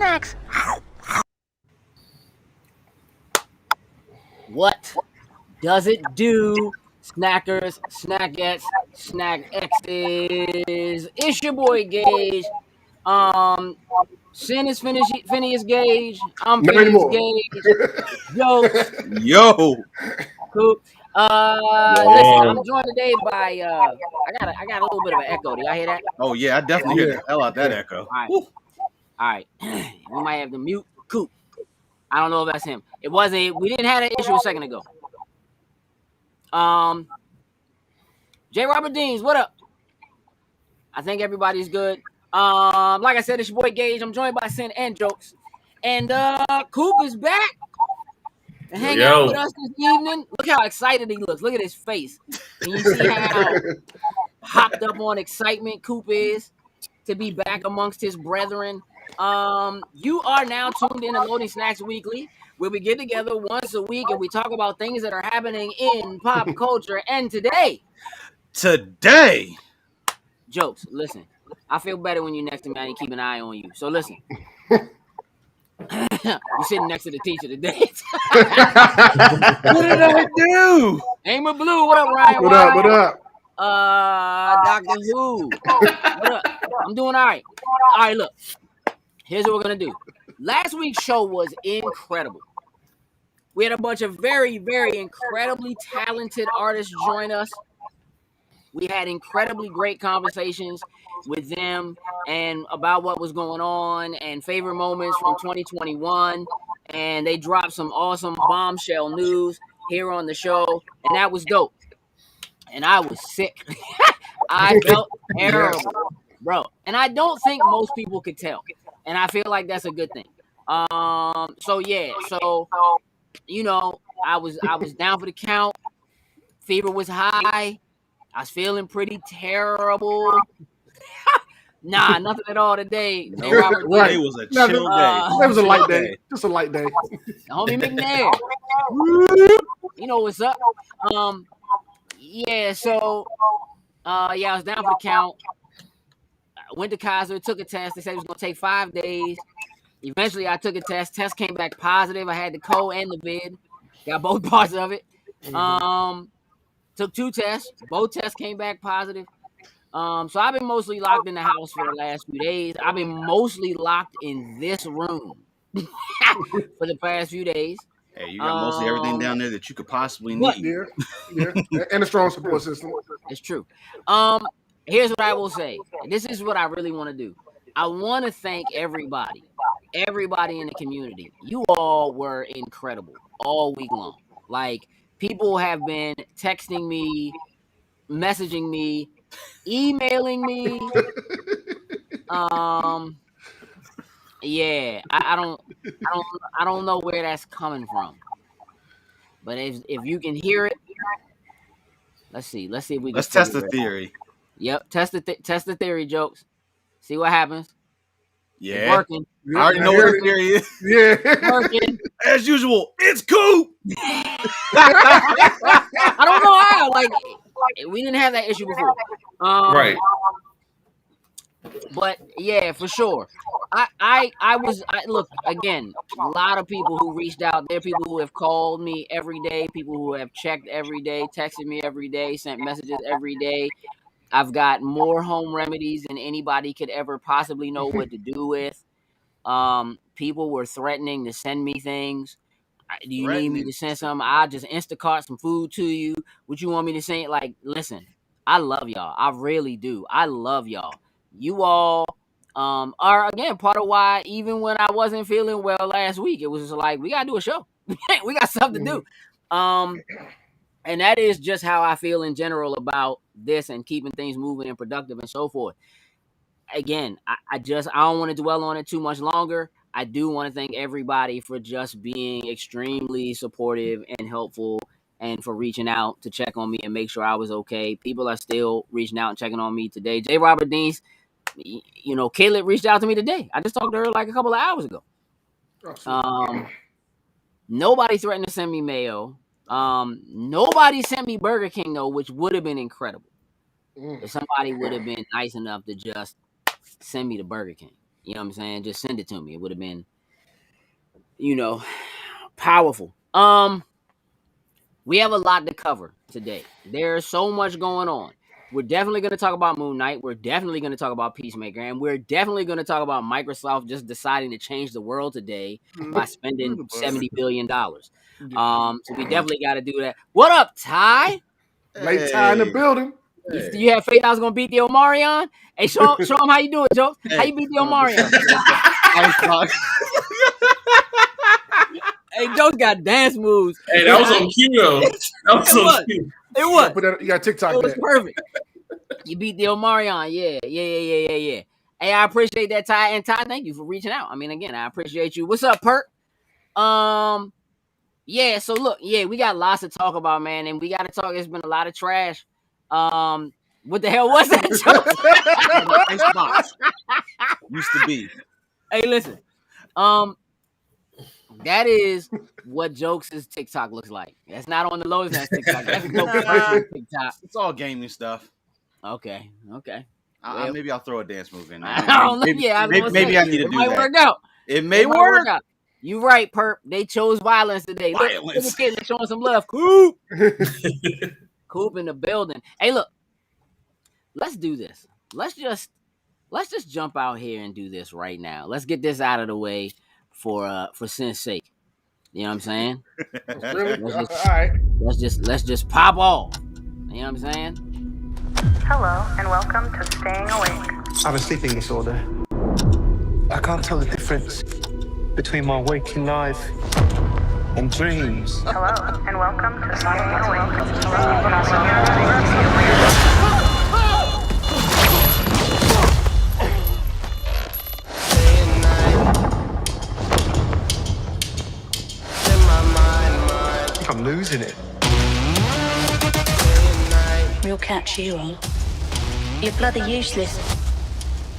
snacks. What does it do, snackers, snackettes, snack X's? It's your boy Gage. Sin is Phineas Gage. I'm Not Phineas anymore. Gage. Jokes. Yo. Cool. Listen, I'm joined today by I got a little bit of an echo. Do y'all hear that? Oh yeah, I definitely hear the hell out that echo. All right. We might have to mute Coop. I don't know if that's him. It wasn't. We didn't have that issue a second ago. J. Robert Deans, what up? I think everybody's good. Like I said, it's your boy Gage. I'm joined by Sin and Jokes. And Coop is back and hanging out with us this evening. Look how excited he looks. Look at his face. And you see how hopped up on excitement Coop is to be back amongst his brethren. You are now tuned in to Loading Snacks Weekly, where we get together once a week and we talk about things that are happening in pop culture. And today, Jokes, listen, I feel better when you're next to me. I ain't keep an eye on you. So listen. You're sitting next to the teacher today. What did I do? Aimer Blue, what up, Ryan? What up? Dr. Who. What up? I'm doing all right. All right, look. Here's what we're going to do. Last week's show was incredible. We had a bunch of very, very incredibly talented artists join us. We had incredibly great conversations with them and about what was going on and favorite moments from 2021. And they dropped some awesome bombshell news here on the show. And that was dope. And I was sick. I felt terrible, bro. And I don't think most people could tell. And I feel like that's a good thing. So you know, I was down for the count. Fever was high. I was feeling pretty terrible. Nah, nothing at all today. No, right. It was a chill day. It was a light day. Just a light day. The homie McNair. You know what's up. Yeah, so I was down for the count. I went to Kaiser, took a test. They said it was gonna take 5 days. Eventually I took a test. Test came back positive. I had the cold and the vid. Got both parts of it. Took 2 tests. Both tests came back positive. So I've been mostly locked in the house for the last few days. I've been mostly locked in this room for the past few days. Hey, you got mostly everything down there that you could possibly need. Yeah. And a strong support system. It's true. Here's what I will say. This is what I really want to do. I want to thank everybody in the community. You all were incredible all week long. Like, people have been texting me, messaging me, emailing me. Yeah, I don't know where that's coming from. But if you can hear it, let's see if we can. Let's test the theory. Yep, test the theory, Jokes. See what happens. Yeah, it's working. I already know what the theory is. Yeah, it's working. As usual, it's Coop. I don't know how. Like, we didn't have that issue before. Right. But yeah, for sure. I look, again, a lot of people who reached out. There are people who have called me every day, people who have checked every day, texted me every day, sent messages every day. I've got more home remedies than anybody could ever possibly know what to do with. People were threatening to send me things. Do you need me to send something? I'll just Instacart some food to you. What you want me to say? Like, listen, I love y'all. I really do. I love y'all. You all are, again, part of why, even when I wasn't feeling well last week, it was just like, we got to do a show. We got something to do. And that is just how I feel in general about this and keeping things moving and productive and so forth. Again, I don't want to dwell on it too much longer. I do want to thank everybody for just being extremely supportive and helpful and for reaching out to check on me and make sure I was okay. People are still reaching out and checking on me today. J. Robert Deans, you know, Caleb reached out to me today. I just talked to her like a couple of hours ago. Nobody threatened to send me mayo. Nobody sent me Burger King, though, which would have been incredible. If somebody would have been nice enough to just send me to Burger King. You know what I'm saying? Just send it to me. It would have been, powerful. We have a lot to cover today. There's so much going on. We're definitely going to talk about Moonknight. We're definitely going to talk about Peacemaker. And we're definitely going to talk about Microsoft just deciding to change the world today by spending $70 billion. So we definitely got to do that. What up, Ty? Late Ty in the building. Do you have faith I was going to beat the Omarion? Hey, show him how you do it, Joe. How you beat the Omarion? Hey, Joe's got dance moves. Hey, that was on cue, though. That was on cue. It was. You got TikTok. It was perfect. You beat the Omarion. Yeah. Hey, I appreciate that, Ty. And Ty, thank you for reaching out. I mean, again, I appreciate you. What's up, Perk? Yeah, so look, we got lots to talk about, man. And we got to talk. There's been a lot of trash. What the hell was that, Joe? Icebox. Used to be. Hey, listen. That is what Jokes' TikTok looks like. That's not on the Lowe's TikTok. That's Jokes' TikTok. It's all gaming stuff. Okay. Maybe I'll throw a dance move in. I don't know. Maybe I need to do that. It might work out. It may work out. You right, Perp. They chose violence today. Violence. Look, they're showing some love. Coop. Coop in the building. Hey, look. Let's do this. Let's just jump out here and do this right now. Let's get this out of the way for sin's sake. You know what I'm saying? Really? Let's just pop off. You know what I'm saying? Hello and welcome to Staying Awake. I have a sleeping disorder. I can't tell the difference between my waking life and dreams. Hello and welcome to Staying Awake. I'm losing it. We'll catch you on. You're bloody useless.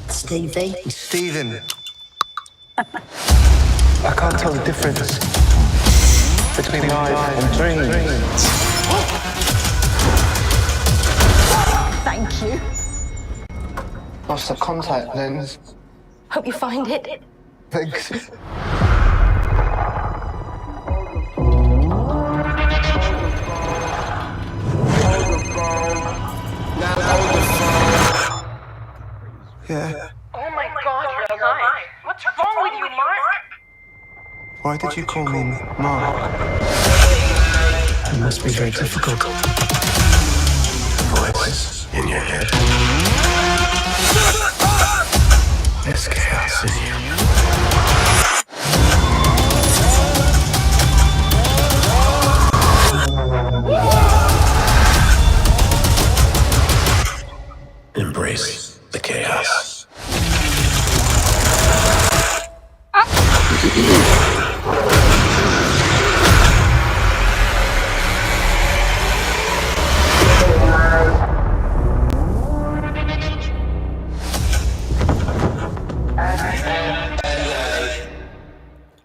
Stevie. Stephen. I can't tell the difference between life and dreams. Thank you. Lost the contact lens. Hope you find it. Thanks. Yeah. Oh my God, you're alive. What's wrong with you, Mark? Why did you call me Mark? It must be very difficult. Voice in your head. There's chaos in you. Embrace the chaos.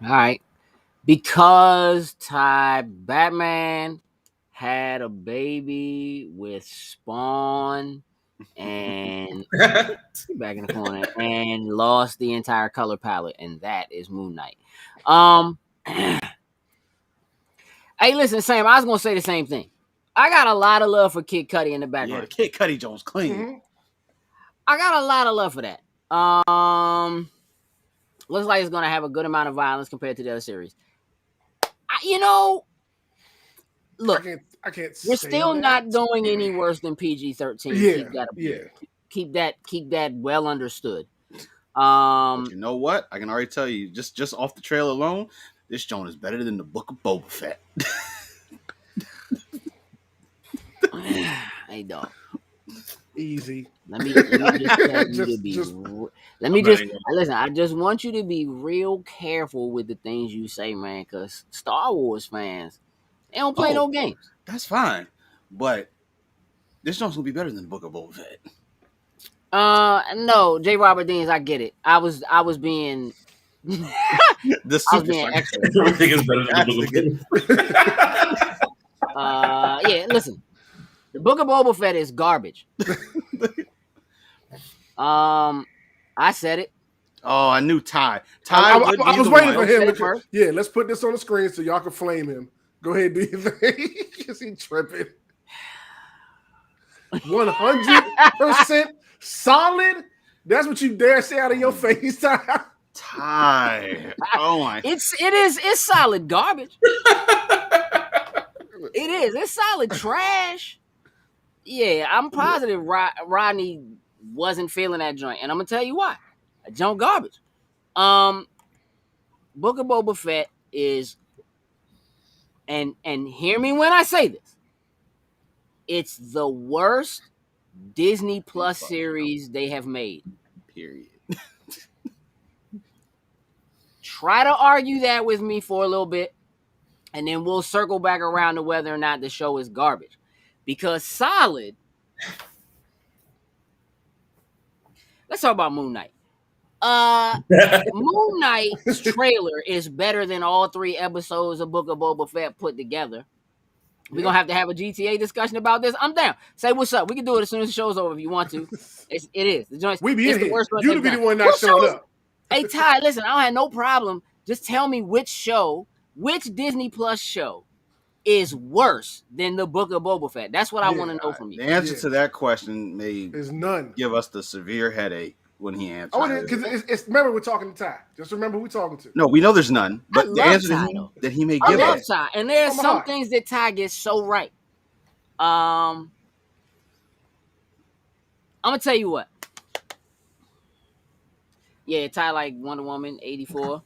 All right. Because Batman had a baby with Spawn and back in the corner and lost the entire color palette, and that is Moonknight. Hey, listen, Sam, I was gonna say the same thing. I got a lot of love for Kid Cudi in the background. Yeah, Kid Cudi Jones clean. Mm-hmm. I got a lot of love for that. Looks like it's gonna have a good amount of violence compared to the other series. Look, I can't. we're still not going any worse than PG-13. Keep that well understood. But you know what? I can already tell you, just off the trailer alone, this joint is better than the Book of Boba Fett. Hey, dog. Easy. Let me just tell you to be. Listen. I just want you to be real careful with the things you say, man, because Star Wars fans, they don't play no games. That's fine, but this joint's gonna be better than the Book of Boba Fett. No, J. Robert Deans, I get it. I was being. The super extra. Everything is better than the Book of Boba Fett. Yeah, listen. The Book of Boba Fett is garbage. I said it. Oh, I knew Ty. I would be was the waiting one. for him. Say it To, first. yeah, let's put this on the screen so y'all can flame him. Go ahead, do your thing. Is he tripping? 100% solid. That's what you dare say out of your face, Ty. Ty. Oh my. It's solid garbage. It is. It's solid trash. Yeah, I'm positive Rodney wasn't feeling that joint, and I'm gonna tell you why. A junk garbage. Book of Boba Fett is, and hear me when I say this, it's the worst Disney Plus series they have made. Period. Try to argue that with me for a little bit, and then we'll circle back around to whether or not the show is garbage. Because solid. Let's talk about Moonknight. Moonknight's trailer is better than all 3 episodes of Book of Boba Fett put together. We're going to have a GTA discussion about this. I'm down. Say what's up. We can do it as soon as the show's over if you want to. It is. The joint, We be in here. Worst You to be the one not showing up. Hey, Ty, listen, I don't have no problem. Just tell me which Disney Plus show is worse than the Book of Boba Fett. That's what I want to know from you. The answer to that question may is none. Give us the severe headache when he answers. Oh, because remember we're talking to Ty. Just remember who we're talking to. No, we know there's none. But the answer that he may give us. Ty, and there's some things that Ty gets so right. I'm gonna tell you what. Yeah, Ty like Wonder Woman 84.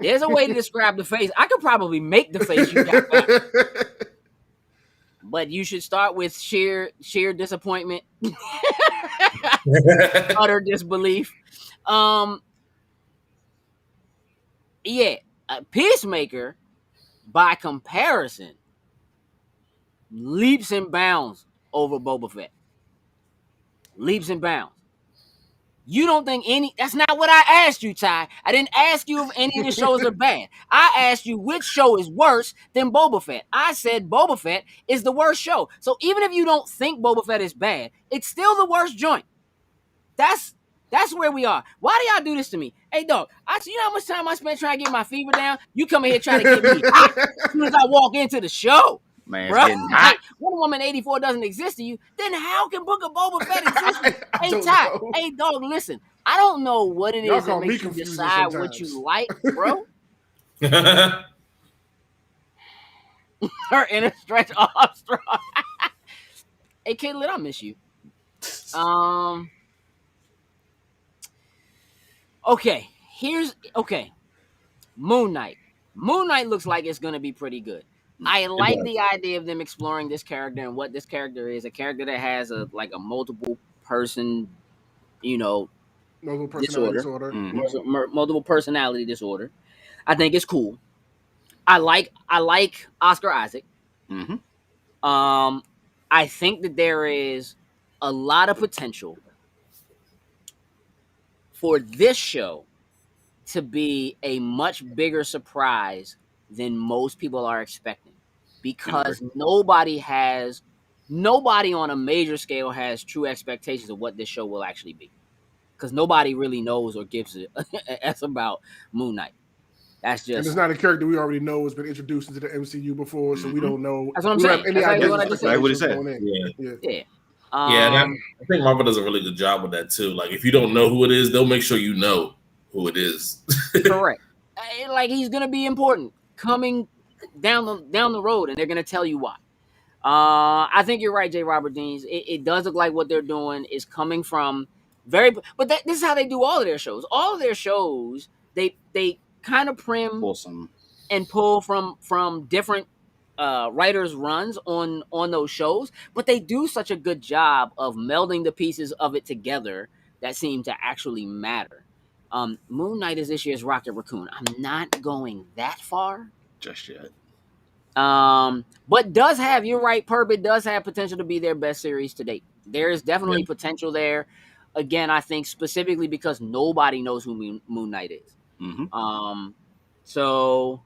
There's a way to describe the face. I could probably make the face you got back. But you should start with sheer disappointment, utter disbelief. Peacemaker, by comparison, leaps and bounds over Boba Fett. Leaps and bounds. You don't think that's not what I asked you, Ty. I didn't ask you if any of the shows are bad. I asked you which show is worse than Boba Fett. I said Boba Fett is the worst show. So even if you don't think Boba Fett is bad, it's still the worst joint. That's where we are. Why do y'all do this to me? Hey, dog, you know how much time I spent trying to get my fever down? You come in here trying to get me hot as soon as I walk into the show. Man, it's getting hot. Wonder Woman 84 doesn't exist to you, then how can Book of Boba Fett exist to you? Hey, Ty, hey, dog, listen. I don't know what it is that makes you decide what you like, bro. Her inner stretch Armstrong. Hey, Caitlin, I miss you. Okay, Moonknight. Moonknight looks like it's going to be pretty good. I like the idea of them exploring this character and what this character is. A character that has a multiple person, multiple personality disorder. Mm-hmm. Multiple personality disorder. I think it's cool. I like Oscar Isaac. Mm-hmm. I think that there is a lot of potential for this show to be a much bigger surprise than most people are expecting, because nobody on a major scale has true expectations of what this show will actually be, because nobody really knows or gives a s about Moonknight. That's just, and it's not a character we already know has been introduced into the MCU before, so we don't know. That's what I'm saying. That's idea what I just said. What he said. Yeah. And I think Marvel does a really good job with that too. Like, if you don't know who it is, they'll make sure you know who it is. Correct. Like, he's gonna be important coming down the road, and they're gonna tell you why. I think you're right, J. Robert Deans. It does look like what they're doing is coming from this is how they do all of their shows. All of their shows, they kind of and pull from different writers' runs on those shows, but they do such a good job of melding the pieces of it together that seem to actually matter. Moonknight is this year's Rocket Raccoon. I'm not going that far just yet. But you're right, It does have potential to be their best series to date. There is definitely potential there. Again, I think specifically because nobody knows who Moonknight is. Mm-hmm. So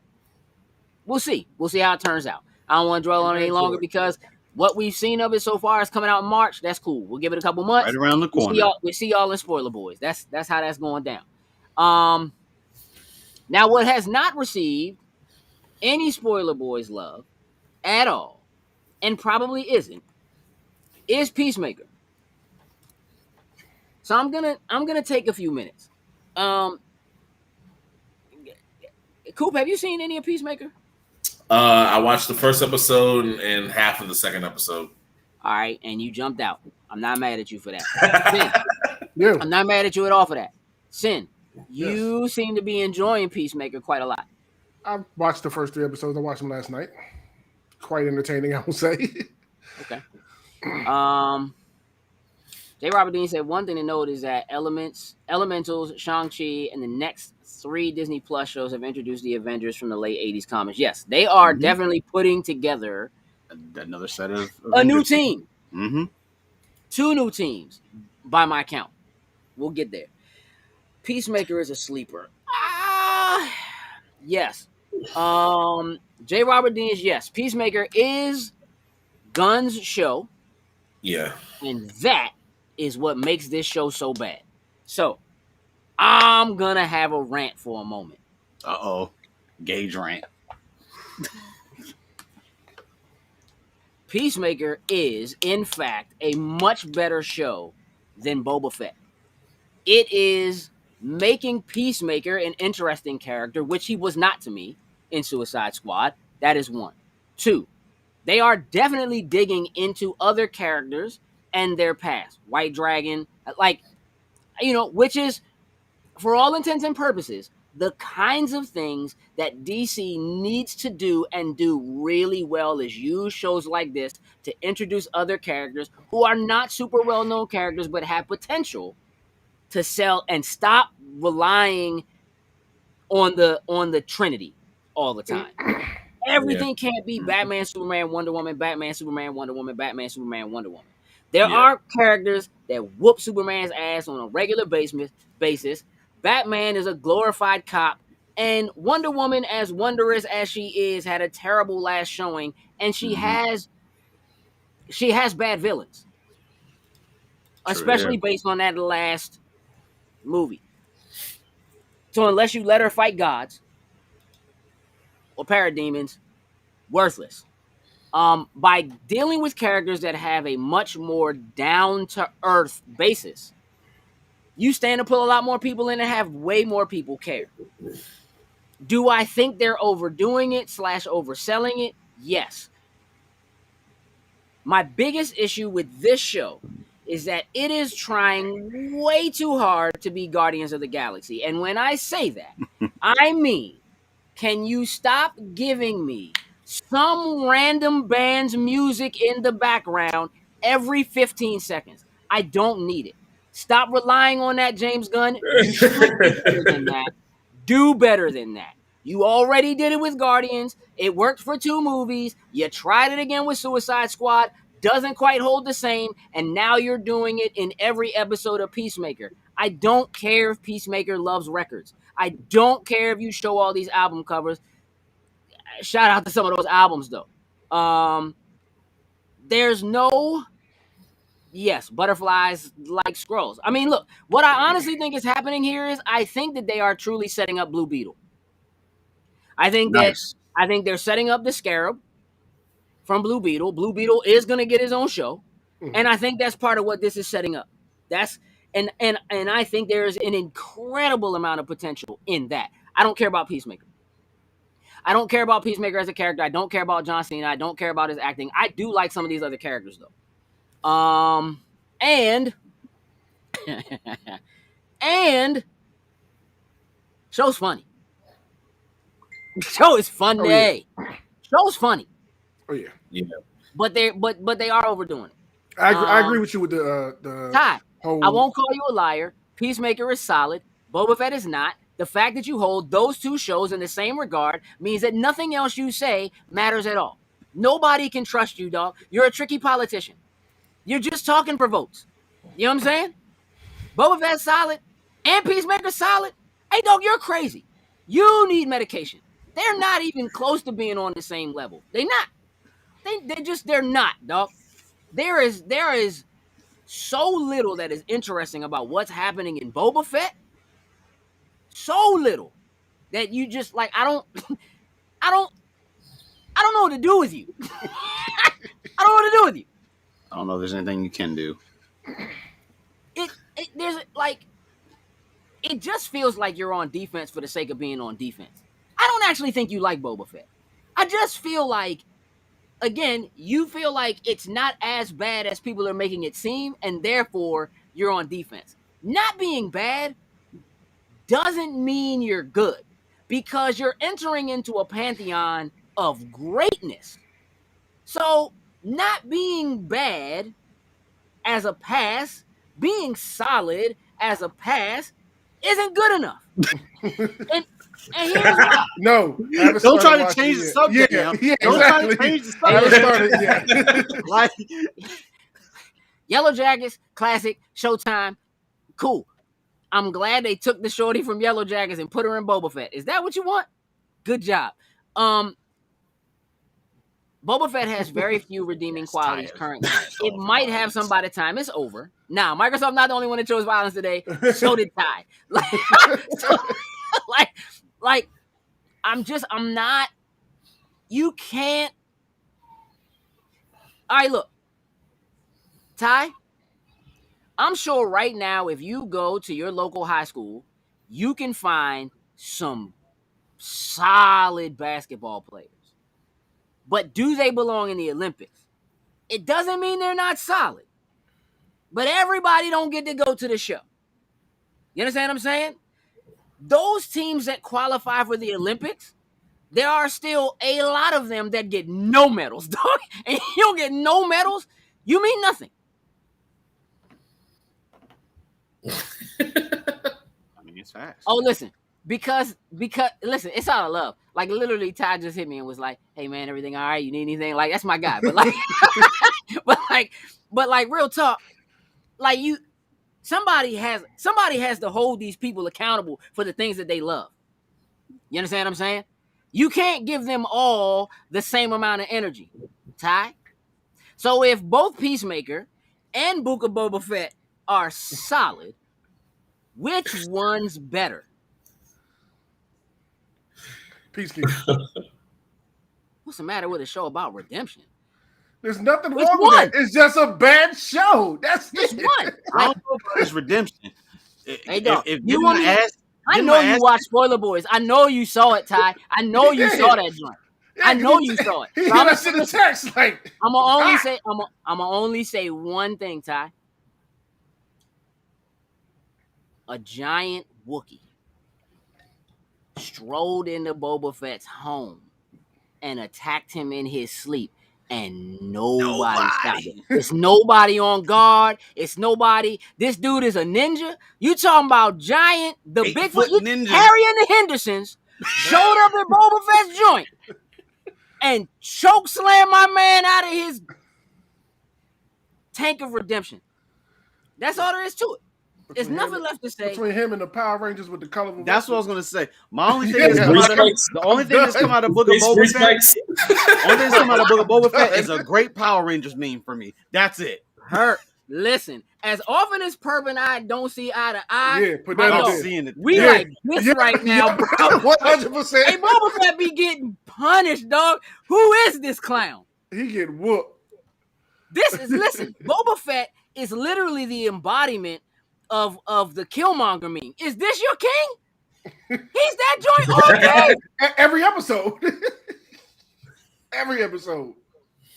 we'll see. We'll see how it turns out. I don't want to dwell on it any longer because What we've seen of it so far is coming out in March. That's cool. We'll give it a couple months. Right around the corner. We see y'all in Spoiler Boys. That's how that's going down. Now what has not received any Spoiler Boys love at all, and probably isn't, is Peacemaker. So I'm gonna take a few minutes. Coop, have you seen any of Peacemaker? I watched the first episode and half of the second episode. All right, and you jumped out. I'm not mad at you for that. Yeah. I'm not mad at you at all for that. Sin, you seem to be enjoying Peacemaker quite a lot. I watched the first 3 episodes. I watched them last night. Quite entertaining, I will say. Okay. J. Robert Dean said one thing to note is that Elementals, Shang-Chi, and the next 3 Disney Plus shows have introduced the Avengers from the late 80s comics. Yes, they are definitely putting together another set of a new team. Mm-hmm. 2 new teams, by my count. We'll get there. Peacemaker is a sleeper. Yes. J. Robert Dean is yes. Peacemaker is Gunn's show. Yeah. And that is what makes this show so bad. So, I'm going to have a rant for a moment. Uh-oh. Gage rant. Peacemaker is, in fact, a much better show than Boba Fett. It is making Peacemaker an interesting character, which he was not to me in Suicide Squad. That is 1. 2, they are definitely digging into other characters and their past. White Dragon, which is, for all intents and purposes, the kinds of things that DC needs to do and do really well is use shows like this to introduce other characters who are not super well-known characters but have potential to sell, and stop relying on the Trinity all the time. Everything can't be Batman, Superman, Wonder Woman, Batman, Superman, Wonder Woman, Batman, Superman, Wonder Woman. There are characters that whoop Superman's ass on a regular basis. Batman is a glorified cop, and Wonder Woman, as wondrous as she is, had a terrible last showing, and she has bad villains, especially based on that last movie. So unless you let her fight gods or parademons, worthless. By dealing with characters that have a much more down-to-earth basis, you stand to pull a lot more people in and have way more people care. Do I think they're overdoing it / overselling it? Yes. My biggest issue with this show is that it is trying way too hard to be Guardians of the Galaxy. And when I say that, I mean, can you stop giving me some random band's music in the background every 15 seconds? I don't need it. Stop relying on that, James Gunn. You should do better than that. Do better than that. You already did it with Guardians. It worked for 2 movies. You tried it again with Suicide Squad. Doesn't quite hold the same. And now you're doing it in every episode of Peacemaker. I don't care if Peacemaker loves records. I don't care if you show all these album covers. Shout out to some of those albums, though. There's no... Yes, butterflies like scrolls. I mean, look, what I honestly think is happening here is I think that they are truly setting up Blue Beetle. I think they're setting up the Scarab from Blue Beetle. Blue Beetle is going to get his own show, and I think that's part of what this is setting up. And I think there's an incredible amount of potential in that. I don't care about Peacemaker. I don't care about Peacemaker as a character. I don't care about John Cena. I don't care about his acting. I do like some of these other characters, though. And show's funny. Show is funny. Show's funny. Oh yeah. Yeah. But they are overdoing it. I agree with you with the Ty, whole... I won't call you a liar. Peacemaker is solid. Boba Fett is not. The fact that you hold those 2 shows in the same regard means that nothing else you say matters at all. Nobody can trust you, dog. You're a tricky politician. You're just talking for votes. You know what I'm saying? Boba Fett's solid and Peacemaker's solid. Hey, dog, you're crazy. You need medication. They're not even close to being on the same level. They're not. They're not, dog. There is so little that is interesting about what's happening in Boba Fett. So little that you just like I don't know what to do with you. I don't know what to do with you. I don't know if there's anything you can do. There's like it just feels like you're on defense for the sake of being on defense. I don't actually think you like Boba Fett. I just feel like, again, you feel like it's not as bad as people are making it seem, and therefore you're on defense. Not being bad doesn't mean you're good, because you're entering into a pantheon of greatness. So not being bad as a pass, being solid as a pass, isn't good enough. and here's why. No, don't try to change the subject. Yeah, don't exactly. try to change the subject. Like, Yellow Jackets, classic, Showtime, cool. I'm glad they took the shorty from Yellow Jackets and put her in Boba Fett. Is that what you want? Good job. Boba Fett has very few redeeming qualities currently. It might have some by the time it's over. Now, Microsoft not the only one that chose violence today. So did Ty. I'm not. You can't. All right, look, Ty. I'm sure right now, if you go to your local high school, you can find some solid basketball players. But do they belong in the Olympics? It doesn't mean they're not solid. But everybody don't get to go to the show. You understand what I'm saying? Those teams that qualify for the Olympics, there are still a lot of them that get no medals, dog. And you don't get no medals, you mean nothing. I mean, it's facts. Oh, listen. Because listen, it's out of love. Like literally, Ty just hit me and was like, "Hey man, everything all right? You need anything?" Like that's my guy. But like, real talk. Like somebody has to hold these people accountable for the things that they love. You understand what I'm saying? You can't give them all the same amount of energy, Ty. So if both Peacemaker and Book of Boba Fett are solid, which one's better? Peacekeeper. What's the matter with a show about redemption? There's nothing Which wrong one? with that. It's just a bad show. That's Which it. one? I don't know about this redemption. Hey, dog. If You you want me? I know you watch Spoiler Boys. I know you saw it, Ty. I know you saw that joint. Yeah, I know you saw it. He So hit us in the text like. I'ma only say one thing, Ty. A giant Wookiee strolled into Boba Fett's home and attacked him in his sleep, and nobody stopped it. It's nobody on guard. It's nobody. This dude is a ninja. You talking about giant, the Bigfoot ninja. Harry and the Hendersons showed up at Boba Fett's joint and choke slammed my man out of his tank of redemption. That's all there is to it. There's nothing left to say. Between him and the Power Rangers with the colorful. That's what I was gonna say. My only thing Yeah. the only thing that's come out of Book of Boba Fett. Only thing that's come out of Book of Boba Fett is a great Power Rangers meme for me. That's it. Listen, as often as Perp and I don't see eye to eye, Yeah, put that I'm in there. seeing it. we Yeah. like this right now, bro. 100%. Hey, Boba Fett be getting punished, dog. Who is this clown? He get whooped. Listen, Boba Fett is literally the embodiment of the Killmonger meme. Is this your king? He's that joint all day. Every episode. Every episode.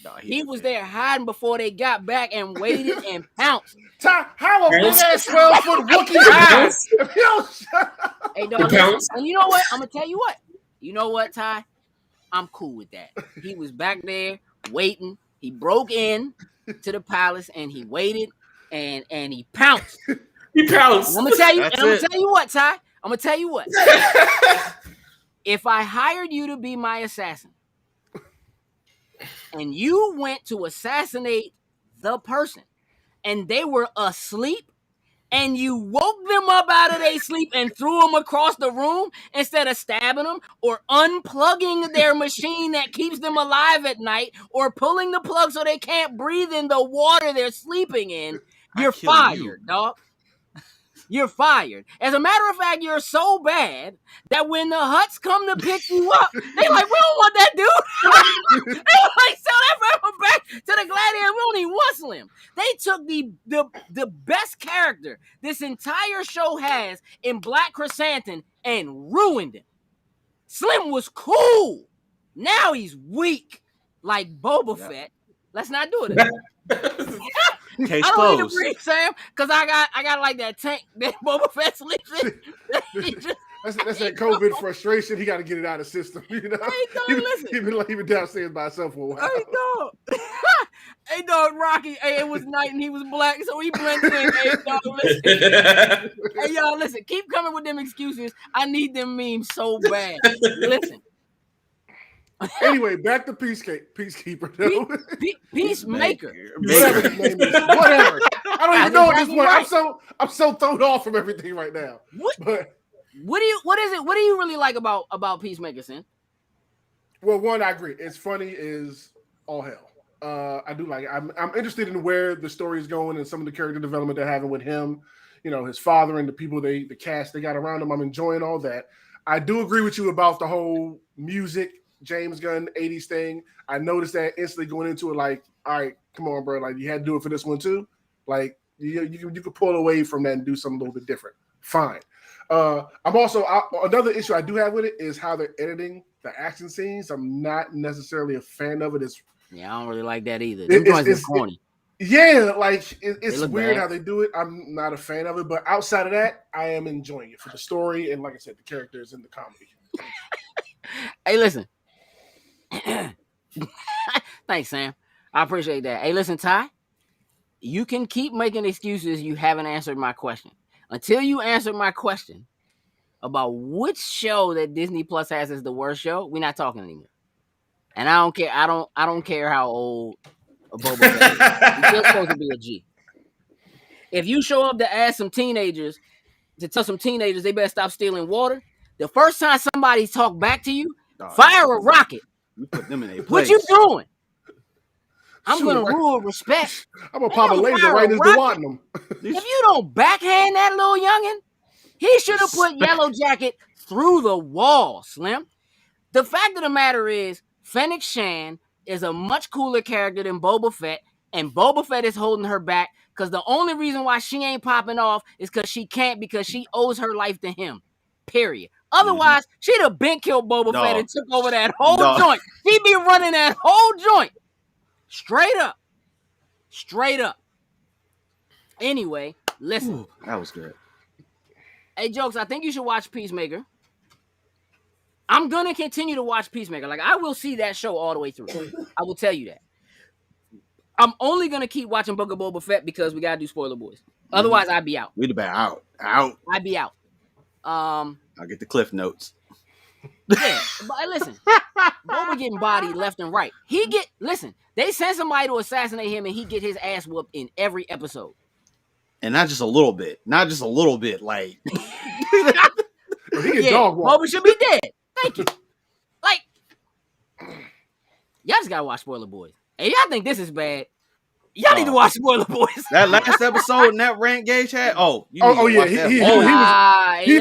No, He was there hiding before they got back and waited and pounced. How a big ass 12-foot Wookiee hides? If you don't shut up. Hey, dog, listen, and you know what? I'm gonna tell you what. You know what, Ty? I'm cool with that. He was back there waiting. He broke in to the palace and he waited and he pounced. He pounced. I'm gonna tell you. That's And I'm it. gonna tell you what, Ty. I'm gonna tell you what. If I hired you to be my assassin, and you went to assassinate the person, and they were asleep, and you woke them up out of their sleep and threw them across the room instead of stabbing them or unplugging their machine that keeps them alive at night or pulling the plug so they can't breathe in the water they're sleeping in, you're fired, dog. You're fired. As a matter of fact, you're so bad that when the Huts come to pick you up, they like, we don't want that dude. They like, sell that forever back to the Gladiator. We don't even want Slim. They took the best character this entire show has in Black Chrysanthemum and ruined him. Slim was cool. Now he's weak, like Boba Fett. Let's not do it again. Case I don't need to closed. breathe, Sam, because I got like that tank that Boba Fett sleeps in. That's that COVID frustration. He got to get it out of the system. You know, he been downstairs by himself for a while. Hey dog, hey dog, Rocky. Hey, it was night and he was black, so he blended in. Hey dog, listen. Hey y'all, listen. Keep coming with them excuses. I need them memes so bad. Listen. Anyway, back to Peacekeeper. Peacemaker. Whatever his name is. Whatever. I don't even know at this point. Right. I'm so thrown off from everything right now. What do you really like about Peacemaker, Sin? Well, one, I agree. It's funny as all hell. I do like it. I'm interested in where the story is going and some of the character development they're having with him. You know, his father and the people the cast they got around him. I'm enjoying all that. I do agree with you about the whole music James Gunn 80s thing. I noticed that instantly going into it, like, all right, come on, bro. Like, you had to do it for this one too. Like, you could pull away from that and do something a little bit different. Fine. Another issue I do have with it is how they're editing the action scenes. I'm not necessarily a fan of it. I don't really like that either. It's corny. It's weird how they do it. I'm not a fan of it, but outside of that, I am enjoying it for the story and, like I said, the characters and the comedy. Hey, listen. Thanks, Sam. I appreciate that. Hey, listen, Ty. You can keep making excuses. You haven't answered my question. Until you answer my question about which show that Disney Plus has as the worst show, we're not talking anymore. And I don't care. I don't care how old a Boba Fett is. He's still supposed to be a G. If you show up to ask some teenagers to tell some teenagers they better stop stealing water, the first time somebody talk back to you, fire a rocket. You put them in a place. What you doing? I'm gonna rule respect. I'm gonna pop a laser right into them. If you don't backhand that little youngin, he should have put Yellow Jacket through the wall, Slim. The fact of the matter is, Fennec Shan is a much cooler character than Boba Fett, and Boba Fett is holding her back because the only reason why she ain't popping off is because she can't, because she owes her life to him. Period. Otherwise, she'd have been killed Boba Fett and took over that whole joint. She'd be running that whole joint. Straight up. Anyway, listen. Ooh, that was good. Hey, Jokes, I think you should watch Peacemaker. I'm going to continue to watch Peacemaker. Like, I will see that show all the way through. I will tell you that. I'm only going to keep watching Book of Boba Fett because we got to do Spoiler Boys. Otherwise, I'd be out. We'd have been out. I'd be out. I'll get the cliff notes. Yeah, but listen, Boba getting bodied left and right. Listen, they send somebody to assassinate him and he get his ass whooped in every episode. And not just a little bit. Like dog walk. Boba should be dead. Thank you. Like, y'all just gotta watch Spoiler Boys. And y'all think this is bad. Y'all need to watch Spoiler Boys. That last episode in that rant Gage had. He had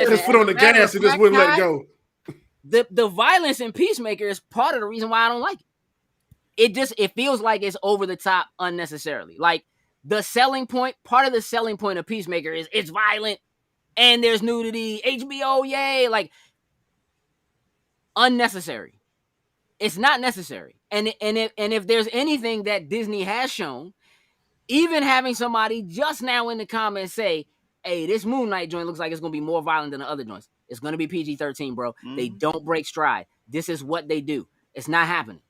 his foot on the gas and just wouldn't let it go. The violence in Peacemaker is part of the reason why I don't like it. It feels like it's over the top unnecessarily. Like, part of the selling point of Peacemaker is it's violent and there's nudity, HBO, yay, like, unnecessary. It's not necessary. And if there's anything that Disney has shown, even having somebody just now in the comments say, hey, this Moonknight joint looks like it's going to be more violent than the other joints. It's going to be PG-13, bro. Mm-hmm. They don't break stride. This is what they do. It's not happening.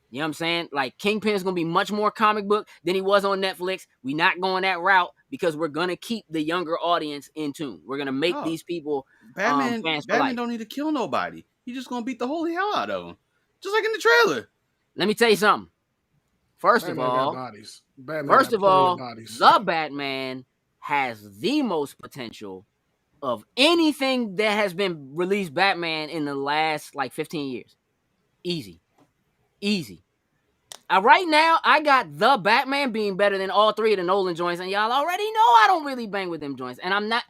You know what I'm saying? Like, Kingpin's going to be much more comic book than he was on Netflix. We're not going that route because we're going to keep the younger audience in tune. We're going to make these people fans for Batman life. Don't need to kill nobody. He's just going to beat the holy hell out of them. Just like in the trailer. Let me tell you something. First of all, the Batman has the most potential of anything that has been released Batman in the last like 15 years. Easy. Right now, I got the Batman being better than all three of the Nolan joints, and y'all already know I don't really bang with them joints. And I'm not,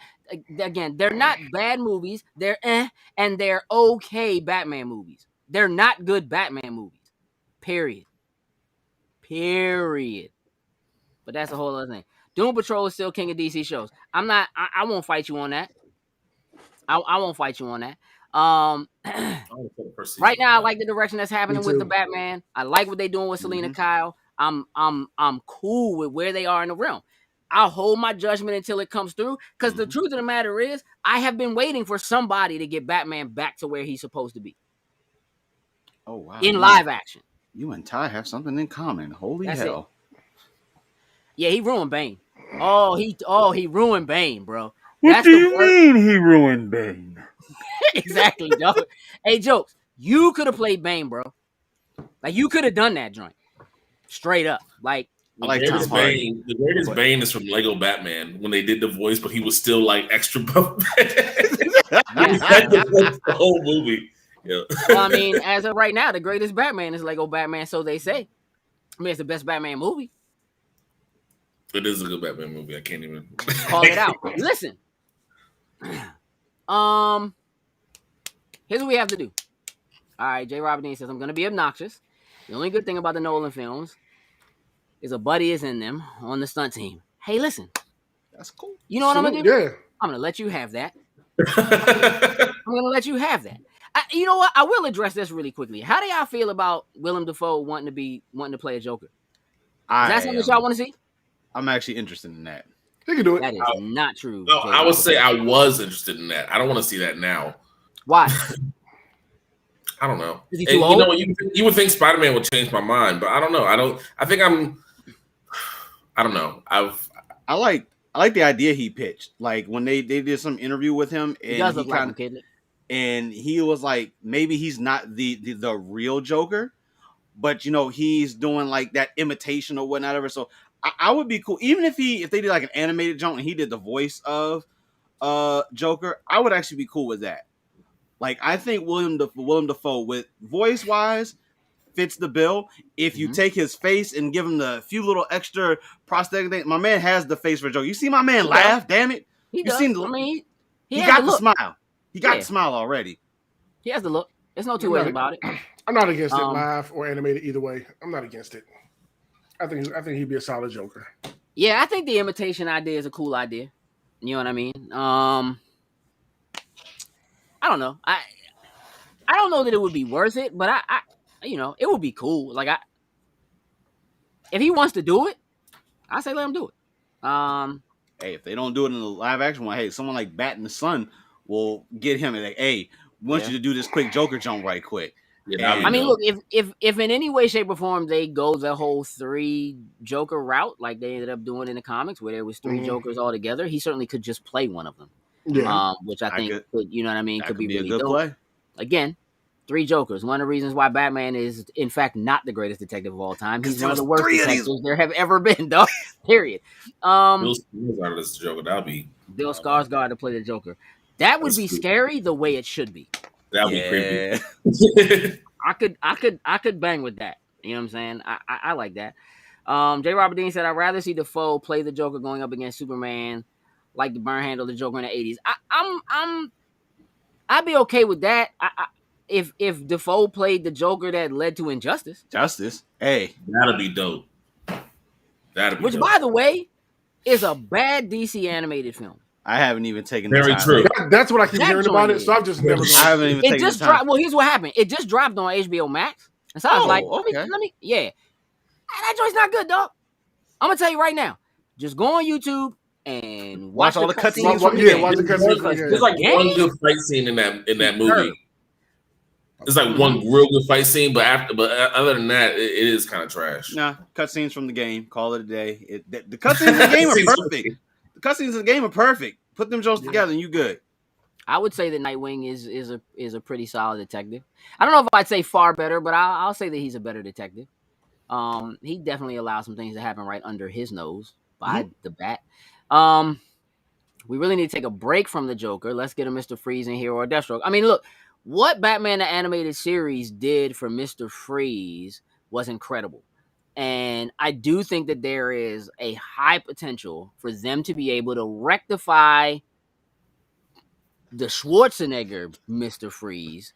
again, they're not bad movies. They're and they're okay Batman movies. They're not good Batman movies. Period. But that's a whole other thing. Doom Patrol is still king of DC shows. I won't fight you on that. I won't fight you on that. Right now, I like the direction that's happening with the Batman. I like what they're doing with Selena Kyle. I'm cool with where they are in the realm. I'll hold my judgment until it comes through. Because the truth of the matter is, I have been waiting for somebody to get Batman back to where he's supposed to be. Oh wow! In live action. You and Ty have something in common. Holy hell! Yeah, he ruined Bane. He ruined Bane, bro. What do you mean he ruined Bane? Exactly, dog. Hey, Jokes, you could have played Bane, bro. Like, you could have done that joint. Straight up. Like, the greatest Bane is from Lego Batman when they did the voice, but he was still like extra buff. The whole movie. Yeah. Well, I mean, as of right now, the greatest Batman is Lego Batman, so they say. I mean, it's the best Batman movie. It is a good Batman movie. I can't even call it out. Listen. Here's what we have to do. All right, J. Robert Dean says, I'm going to be obnoxious. The only good thing about the Nolan films is a buddy is in them on the stunt team. Hey, listen. That's cool. You know what I'm going to do? Yeah. I'm going to let you have that. You know what? I will address this really quickly. How do y'all feel about Willem Dafoe wanting to play a Joker? Is that something that y'all want to see? I'm actually interested in that. He can do it. That is not true. No, I would say I was interested in that. I don't want to see that now. Why? I don't know. Is he too old? You would think Spider-Man would change my mind, but I don't know. I don't know. I like the idea he pitched. Like when they did some interview with him, and he does look like a kid. And he was like, maybe he's not the real Joker, but he's doing like that imitation or whatnot. So I would be cool, even if they did like an animated joint and he did the voice of Joker. I would actually be cool with that. Like, I think Willem Dafoe with voice wise fits the bill. If you take his face and give him the few little extra prosthetic things, my man has the face for Joker. You see my man laugh? Damn it! He does. He got the smile. He got the smile already. He has the look. There's no two ways about it. I'm not against it, live or animated either way. I'm not against it. I think he'd be a solid Joker. Yeah, I think the imitation idea is a cool idea. You know what I mean? I don't know. I don't know that it would be worth it, but I it would be cool. Like if he wants to do it, I say let him do it. Hey, if they don't do it in the live action one, hey, someone like Bat in the Sun will get him and like, hey, we want you to do this quick Joker jump right quick. Yeah, I mean, look, if in any way, shape, or form they go the whole 3 Joker route, like they ended up doing in the comics, where there was 3 Jokers all together, he certainly could just play one of them. Yeah. Which I think could, you know what I mean, could be really a good dope. play. Again, 3 Jokers. One of the reasons why Batman is, in fact, not the greatest detective of all time. He's one of the worst detectives there have ever been, dog. Period. Bill Skarsgård to play the Joker. That would be scary the way it should be. That would be creepy. I could bang with that. You know what I'm saying? I like that. J. Robert Dean said, I'd rather see Dafoe play the Joker going up against Superman like the burn handle the Joker in the 80s. I'd be okay with that. If Dafoe played the Joker that led to Injustice. Hey. That'd be dope. Which, by the way, is a bad DC animated film. I haven't even taken the time. Very true. That's what I keep hearing about it, so I've just never. I haven't even taken the time. Well, here's what happened. It just dropped on HBO Max, and so I was like, let me, that joint's not good, dog. I'm gonna tell you right now. Just go on YouTube and watch all the cutscenes. Watch the cutscenes. There's like one good fight scene in that movie. It's like one real good fight scene, but other than that, it is kind of trash. Nah, cutscenes from the game. Call it a day. The cutscenes in the game are perfect. The cutscenes in the game are perfect. Put them jokes together and you good. I would say that Nightwing is a pretty solid detective. I don't know if I'd say far better, but I'll say that he's a better detective. He definitely allows some things to happen right under his nose by the bat. We really need to take a break from the Joker. Let's get a Mr. Freeze in here or Deathstroke. I mean, look, what Batman the Animated Series did for Mr. Freeze was incredible. And I do think that there is a high potential for them to be able to rectify the Schwarzenegger Mr. Freeze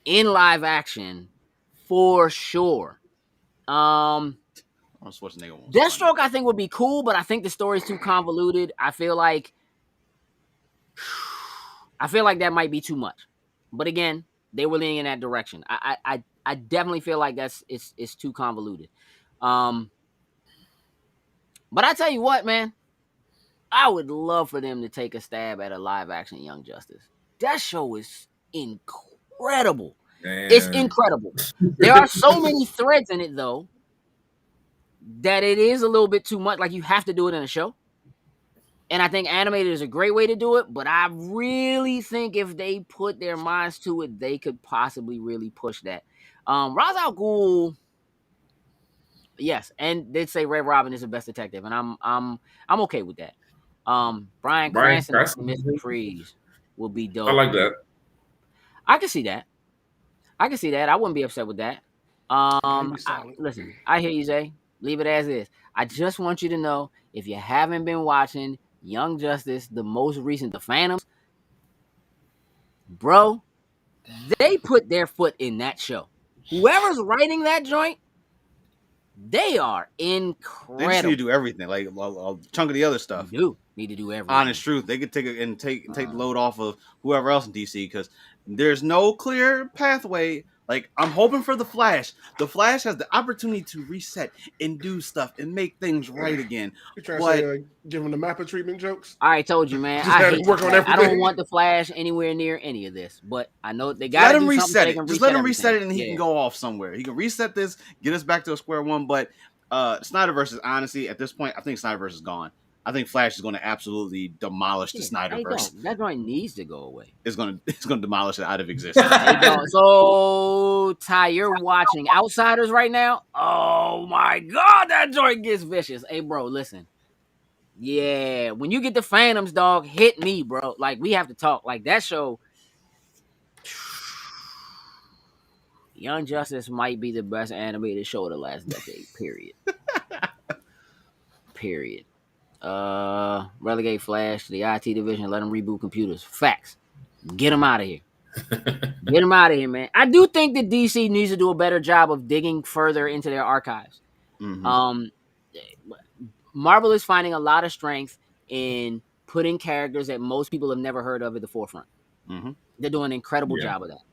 in live action for sure. Deathstroke, I think, would be cool, but I think the story's too convoluted. I feel like that might be too much. But again, they were leaning in that direction. I definitely feel like it's too convoluted. But I tell you what, man, I would love for them to take a stab at a live action Young Justice. That show is incredible. Man. It's incredible. There are so many threads in it, though, that it is a little bit too much. Like, you have to do it in a show. And I think animated is a great way to do it, but I really think if they put their minds to it, they could possibly really push that. Ra's al Ghul, yes, and they'd say Red Robin is the best detective, and I'm okay with that. Bryan Cranston, Mr. Freeze, will be dope. I like that. I can see that. I wouldn't be upset with that. Listen, I hear you, Zay. Leave it as is. I just want you to know, if you haven't been watching Young Justice, the most recent, The Phantoms, bro, they put their foot in that show. Whoever's writing that joint, they are incredible. They just need to do everything, like a chunk of the other stuff. They do need to do everything. Honest truth, they could take it and take the load off of whoever else in DC, because there's no clear pathway. Like, I'm hoping for the Flash. The Flash has the opportunity to reset and do stuff and make things right again. You're trying to say, give him the Mappa treatment jokes? I told you, man. I don't want the Flash anywhere near any of this, but I know they got to do reset it. Just let him reset it, and he can go off somewhere. He can reset this, get us back to a square one. But Snyderverse is, honestly, at this point, I think Snyderverse is gone. I think Flash is going to absolutely demolish the Snyderverse. That joint needs to go away. It's going to demolish it out of existence. So, Ty, you're watching Outsiders right now? Oh, my God, that joint gets vicious. Hey, bro, listen. Yeah, when you get the Phantoms, dog, hit me, bro. Like, we have to talk. Like, that show, Young Justice might be the best animated show of the last decade, period. Period. Relegate Flash to the IT division, let them reboot computers. Facts. Get them out of here. Get them out of here, man. I do think that DC needs to do a better job of digging further into their archives. Mm-hmm. Marvel is finding a lot of strength in putting characters that most people have never heard of at the forefront. Mm-hmm. They're doing an incredible job of that.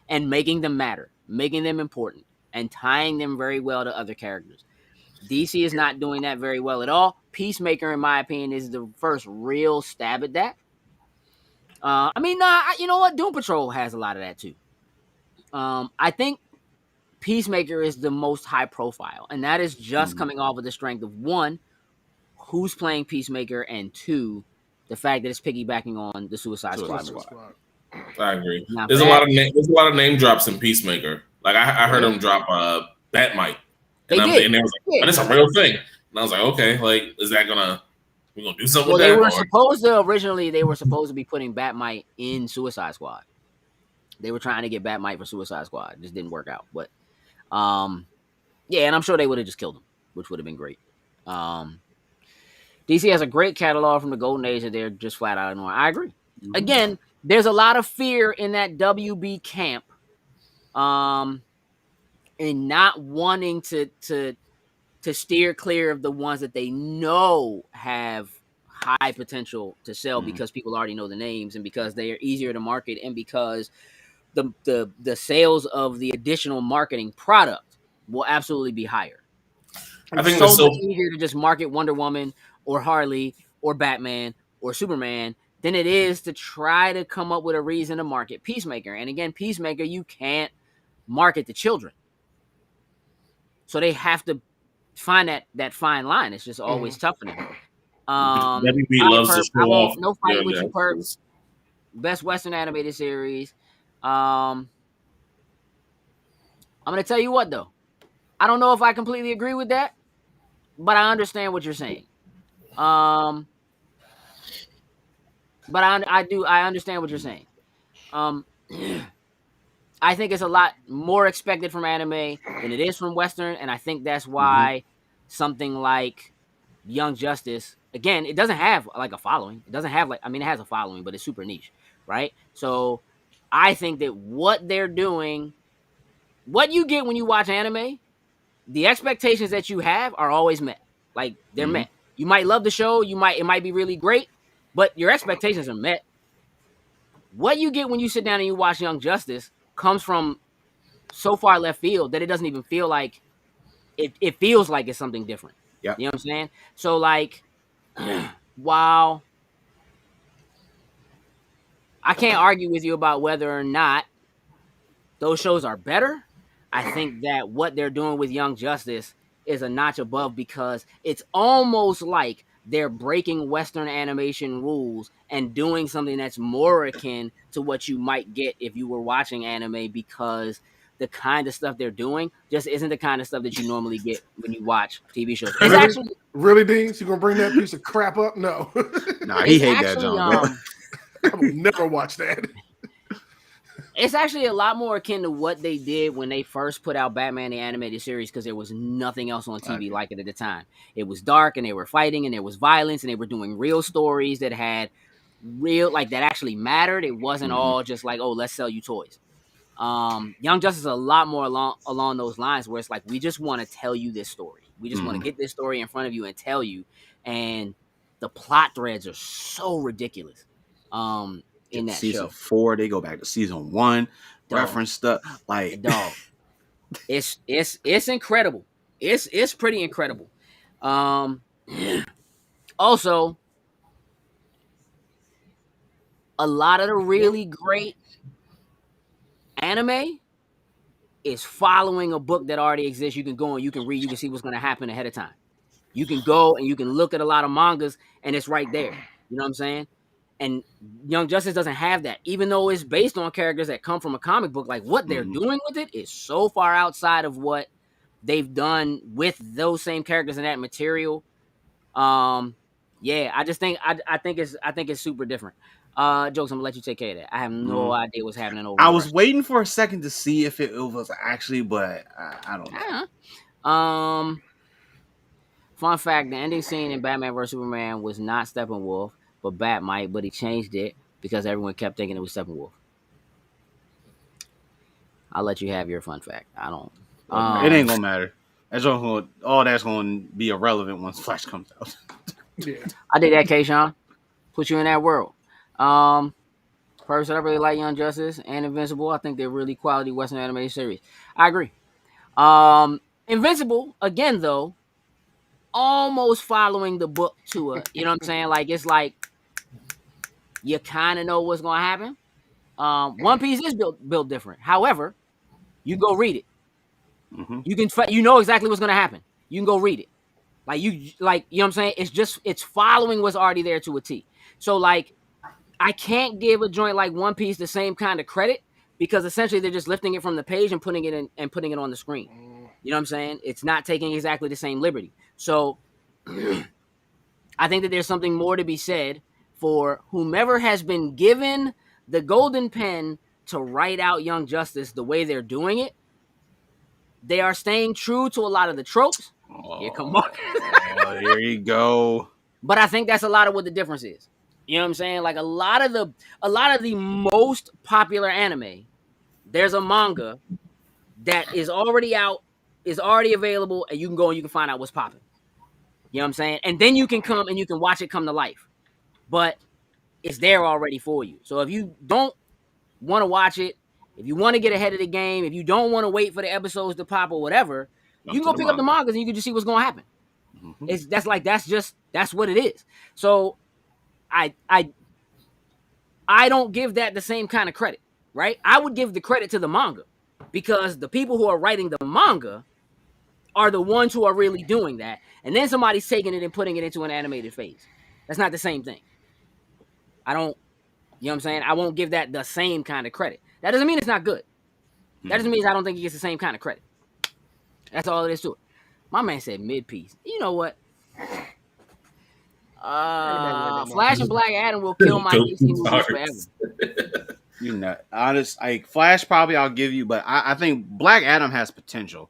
And making them matter, making them important, and tying them very well to other characters. DC is not doing that very well at all. Peacemaker, in my opinion, is the first real stab at that. You know what? Doom Patrol has a lot of that too. I think Peacemaker is the most high profile, and that is just coming off of the strength of, one, who's playing Peacemaker, and two, the fact that it's piggybacking on the Suicide Squad. I agree. There's a lot of name drops in Peacemaker. Like I heard them drop Batmite. And they was like, "That's a real thing." And I was like, "Okay, like, is that we gonna do something?" Well, they were supposed to be putting Batmite in Suicide Squad. They were trying to get Batmite for Suicide Squad. It just didn't work out. But and I'm sure they would have just killed him, which would have been great. DC has a great catalog from the golden age that they're just flat out ignoring. I agree. Mm-hmm. Again, there's a lot of fear in that WB camp. And not wanting to steer clear of the ones that they know have high potential to sell because people already know the names and because they are easier to market and because the sales of the additional marketing product will absolutely be higher. I think it's so much easier to just market Wonder Woman or Harley or Batman or Superman than it is to try to come up with a reason to market Peacemaker. And again, Peacemaker, you can't market to children. So they have to find that fine line. It's just always tough for them. WB loves to show off. No fight with you, Perps. Best Western animated series. I'm going to tell you what, though. I don't know if I completely agree with that, but I understand what you're saying. But I understand what you're saying. I think it's a lot more expected from anime than it is from Western, and I think that's why something like Young Justice, again, it doesn't have like a following. It doesn't have it has a following, but it's super niche, right? So I think that what they're doing, what you get when you watch anime, the expectations that you have are always met. Like they're met. You might love the show, it might be really great, but your expectations are met. What you get when you sit down and you watch Young Justice comes from so far left field that it doesn't even feel like it feels like it's something different. Yeah. You know what I'm saying? So like while I can't argue with you about whether or not those shows are better, I think that what they're doing with Young Justice is a notch above because it's almost like they're breaking Western animation rules and doing something that's more akin to what you might get if you were watching anime, because the kind of stuff they're doing just isn't the kind of stuff that you normally get when you watch TV shows. It's really, Deans? You gonna bring that piece of crap up? No. Nah, he hate that, John. I will never watch that. It's actually a lot more akin to what they did when they first put out Batman the Animated Series, because there was nothing else on TV like it at the time. It was dark, and they were fighting, and there was violence, and they were doing real stories that had real, like, that actually mattered. It wasn't all just like, oh, let's sell you toys. Young Justice is a lot more along those lines, where it's like, we just want to tell you this story. We just want to get this story in front of you and tell you. And the plot threads are so ridiculous. In that season show. 4, they go back to season 1, reference stuff like dog. It's incredible. It's pretty incredible. Also, a lot of the really great anime is following a book that already exists. You can go and you can read, you can see what's going to happen ahead of time. You can go and you can look at a lot of mangas and it's right there. You know what I'm saying? And Young Justice doesn't have that, even though it's based on characters that come from a comic book. Like, what they're doing with it is so far outside of what they've done with those same characters and that material. Yeah, I just think I think it's super different. Jokes, I'm gonna let you take care of that. I have no idea what's happening over. I was waiting for a second to see if it was actually, but I don't know. Fun fact: the ending scene in Batman vs Superman was not Steppenwolf, but Batmite, but he changed it because everyone kept thinking it was Steppenwolf. I'll let you have your fun fact. I don't. It ain't gonna matter. All that's gonna be irrelevant once Flash comes out. Yeah, I did that, K-Sean. Put you in that world. Person, I really like Young Justice and Invincible. I think they're really quality Western animated series. I agree. Invincible, again though, almost following the book to it. You know what I'm saying? Like, it's like you kind of know what's gonna happen. One Piece is built different. However, you go read it. You can you know exactly what's gonna happen. You can go read it. You know what I'm saying? It's following what's already there to a T. So like, I can't give a joint like One Piece the same kind of credit, because essentially they're just lifting it from the page and putting it in and putting it on the screen. You know what I'm saying? It's not taking exactly the same liberty. So I think that there's something more to be said for whomever has been given the golden pen to write out Young Justice the way they're doing it. They are staying true to a lot of the tropes. Here come on. There you go. But I think that's a lot of what the difference is. You know what I'm saying? Like, a lot of the most popular anime, there's a manga that is already out, is already available, and you can go and you can find out what's popping. You know what I'm saying? And then you can come and you can watch it come to life. But it's there already for you. So if you don't want to watch it, if you want to get ahead of the game, if you don't want to wait for the episodes to pop or whatever, you can go pick up the mangas and you can just see what's going to happen. That's what it is. So I don't give that the same kind of credit, right? I would give the credit to the manga, because the people who are writing the manga are the ones who are really doing that. And then somebody's taking it and putting it into an animated phase. That's not the same thing. You know what I'm saying? I won't give that the same kind of credit. That doesn't mean it's not good. That doesn't mean I don't think he gets the same kind of credit. That's all it is to it. My man said mid-piece. You know what? Flash and Black Adam will kill my DC movies forever. You know, honest, like Flash, probably I'll give you, but I think Black Adam has potential.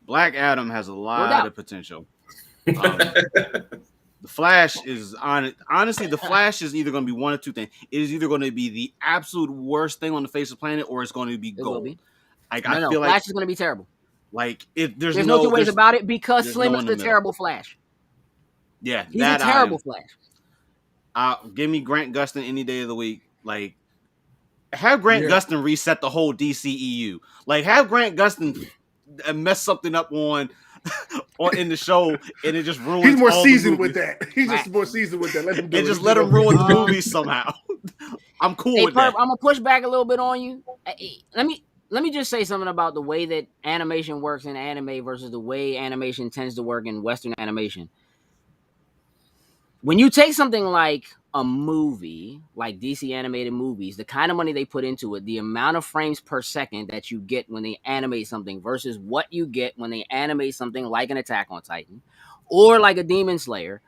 Black Adam has a lot of potential. The Flash is honestly, the Flash is either going to be one of two things. It is either going to be the absolute worst thing on the face of the planet, or it's going to be gold. Like I feel Flash like is going to be terrible. Like if there's no two ways about it, because Slim is the terrible Flash. Yeah, he's a terrible Flash. Give me Grant Gustin any day of the week. Like, have Grant Gustin reset the whole DCEU. Like, have Grant Gustin mess something up on in the show, and it just ruins. He's more all seasoned with that. He's just more seasoned with that. Let him do it. Just let him ruin the movie somehow. I'm cool with that. I'm gonna push back a little bit on you. Let me just say something about the way that animation works in anime versus the way animation tends to work in Western animation. When you take something like a movie, like DC animated movies, the kind of money they put into it, the amount of frames per second that you get when they animate something versus what you get when they animate something like an Attack on Titan or like a Demon Slayer,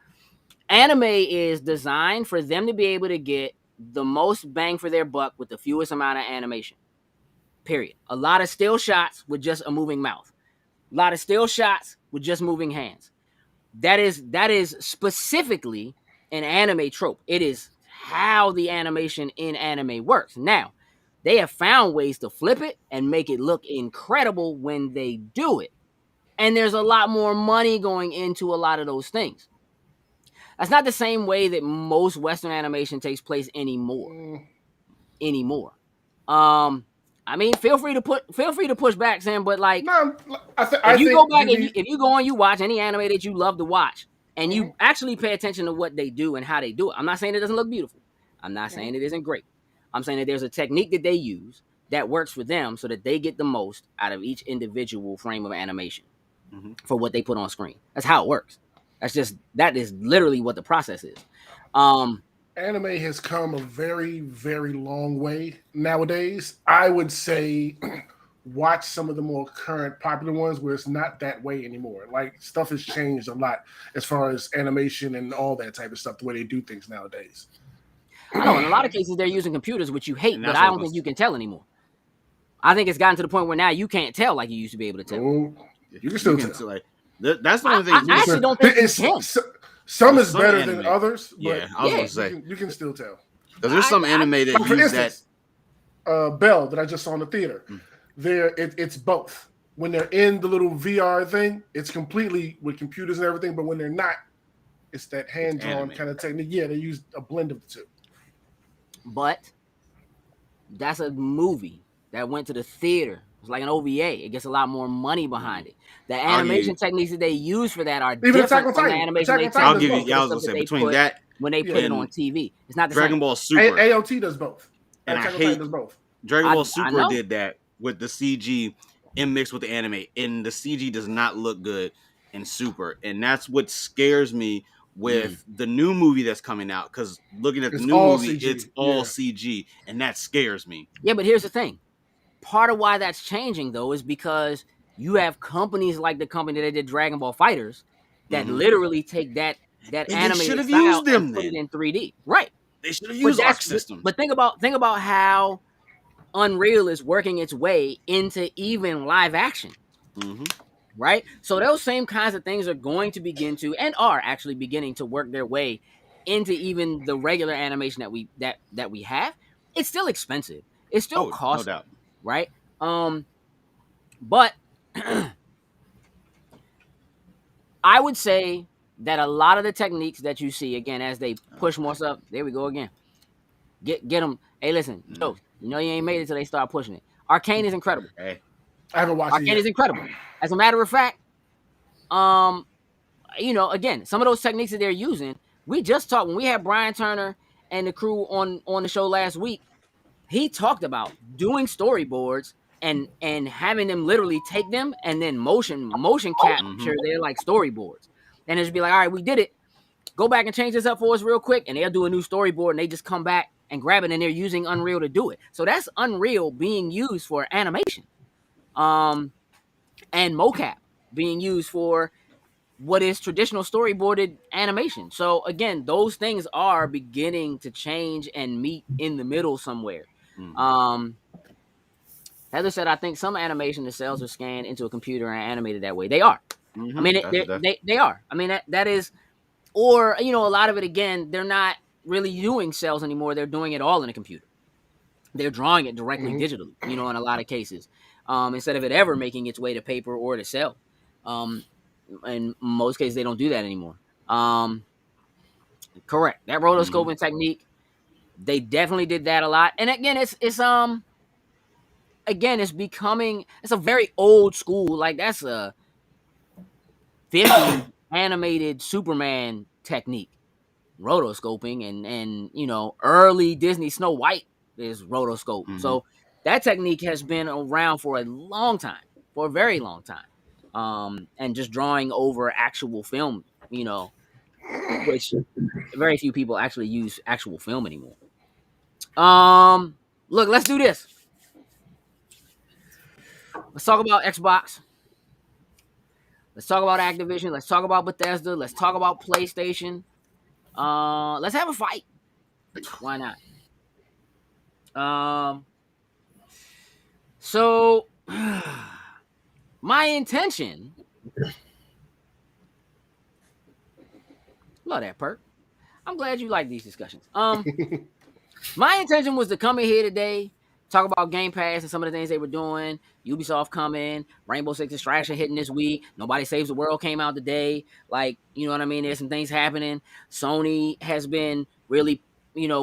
anime is designed for them to be able to get the most bang for their buck with the fewest amount of animation. Period. A lot of still shots with just a moving mouth. A lot of still shots with just moving hands. That is specifically an anime trope. It is how the animation in anime works. Now, they have found ways to flip it and make it look incredible when they do it. And there's a lot more money going into a lot of those things. That's not the same way that most Western animation takes place anymore. I mean, feel free to push back, Sam. But like, if you go back and if you go and you watch any anime that you love to watch, and you actually pay attention to what they do and how they do it, I'm not saying it doesn't look beautiful. I'm not saying it isn't great. I'm saying that there's a technique that they use that works for them, so that they get the most out of each individual frame of animation for what they put on screen. That's how it works. That is literally what the process is. Anime has come a very, very long way nowadays. I would say watch some of the more current popular ones where it's not that way anymore. Like, stuff has changed a lot as far as animation and all that type of stuff, the way they do things nowadays. I know in a lot of cases they're using computers, which you hate, but I don't think you can tell anymore. I think it's gotten to the point where now you can't tell like you used to be able to tell. Oh, you can still tell. Like, that's the only thing. I actually don't think you can. Some is better than others, but I was gonna say you can still tell. Because there's some anime that for use instance, that. Bell that I just saw in the theater. It's both. When they're in the little VR thing, it's completely with computers and everything. But when they're not, it's that hand-drawn kind of technique. Yeah, they use a blend of the two. But that's a movie that went to the theater. It's like an OVA. It gets a lot more money behind it. The animation techniques that they use for that are different from the animation they take. I'll give you. I was gonna say between that when they put it on TV, it's not the Dragon same. Ball Super. AOT does both, and I hate does both. Dragon Ball Super did that with the CG and mixed with the anime, and the CG does not look good in Super, and that's what scares me with the new movie that's coming out. Because looking at the new movie, it's all CG, and that scares me. Yeah, but here's the thing. Part of why that's changing, though, is because you have companies like the company that did Dragon Ball Fighters that literally take that animated style and put it in 3D. Right. They should have used Arc Systems. But think about how Unreal is working its way into even live action. Right? So those same kinds of things are going to begin to, and are actually beginning to work their way into even the regular animation that we have. It's still expensive. It's still costly. No doubt. Right? But I would say that a lot of the techniques that you see, again, as they push more stuff, there we go again. Get them. Hey, listen, Joe, you know you ain't made it till they start pushing it. Arcane is incredible. Hey, I haven't watched Arcane is incredible. As a matter of fact, again, some of those techniques that they're using, we just talked when we had Brian Turner and the crew on the show last week. He talked about doing storyboards and having them literally take them and then motion capture their like storyboards. And it'll be like, all right, we did it. Go back and change this up for us real quick. And they'll do a new storyboard and they just come back and grab it and they're using Unreal to do it. So that's Unreal being used for animation. And mocap being used for what is traditional storyboarded animation. So again, those things are beginning to change and meet in the middle somewhere. Heather said, I think some animation the cells are scanned into a computer and animated that way. They are. I mean, they are. I mean, that is, or, a lot of it, again, they're not really doing cells anymore. They're doing it all in a computer. They're drawing it directly digitally, in a lot of cases, instead of it ever making its way to paper or to cell. In most cases, they don't do that anymore. Correct. That rotoscoping technique, they definitely did that a lot. And again, it's becoming, it's a very old school, like that's a 50 animated Superman technique, rotoscoping, and early Disney Snow White is rotoscope. So that technique has been around for a long time, for a very long time. And just drawing over actual film, which very few people actually use actual film anymore. Look, let's do this. Let's talk about Xbox. Let's talk about Activision. Let's talk about Bethesda. Let's talk about PlayStation. Let's have a fight. Why not? So my intention, love that perk. I'm glad you like these discussions. My intention was to come in here today, talk about Game Pass and some of the things they were doing. Ubisoft coming, Rainbow Six Extraction hitting this week. Nobody Saves the World came out today. Like, you know what I mean? There's some things happening. Sony has been really,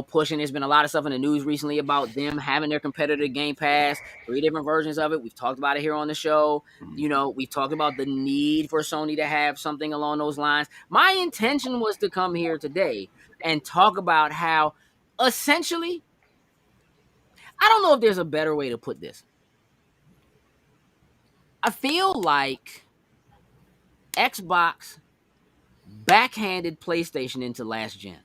pushing. There's been a lot of stuff in the news recently about them having their competitor Game Pass, 3 different versions of it. We've talked about it here on the show. We've talked about the need for Sony to have something along those lines. My intention was to come here today and talk about how essentially, I don't know if there's a better way to put this. I feel like Xbox backhanded PlayStation into last gen.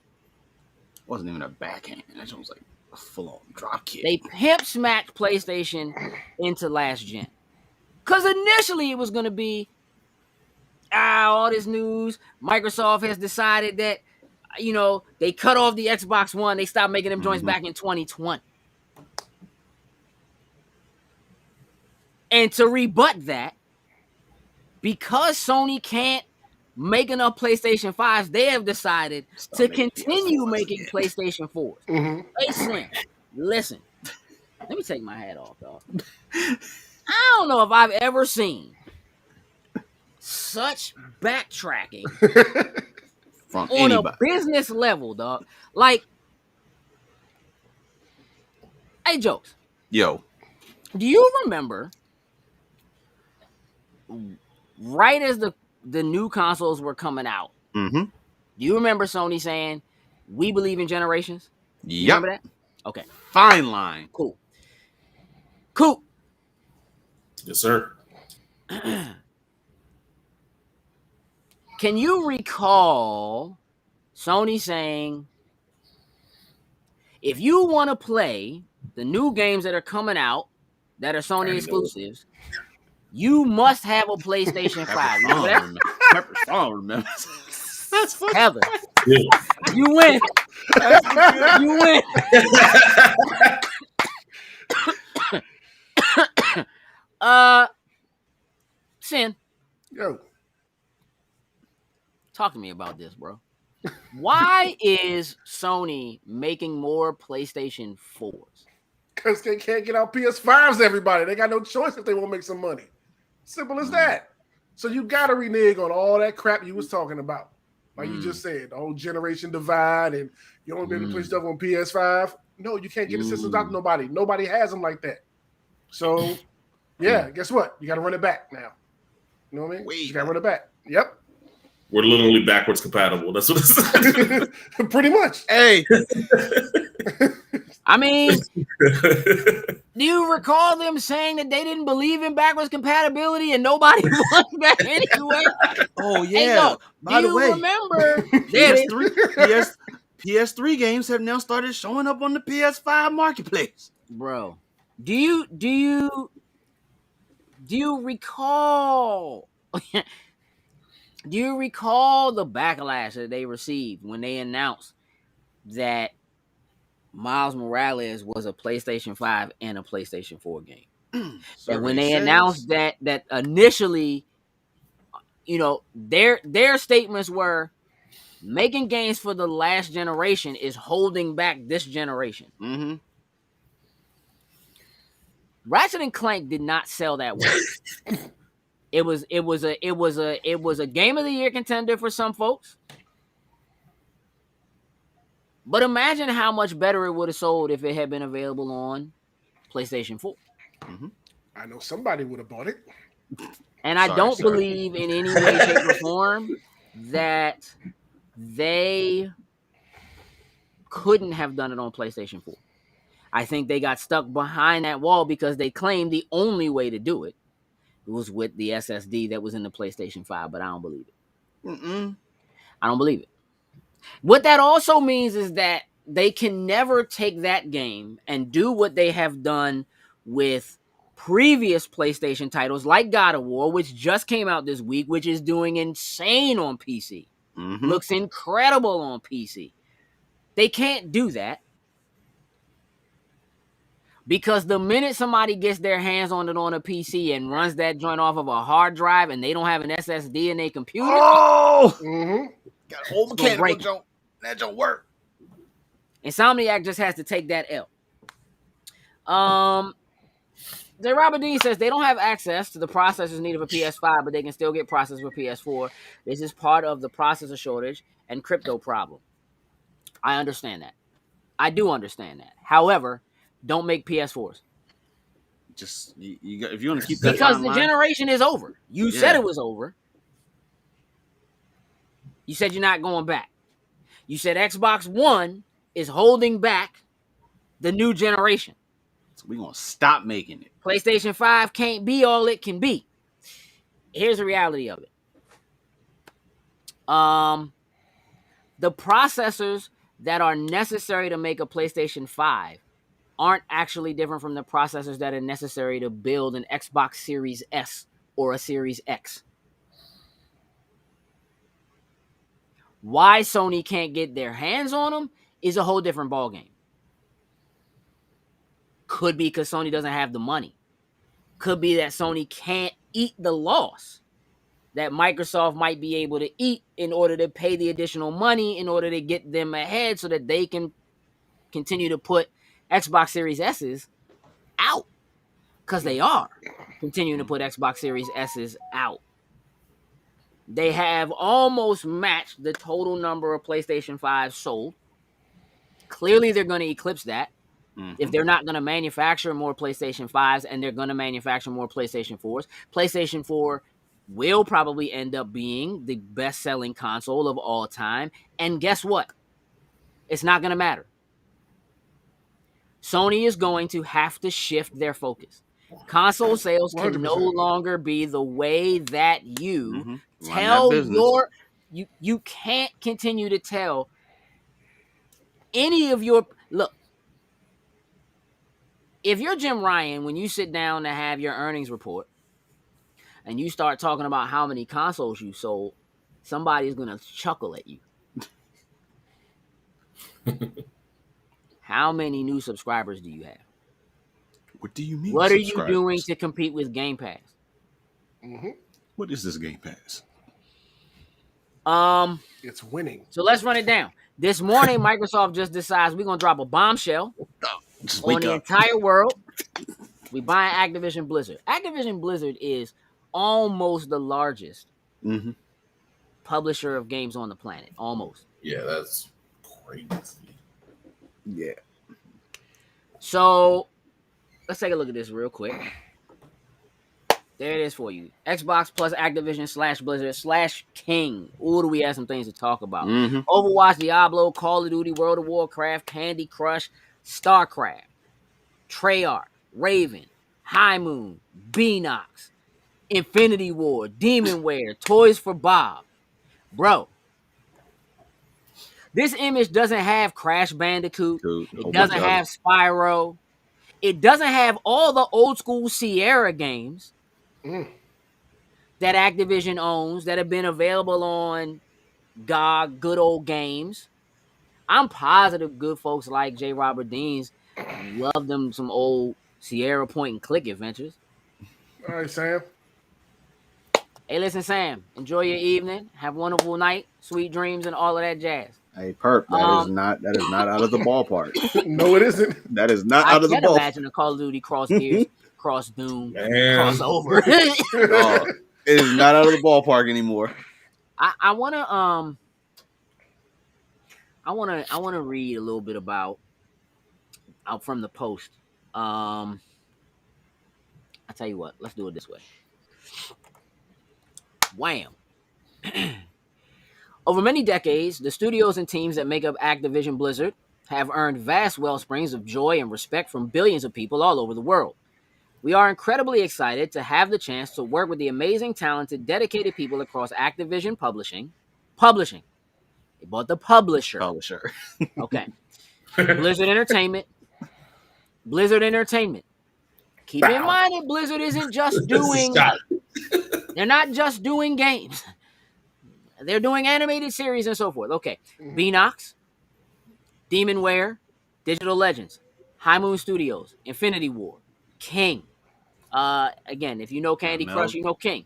Wasn't even a backhand. That was like a full-on drop kick. They pimp smacked PlayStation into last gen. Because initially it was going to be, all this news. Microsoft has decided that, they cut off the Xbox One. They stopped making them joints back in 2020. And to rebut that, because Sony can't make enough PlayStation 5s, they have decided to continue making PlayStation 4s. Listen, let me take my hat off, dog. I don't know if I've ever seen such backtracking from on anybody. A business level, dog. Like, hey, Jokes. Yo. Do you remember right as the new consoles were coming out? Do you remember Sony saying, we believe in generations? You remember that? Okay. Fine line. Cool. Yes, sir. Can you recall Sony saying, if you want to play the new games that are coming out that are Sony exclusives, you must have a PlayStation 5. Remember that? Pepper Song remembers. That's funny. Heather, you win. You win. Sin. Yo. Talk to me about this, bro. Why is Sony making more PlayStation 4s? Because they can't get out PS5s, everybody. They got no choice if they want to make some money. Simple as that. So you got to renege on all that crap you was talking about. Like you just said, the whole generation divide and you only be able to play stuff on PS5. No, you can't get the systems out to nobody. Nobody has them like that. So, yeah, guess what? You got to run it back now. You know what I mean? You got to run it back. Yep. We're literally backwards compatible. That's what it's pretty much. Hey. I mean, do you recall them saying that they didn't believe in backwards compatibility and nobody wants back anyway? Oh, yeah. Hey, no, by the way, remember PS3 games have now started showing up on the PS5 marketplace. Bro, do you recall Do you recall the backlash that they received when they announced that Miles Morales was a PlayStation 5 and a PlayStation 4 game? That when they announced that initially, their statements were making games for the last generation is holding back this generation. Mm-hmm. Ratchet and Clank did not sell that way. It was a Game of the Year contender for some folks. But imagine how much better it would have sold if it had been available on PlayStation 4. Mm-hmm. I know somebody would have bought it. And I don't believe in any way, shape, or form that they couldn't have done it on PlayStation 4. I think they got stuck behind that wall because they claimed the only way to do it was with the SSD that was in the PlayStation 5, but I don't believe it. I don't believe it. What that also means is that they can never take that game and do what they have done with previous PlayStation titles like God of War, which just came out this week, which is doing insane on PC. Mm-hmm. Looks incredible on PC. They can't do that because the minute somebody gets their hands on it on a PC and runs that joint off of a hard drive and they don't have an SSD in their computer, got Mm-hmm. old mechanical jump. That don't work. Insomniac just has to take that L. J. Robert Dean says they don't have access to the processors needed for PS5, but they can still get processors for PS4. This is part of the processor shortage and crypto problem. I understand that. I do understand that. However, don't make PS4s. Just you got, if you want to keep that because the timeline, generation is over. You said it was over. You said you're not going back. You said Xbox One is holding back the new generation. so we're gonna stop making it. PlayStation 5 can't be all it can be. Here's the reality of it. The processors that are necessary to make a PlayStation 5 aren't actually different from the processors that are necessary to build an Xbox Series S or a Series X. Why Sony can't get their hands on them is a whole different ballgame. Could be because Sony doesn't have the money. Could be that Sony can't eat the loss that Microsoft might be able to eat in order to pay the additional money in order to get them ahead so that they can continue to put Xbox Series S's out. Because they are continuing to put Xbox Series S's out. They have almost matched the total number of PlayStation 5 sold. Clearly, they're going to eclipse that. Mm-hmm. If they're not going to manufacture more PlayStation 5s and they're going to manufacture more PlayStation 4s, PlayStation 4 will probably end up being the best-selling console of all time. And guess what? It's not going to matter. Sony is going to have to shift their focus. Console sales can 100%. No longer be the way that you tell your... You can't continue to tell any of your... Look, if you're Jim Ryan, when you sit down to have your earnings report and you start talking about how many consoles you sold, somebody's going to chuckle at you. How many new subscribers do you have? What do you mean? What are you doing to compete with Game Pass? Mm-hmm. What is this Game Pass? It's winning. So let's run it down. This morning, Microsoft just decides we're going to drop a bombshell on the entire world. We buy Activision Blizzard. Activision Blizzard is almost the largest publisher of games on the planet. Almost. Yeah, that's crazy. Yeah. So let's take a look at this real quick. There it is for you. Xbox plus Activision / Blizzard / King. Ooh, do we have some things to talk about. Overwatch, Diablo, Call of Duty, World of Warcraft, Candy Crush, StarCraft, Treyarch, Raven, High Moon, Beanox, Infinity War, Demonware, Toys for Bob. Bro, this image doesn't have Crash Bandicoot. It doesn't have Spyro. It doesn't have all the old school Sierra games. that Activision owns that have been available on GOG, Good Old Games. I'm positive good folks like J. Robert Deans love them some old Sierra Point and Click adventures. All right, Sam. Hey, listen, Sam, enjoy your evening. Have a wonderful night, sweet dreams, and all of that jazz. Hey, Perp, that is not out of the ballpark. No, it isn't. That is not out of the ballpark. I can't imagine a Call of Duty Cross Gears, Cross Doom, crossover. It is not out of the ballpark anymore. I wanna read a little bit about out from the Post. I'll tell you what, let's do it this way. Wham. Over many decades, the studios and teams that make up Activision Blizzard have earned vast wellsprings of joy and respect from billions of people all over the world. We are incredibly excited to have the chance to work with the amazing, talented, dedicated people across Activision Publishing. They bought the publisher. Okay. Blizzard Entertainment. Keep in mind that Blizzard isn't just doing... They're not just doing games. They're doing animated series and so forth. Okay. Beanox, Demonware, Digital Legends, High Moon Studios, Infinity War, King. Again, if you know Candy Crush, you know King.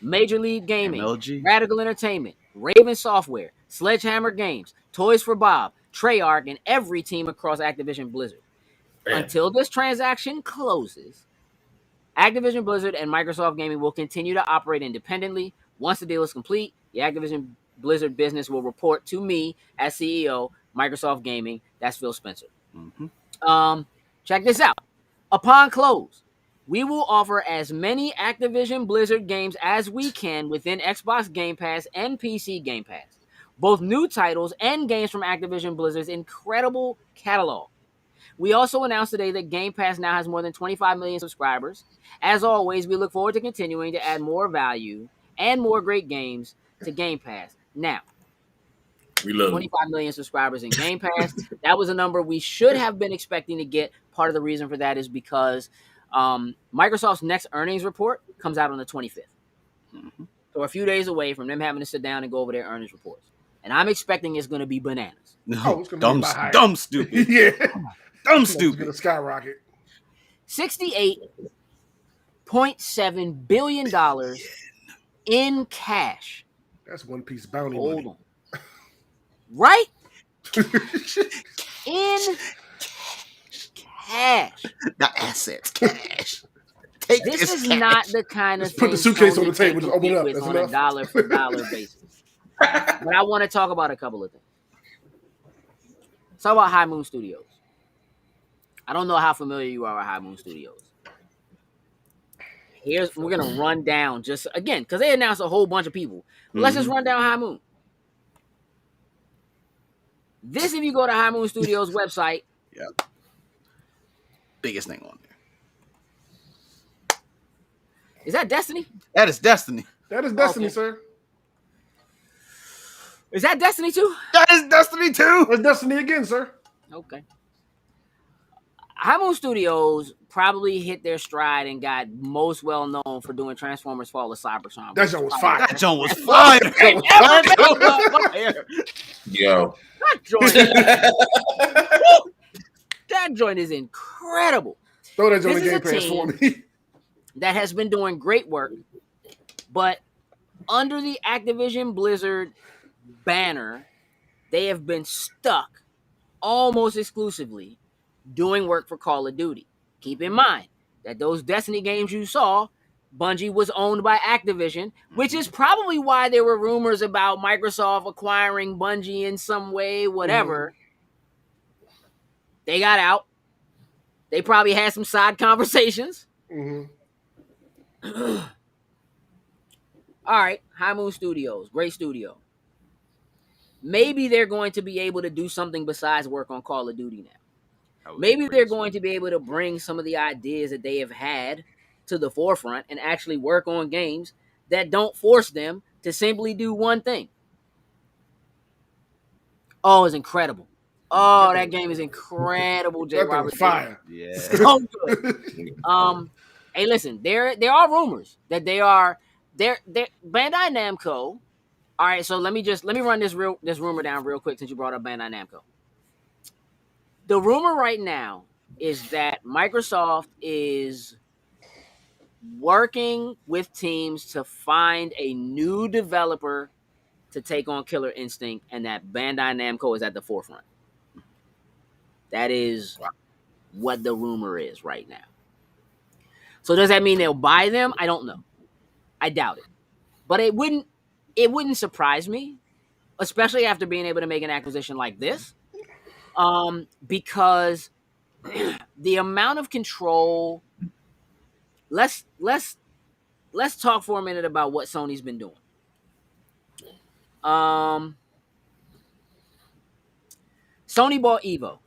Major League Gaming, MLG. Radical Entertainment, Raven Software, Sledgehammer Games, Toys for Bob, Treyarch, and every team across Activision Blizzard. Until this transaction closes, Activision Blizzard and Microsoft Gaming will continue to operate independently. Once the deal is complete, the Activision Blizzard business will report to me as CEO, Microsoft Gaming. That's Phil Spencer. Check this out. Upon close, we will offer as many Activision Blizzard games as we can within Xbox Game Pass and PC Game Pass, both new titles and games from Activision Blizzard's incredible catalog. We also announced today that Game Pass now has more than 25 million subscribers. As always, we look forward to continuing to add more value and more great games to Game Pass. Now, we love 25 million subscribers in Game Pass. That was a number we should have been expecting to get. Part of the reason for that is because Microsoft's next earnings report comes out on the 25th. So we're a few days away from them having to sit down and go over their earnings reports. And I'm expecting it's going to be bananas. No, dumb stupid. Yeah. Dumb stupid. It's going to skyrocket. $68.7 billion in cash. That's One Piece bounty Hold money. on. Right? In cash. Not assets, cash. This is cash. Not the kind of just thing. Put the suitcase on the table. Just open it up. That's on enough. A dollar for dollar basis. But I want to talk about a couple of things. Let's talk about High Moon Studios. I don't know how familiar you are with High Moon Studios. We're gonna run down just again because they announced a whole bunch of people. Let's just run down High Moon. This, if you go to High Moon Studios website, biggest thing on there. Is that Destiny? That is Destiny. That is Destiny, sir. Is that Destiny 2? That is Destiny 2. It's Destiny again, sir. Okay. High Moon Studios probably hit their stride and got most well known for doing Transformers Fall of Cybertron. That joint was fire. That joint was fire. Yo. That joint is incredible. Throw that joint in Game Pass for me. That has been doing great work, but under the Activision Blizzard banner, they have been stuck almost exclusively doing work for Call of Duty. Keep in mind that those Destiny games you saw, Bungie was owned by Activision, which is probably why there were rumors about Microsoft acquiring Bungie in some way, whatever. They got out. They probably had some side conversations. All right, High Moon Studios, great studio. Maybe they're going to be able to do something besides work on Call of Duty now. Maybe they're going to be able to bring some of the ideas that they have had to the forefront and actually work on games that don't force them to simply do one thing. Oh, it's incredible. Oh, that game is incredible, J. Robert. Fire. Yeah. So good. Hey, listen, there are rumors that they are they're Bandai Namco. All right, so let me run this rumor down real quick since you brought up Bandai Namco. The rumor right now is that Microsoft is working with teams to find a new developer to take on Killer Instinct, and that Bandai Namco is at the forefront. That is what the rumor is right now. So does that mean they'll buy them? I don't know. I doubt it. But it wouldn't surprise me, especially after being able to make an acquisition like this. Because the amount of control. Let's talk for a minute about what Sony's been doing. Sony bought Evo.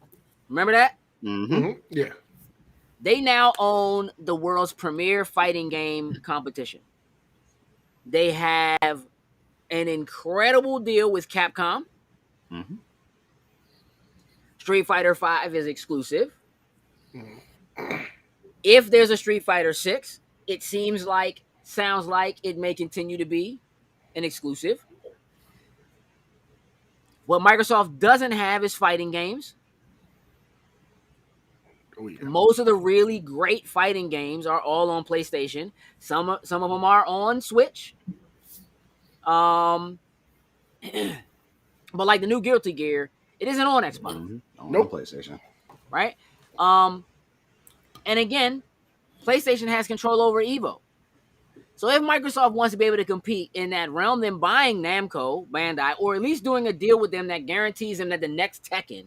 Remember that? Mm-hmm. Yeah. They now own the world's premier fighting game competition. They have an incredible deal with Capcom. Mm-hmm. Street Fighter V is exclusive. Mm-hmm. If there's a Street Fighter 6, it sounds like it may continue to be an exclusive. What Microsoft doesn't have is fighting games. Oh, yeah. Most of the really great fighting games are all on PlayStation. Some of them are on Switch. But like the new Guilty Gear, it isn't on Xbox. Mm-hmm. Nope. On PlayStation. Right? And again, PlayStation has control over Evo. So if Microsoft wants to be able to compete in that realm, then buying Namco, Bandai, or at least doing a deal with them that guarantees them that the next Tekken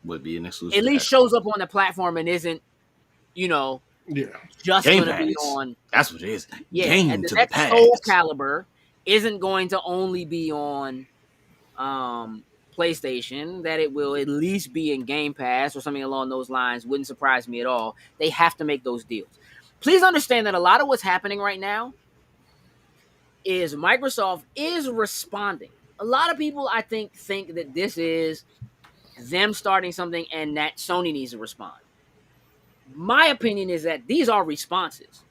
would be an exclusive. At least shows up on the platform and isn't, just going to be on. That's what it is. Yeah, Game and the to next the past. Soul Calibur isn't going to only be on PlayStation, that it will at least be in Game Pass or something along those lines. Wouldn't surprise me at all. They have to make those deals. Please understand that a lot of what's happening right now is Microsoft is responding. A lot of people, I think that this is them starting something and that Sony needs to respond. My opinion is that these are responses.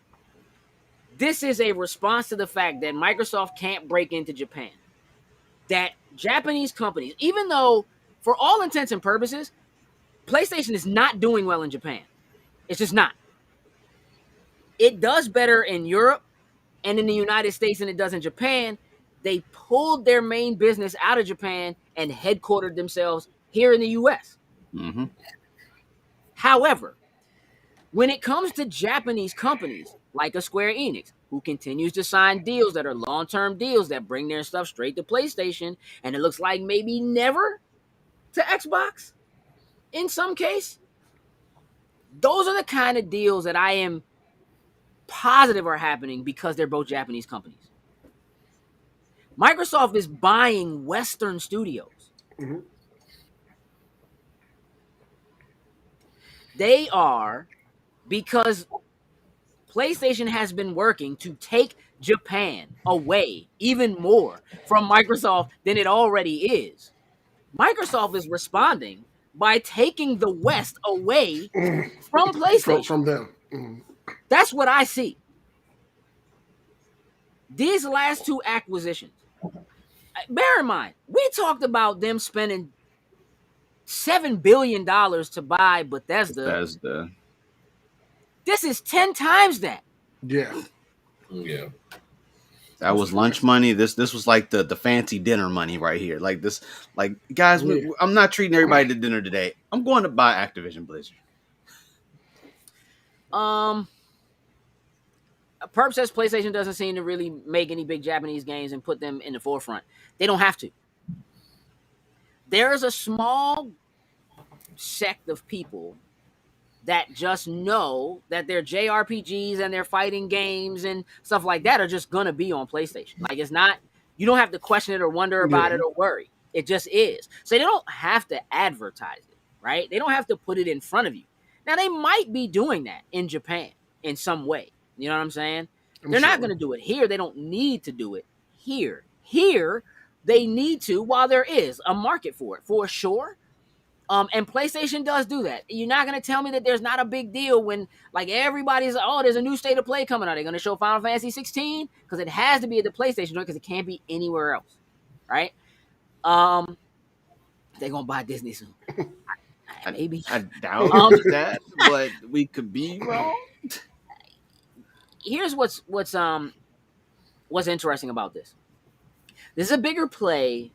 This is a response to the fact that Microsoft can't break into Japan. That Japanese companies, even though for all intents and purposes, PlayStation is not doing well in Japan. It's just not. It does better in Europe and in the United States than it does in Japan. They pulled their main business out of Japan and headquartered themselves here in the U.S. Mm-hmm. However, when it comes to Japanese companies like a Square Enix, who continues to sign deals that are long-term deals that bring their stuff straight to PlayStation, and it looks like maybe never to Xbox in some case, those are the kind of deals that I am positive are happening because they're both Japanese companies. Microsoft is buying Western studios. Mm-hmm. They are, because PlayStation has been working to take Japan away even more from Microsoft than it already is. Microsoft is responding by taking the West away from PlayStation. From them. Mm-hmm. That's what I see. These last two acquisitions, bear in mind, we talked about them spending $7 billion to buy Bethesda. This is 10 times that. Yeah. Yeah. That was lunch money. This was like the fancy dinner money right here. Like this, like guys, I'm not treating everybody to dinner today. I'm going to buy Activision Blizzard. Perp says PlayStation doesn't seem to really make any big Japanese games and put them in the forefront. They don't have to. There is a small sect of people that just know that their JRPGs and their fighting games and stuff like that are just going to be on PlayStation. Like, it's not, you don't have to question it or wonder about it or worry. It just is. So they don't have to advertise it, right? They don't have to put it in front of you. Now, they might be doing that in Japan in some way. You know what I'm saying? They're not going to do it here. They don't need to do it here. Here, they need to, while there is a market for it, for sure. And PlayStation does do that. You're not gonna tell me that there's not a big deal when like everybody's like, oh, there's a new State of Play coming out. They're gonna show Final Fantasy 16 because it has to be at the PlayStation joint because it can't be anywhere else, right? They're gonna buy Disney soon. Maybe I doubt that, but we could be wrong. Here's what's interesting about this. This is a bigger play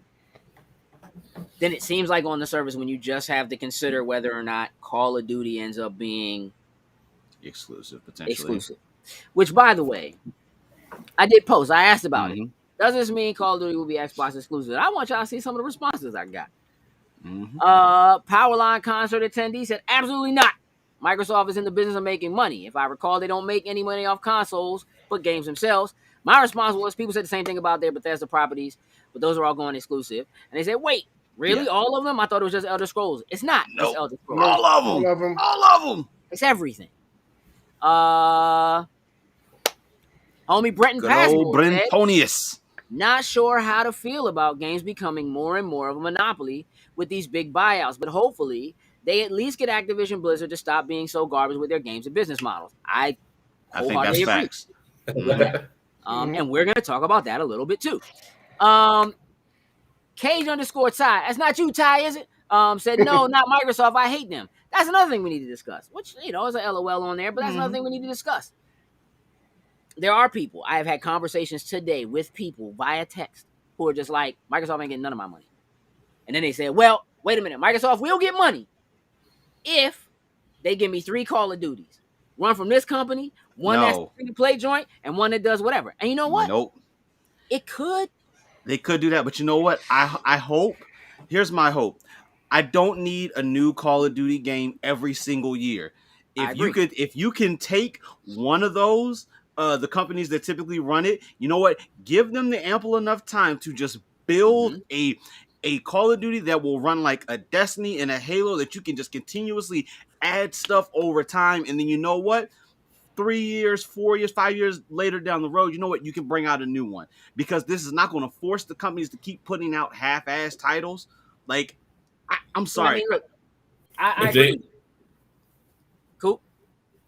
than it seems like on the surface when you just have to consider whether or not Call of Duty ends up being exclusive, potentially. Exclusive. Which, by the way, I did post. I asked about it. Does this mean Call of Duty will be Xbox exclusive? I want y'all to see some of the responses I got. Powerline concert attendee said, absolutely not. Microsoft is in the business of making money. If I recall, they don't make any money off consoles, but games themselves. My response was, people said the same thing about their Bethesda properties, but those are all going exclusive. And they said, wait, really? Yeah. All of them? I thought it was just Elder Scrolls. It's not. Nope. It's Elder Scrolls. All of them. All of them. It's everything. Homie Brenton Passport Brentonius. Not sure how to feel about games becoming more and more of a monopoly with these big buyouts, but hopefully they at least get Activision Blizzard to stop being so garbage with their games and business models. I think that's agree. Facts. And we're going to talk about that a little bit too. Cage _ Ty. That's not you, Ty, is it? Said, no, not Microsoft. I hate them. That's another thing we need to discuss, which, is a LOL on there, but that's another thing we need to discuss. There are people, I have had conversations today with people via text who are just like, Microsoft ain't getting none of my money. And then they say, well, wait a minute, Microsoft will get money if they give me 3 Call of Duties. One from this company, one that's free to play joint, and one that does whatever. And you know what? Nope. It could. They could do that, but you know what? I hope. Here's my hope. I don't need a new Call of Duty game every single year. If you can take one of those, the companies that typically run it, you know what? Give them the ample enough time to just build a Call of Duty that will run like a Destiny and a Halo that you can just continuously add stuff over time. And then you know what? 3 years, 4 years, 5 years later down the road, you know what? You can bring out a new one, because this is not going to force the companies to keep putting out half-ass titles. Like, I'm sorry. I agree. Cool.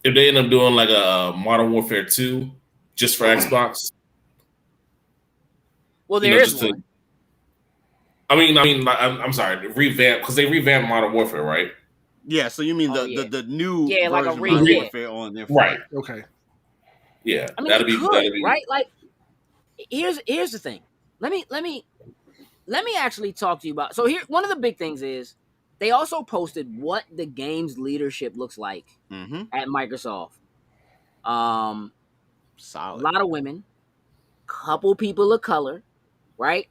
If they end up doing like a Modern Warfare 2 just for Xbox, well, there is one. I'm sorry, revamp, because they revamped Modern Warfare, right? Yeah, so you mean the new version like a of Modern Warfare on there, right? Okay. Yeah, that'll be right. Like, here's the thing. Let me actually talk to you about. So here, one of the big things is they also posted what the game's leadership looks like at Microsoft. Solid. A lot of women, couple people of color, right?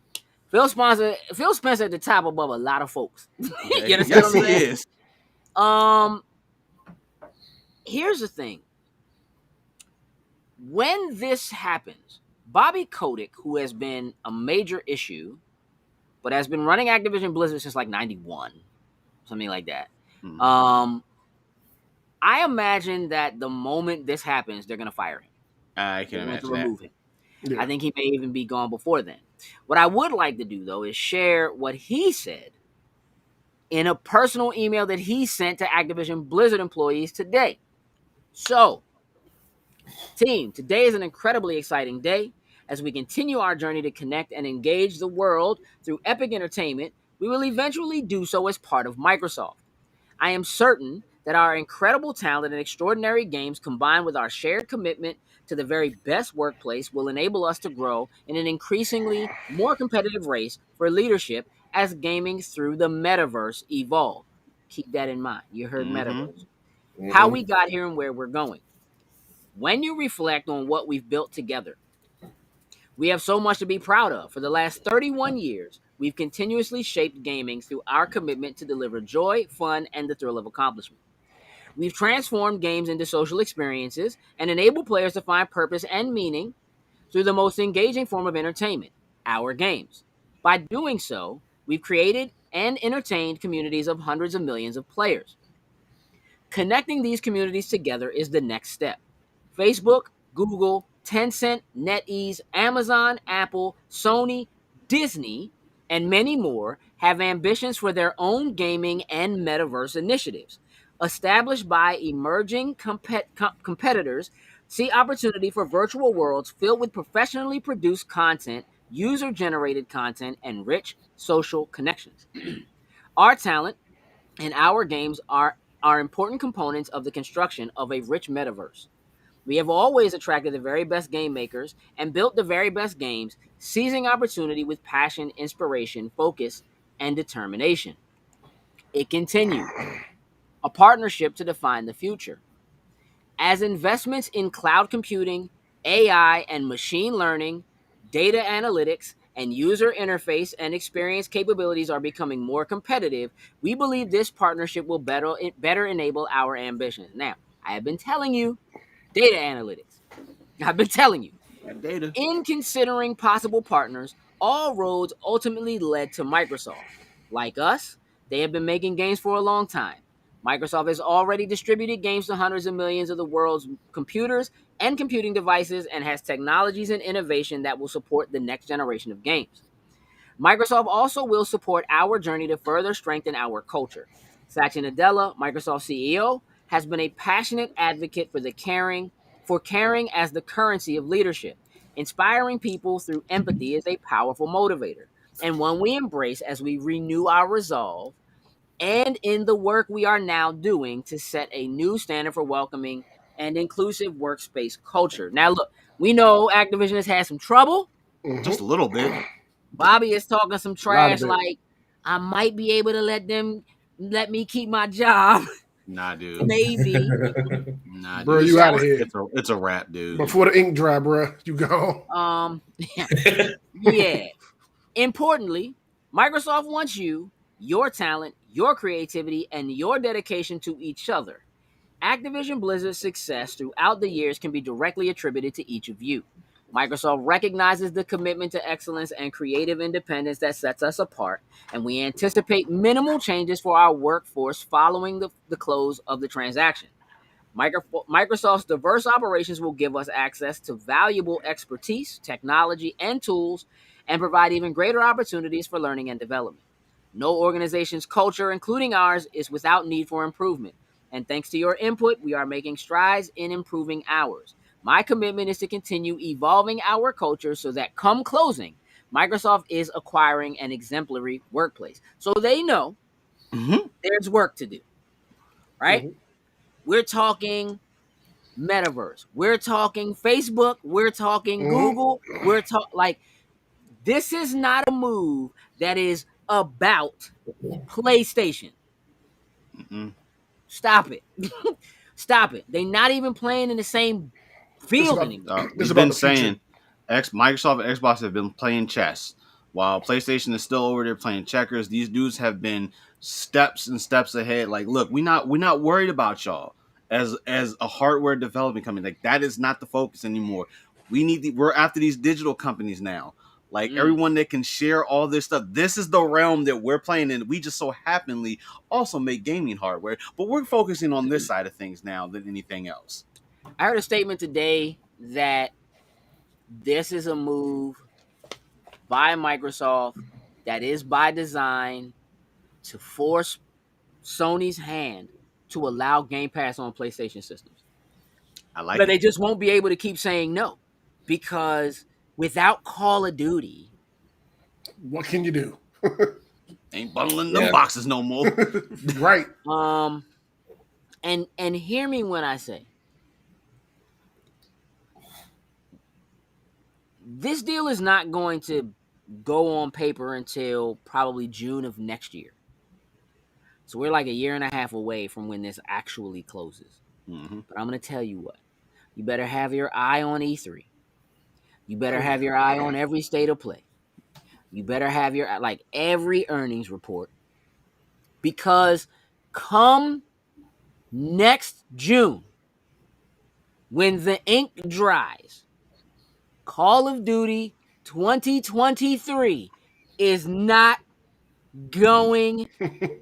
Phil Spencer at the top above a lot of folks. You understand what I'm saying? Here's the thing. When this happens, Bobby Kotick, who has been a major issue, but has been running Activision Blizzard since like 91, something like that. I imagine that the moment this happens, they're going to fire him. I can imagine that. Remove him. Yeah. I think he may even be gone before then. What I would like to do, though, is share what he said in a personal email that he sent to Activision Blizzard employees today. So, team, today is an incredibly exciting day. As we continue our journey to connect and engage the world through epic entertainment, we will eventually do so as part of Microsoft. I am certain that our incredible talent and extraordinary games, combined with our shared commitment to the very best workplace, will enable us to grow in an increasingly more competitive race for leadership as gaming through the metaverse evolve. Keep that in mind. You heard metaverse. How we got here and where we're going. When you reflect on what we've built together, we have so much to be proud of. For the last 31 years, we've continuously shaped gaming through our commitment to deliver joy, fun, and the thrill of accomplishment. We've transformed games into social experiences and enabled players to find purpose and meaning through the most engaging form of entertainment, our games. By doing so, we've created and entertained communities of hundreds of millions of players. Connecting these communities together is the next step. Facebook, Google, Tencent, NetEase, Amazon, Apple, Sony, Disney, and many more have ambitions for their own gaming and metaverse initiatives. Established by emerging competitors, see opportunity for virtual worlds filled with professionally produced content, user-generated content, and rich social connections. Our talent and our games are important components of the construction of a rich metaverse. We have always attracted the very best game makers and built the very best games, seizing opportunity with passion, inspiration, focus, and determination. It continued. A partnership to define the future. As investments in cloud computing, AI, and machine learning, data analytics, and user interface and experience capabilities are becoming more competitive, we believe this partnership will better enable our ambitions. Now, I have been telling you, data analytics. I've been telling you. That data. In considering possible partners, all roads ultimately led to Microsoft. Like us, they have been making games for a long time. Microsoft has already distributed games to hundreds of millions of the world's computers and computing devices and has technologies and innovation that will support the next generation of games. Microsoft also will support our journey to further strengthen our culture. Satya Nadella, Microsoft CEO, has been a passionate advocate for caring as the currency of leadership. Inspiring people through empathy is a powerful motivator, and one we embrace as we renew our resolve and in the work we are now doing to set a new standard for welcoming and inclusive workspace culture. Now, look, we know Activision has had some trouble. Just a little bit. Bobby is talking some trash like, I might be able to let me keep my job. Nah, dude. Maybe. Nah, bro, dude. you out of here. It's a wrap, dude. Before the ink dry, bro, you go. Yeah. Importantly, Microsoft wants you, your talent, your creativity, and your dedication to each other. Activision Blizzard's success throughout the years can be directly attributed to each of you. Microsoft recognizes the commitment to excellence and creative independence that sets us apart, and we anticipate minimal changes for our workforce following the close of the transaction. Microsoft's diverse operations will give us access to valuable expertise, technology, and tools, and provide even greater opportunities for learning and development. No organization's culture, including ours, is without need for improvement. And thanks to your input, we are making strides in improving ours. My commitment is to continue evolving our culture so that come closing, Microsoft is acquiring an exemplary workplace. So they know there's work to do, right? Mm-hmm. We're talking metaverse. We're talking Facebook. We're talking Google. We're talking like this is not a move that is about PlayStation. Stop it. Stop it. They're not even playing in the same field anymore. We've been saying Microsoft and Xbox have been playing chess while PlayStation is still over there playing checkers. These dudes have been steps and steps ahead. Like, look, we're not worried about y'all as a hardware development company. Like, that is not the focus anymore. We're after these digital companies now. Like everyone that can share all this stuff. This is the realm that we're playing in. We just so happenly also make gaming hardware, but we're focusing on this side of things now than anything else. I heard a statement today that this is a move by Microsoft that is by design to force Sony's hand to allow Game Pass on PlayStation systems. But they just won't be able to keep saying no because without Call of Duty, what can you do? Ain't bundling them boxes no more. Right. And hear me when I say this deal is not going to go on paper until probably June of next year. So we're like a year and a half away from when this actually closes. But I'm going to tell you what. You better have your eye on E3. You better have your eye on every state of play. You better have your every earnings report. Because come next June, when the ink dries, Call of Duty 2023 is not going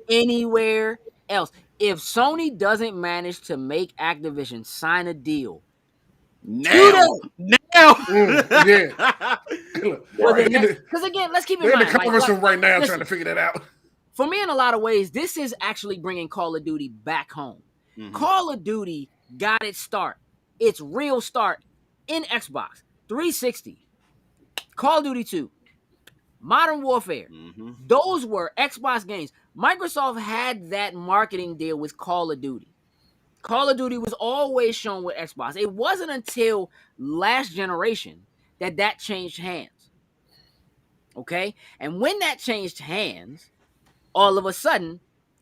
anywhere else. If Sony doesn't manage to make Activision sign a deal Now. Yeah. Because again, let's keep in They're in mind. the conference room right now listen, trying to figure that out. For me, in a lot of ways, this is actually bringing Call of Duty back home. Mm-hmm. Call of Duty got its start, its real start, in Xbox 360. Call of Duty 2, Modern Warfare. Mm-hmm. Those were Xbox games. Microsoft had that marketing deal with Call of Duty. Call of Duty was always shown with Xbox. It wasn't until last generation that changed hands. Okay? And when that changed hands, all of a sudden,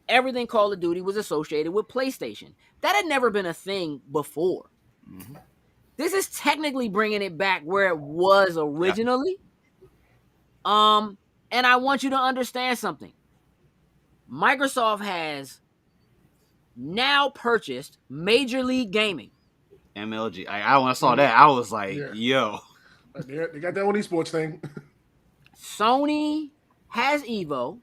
everything Call of Duty was associated with PlayStation. That had never been a thing before. Mm-hmm. This is technically bringing it back where it was originally. Yeah. And I want you to understand something. Microsoft has now purchased Major League Gaming. MLG. When I saw that, I was like, yo. They got that one esports thing. Sony has Evo.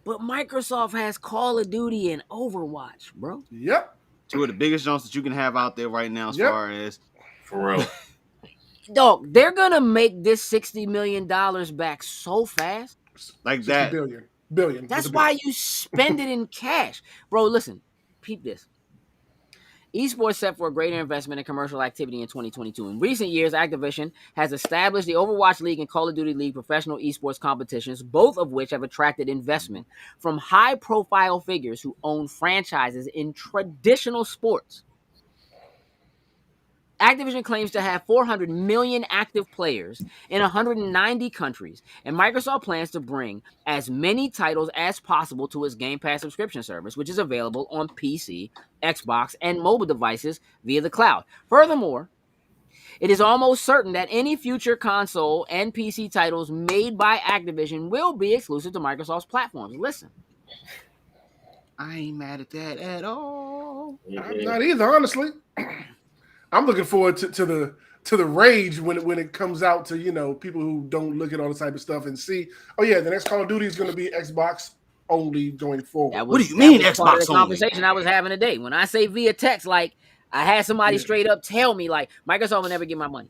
But Microsoft has Call of Duty and Overwatch, bro. Yep. Two of the biggest jumps that you can have out there right now as far as... For real. Dog, they're going to make this $60 million back so fast. Like that. Billion. That's why you spend it in cash. Bro, listen. Peep this. Esports set for a greater investment in commercial activity in 2022. In recent years, Activision has established the Overwatch League and Call of Duty League professional esports competitions, both of which have attracted investment from high-profile figures who own franchises in traditional sports. Activision claims to have 400 million active players in 190 countries, and Microsoft plans to bring as many titles as possible to its Game Pass subscription service, which is available on PC, Xbox, and mobile devices via the cloud. Furthermore, it is almost certain that any future console and PC titles made by Activision will be exclusive to Microsoft's platforms. Listen, I ain't mad at that at all. I'm not either, honestly. I'm looking forward to the rage when it comes out to, you know, people who don't look at all this type of stuff and see, oh yeah, the next Call of Duty is going to be Xbox only going forward. What do you mean Xbox part of the only? Conversation I was having today. When I say via text, like I had somebody straight up tell me, like, Microsoft will never get my money.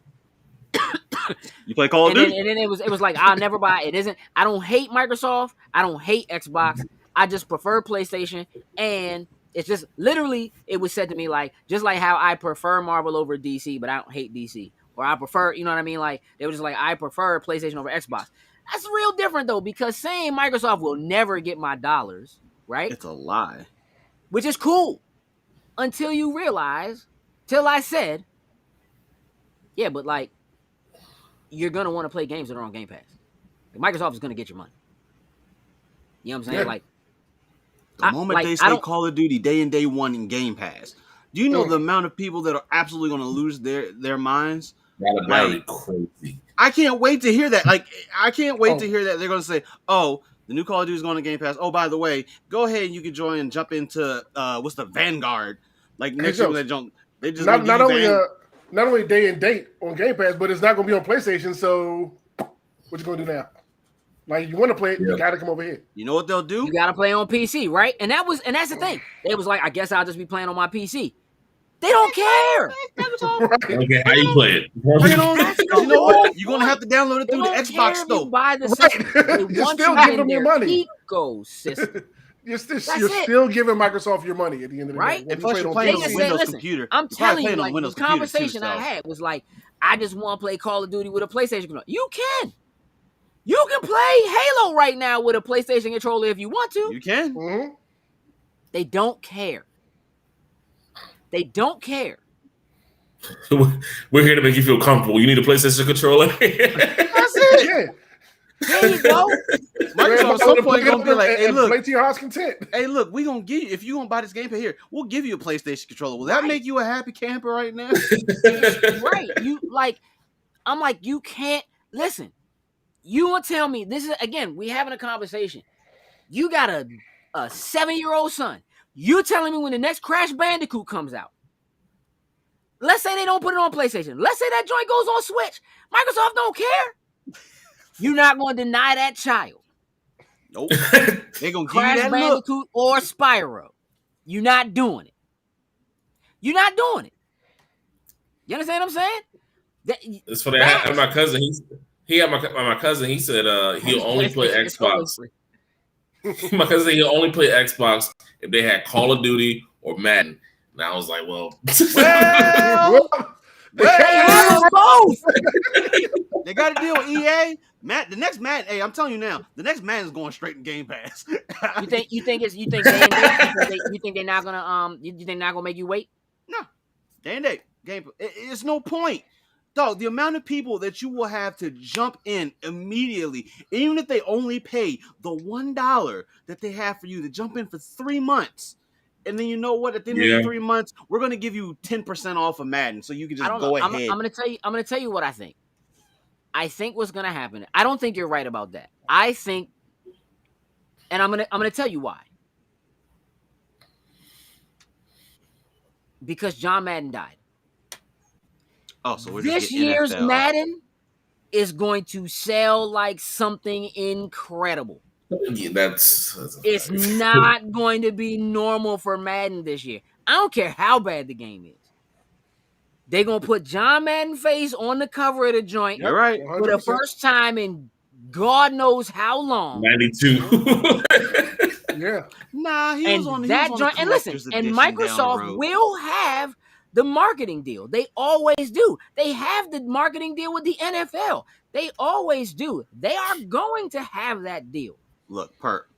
You play Call of Duty? And then it was like, I'll never buy it. Isn't I don't hate Microsoft. I don't hate Xbox. I just prefer PlayStation. And it's just literally, it was said to me like, just like how I prefer Marvel over DC, but I don't hate DC. Or I prefer, you know what I mean? Like, they were just like, I prefer PlayStation over Xbox. That's real different, though, because saying Microsoft will never get my dollars, right? It's a lie. Which is cool. Until you realize, till I said, yeah, but like, you're going to want to play games that are on Game Pass. Microsoft is going to get your money. You know what I'm saying? Yeah. Like, the moment they say Call of Duty day in, day one in Game Pass, do you know the amount of people that are absolutely going to lose their minds? That'd be crazy. I can't wait to hear that. Like, I can't wait to hear that they're going to say, oh, the new Call of Duty is going to Game Pass. Oh, by the way, go ahead and you can join and jump into, what's the Vanguard? Like, next year when they jump, they just not only day and date on Game Pass, but it's not going to be on PlayStation, so what you going to do now? Like, you want to play it, you got to come over here. You know what they'll do? You got to play on PC, right? And that's the thing. They was like, I guess I'll just be playing on my PC. They don't care. Okay, how you play it? You know what? You're going to have to download it through the Xbox store. Buy the system. They You're want still you giving them your money. Ecosystem. You're still giving Microsoft your money at the end of the right? day. And plus, you're playing on a Windows computer. I'm telling you, like, the conversation I had was like, I just want to play Call of Duty with a PlayStation controller. You can. You can play Halo right now with a PlayStation controller if you want to. You can. Mm-hmm. They don't care. They don't care. We're here to make you feel comfortable. You need a PlayStation controller. That's it. Yeah. There you go. Microsoft at some point gonna be like, hey, look, play to your heart's content. Hey, look, we gonna give you, if you gonna buy this game here, we'll give you a PlayStation controller. Will that make you a happy camper right now? Right. You like, I'm like, you can't listen. You want to tell me this is again, we having a conversation. You got a 7-year-old son. You telling me when the next Crash Bandicoot comes out, let's say they don't put it on PlayStation. Let's say that joint goes on Switch. Microsoft don't care. You're not going to deny that child. Nope. They're going to give Crash you that Bandicoot look. or Spyro. You're not doing it. You're not doing it. You understand what I'm saying? It's funny. I had my cousin. He had my cousin. He said he'll only play Xbox. My cousin said he'll only play Xbox if they had Call of Duty or Madden. And I was like, well, they have both. They got to deal with EA. The next Madden. Hey, I'm telling you now, the next Madden is going straight in Game Pass. You think they're not gonna you think they're not gonna make you wait? No, day and date game. It's no point. Dog, the amount of people that you will have to jump in immediately, even if they only pay the $1 that they have for you to jump in for 3 months. And then you know what? At the end of the 3 months, we're going to give you 10% off of Madden. So you can just go ahead. I'm going to tell you what I think. I think what's going to happen. I don't think you're right about that. I think, and I'm going to tell you why. Because John Madden died. Oh, so we're this year's NFL. Madden is going to sell like something incredible. Yeah, it's not going to be normal for Madden this year. I don't care how bad the game is. They're going to put John Madden face on the cover of the joint. You're right. For the first time in God knows how long. 92. Yeah. Nah, he was on that joint. And listen, and Microsoft will have the marketing deal. They always do. They have the marketing deal with the NFL. They always do. They are going to have that deal. Look, Perk,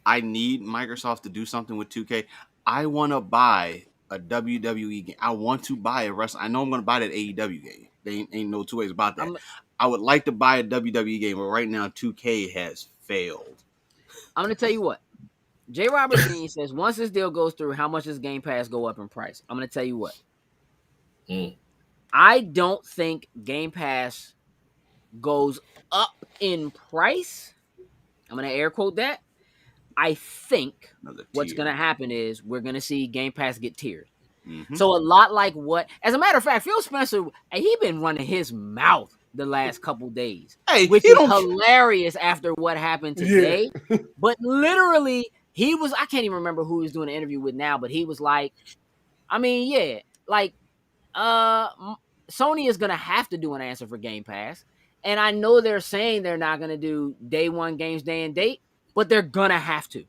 I need Microsoft to do something with 2K. I want to buy a WWE game. I want to buy a wrestling. I know I'm going to buy that AEW game. There ain't no two ways about that. I would like to buy a WWE game, but right now 2K has failed. I'm going to tell you what. J. Robert Dean says, once this deal goes through, how much does Game Pass go up in price? I'm going to tell you what. I don't think Game Pass goes up in price. I'm going to air quote that. I think what's going to happen is we're going to see Game Pass get tiered. Mm-hmm. So a lot like what, as a matter of fact, Phil Spencer, he been running his mouth the last couple days, which is hilarious after what happened today. Yeah. But literally, he was, I can't even remember who he was doing an interview with now, but he was like, I mean, yeah, like, Sony is going to have to do an answer for Game Pass. And I know they're saying they're not going to do day one games, day and date, but they're going to have to.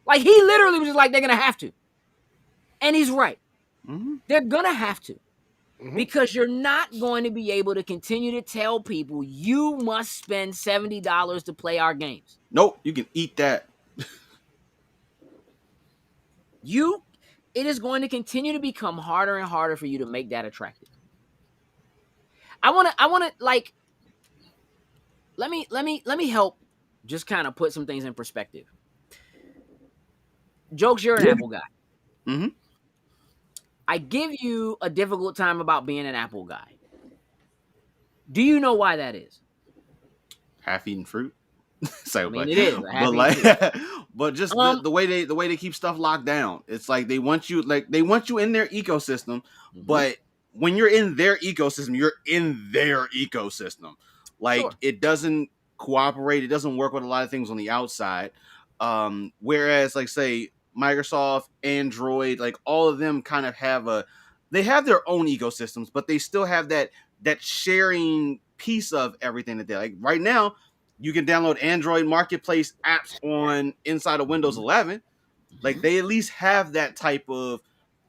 Like, he literally was just like, they're going to have to. And he's right. Mm-hmm. They're going to have to. Mm-hmm. Because you're not going to be able to continue to tell people you must spend $70 to play our games. Nope, you can eat that. It is going to continue to become harder and harder for you to make that attractive. I want to like, let me help just kind of put some things in perspective. Jokes, you're an Apple guy. Mm-hmm. I give you a difficult time about being an Apple guy. Do you know why that is? Half-eaten fruit. So, I mean, it is. But just the way they keep stuff locked down. It's like they want you in their ecosystem, mm-hmm. but when you're in their ecosystem, you're in their ecosystem. Like It doesn't cooperate. It doesn't work with a lot of things on the outside. Whereas, like, say, Microsoft, Android, like all of them kind of they have their own ecosystems, but they still have that sharing piece of everything that they like. Right now, you can download Android Marketplace apps inside of Windows 11. Like, they at least have that type of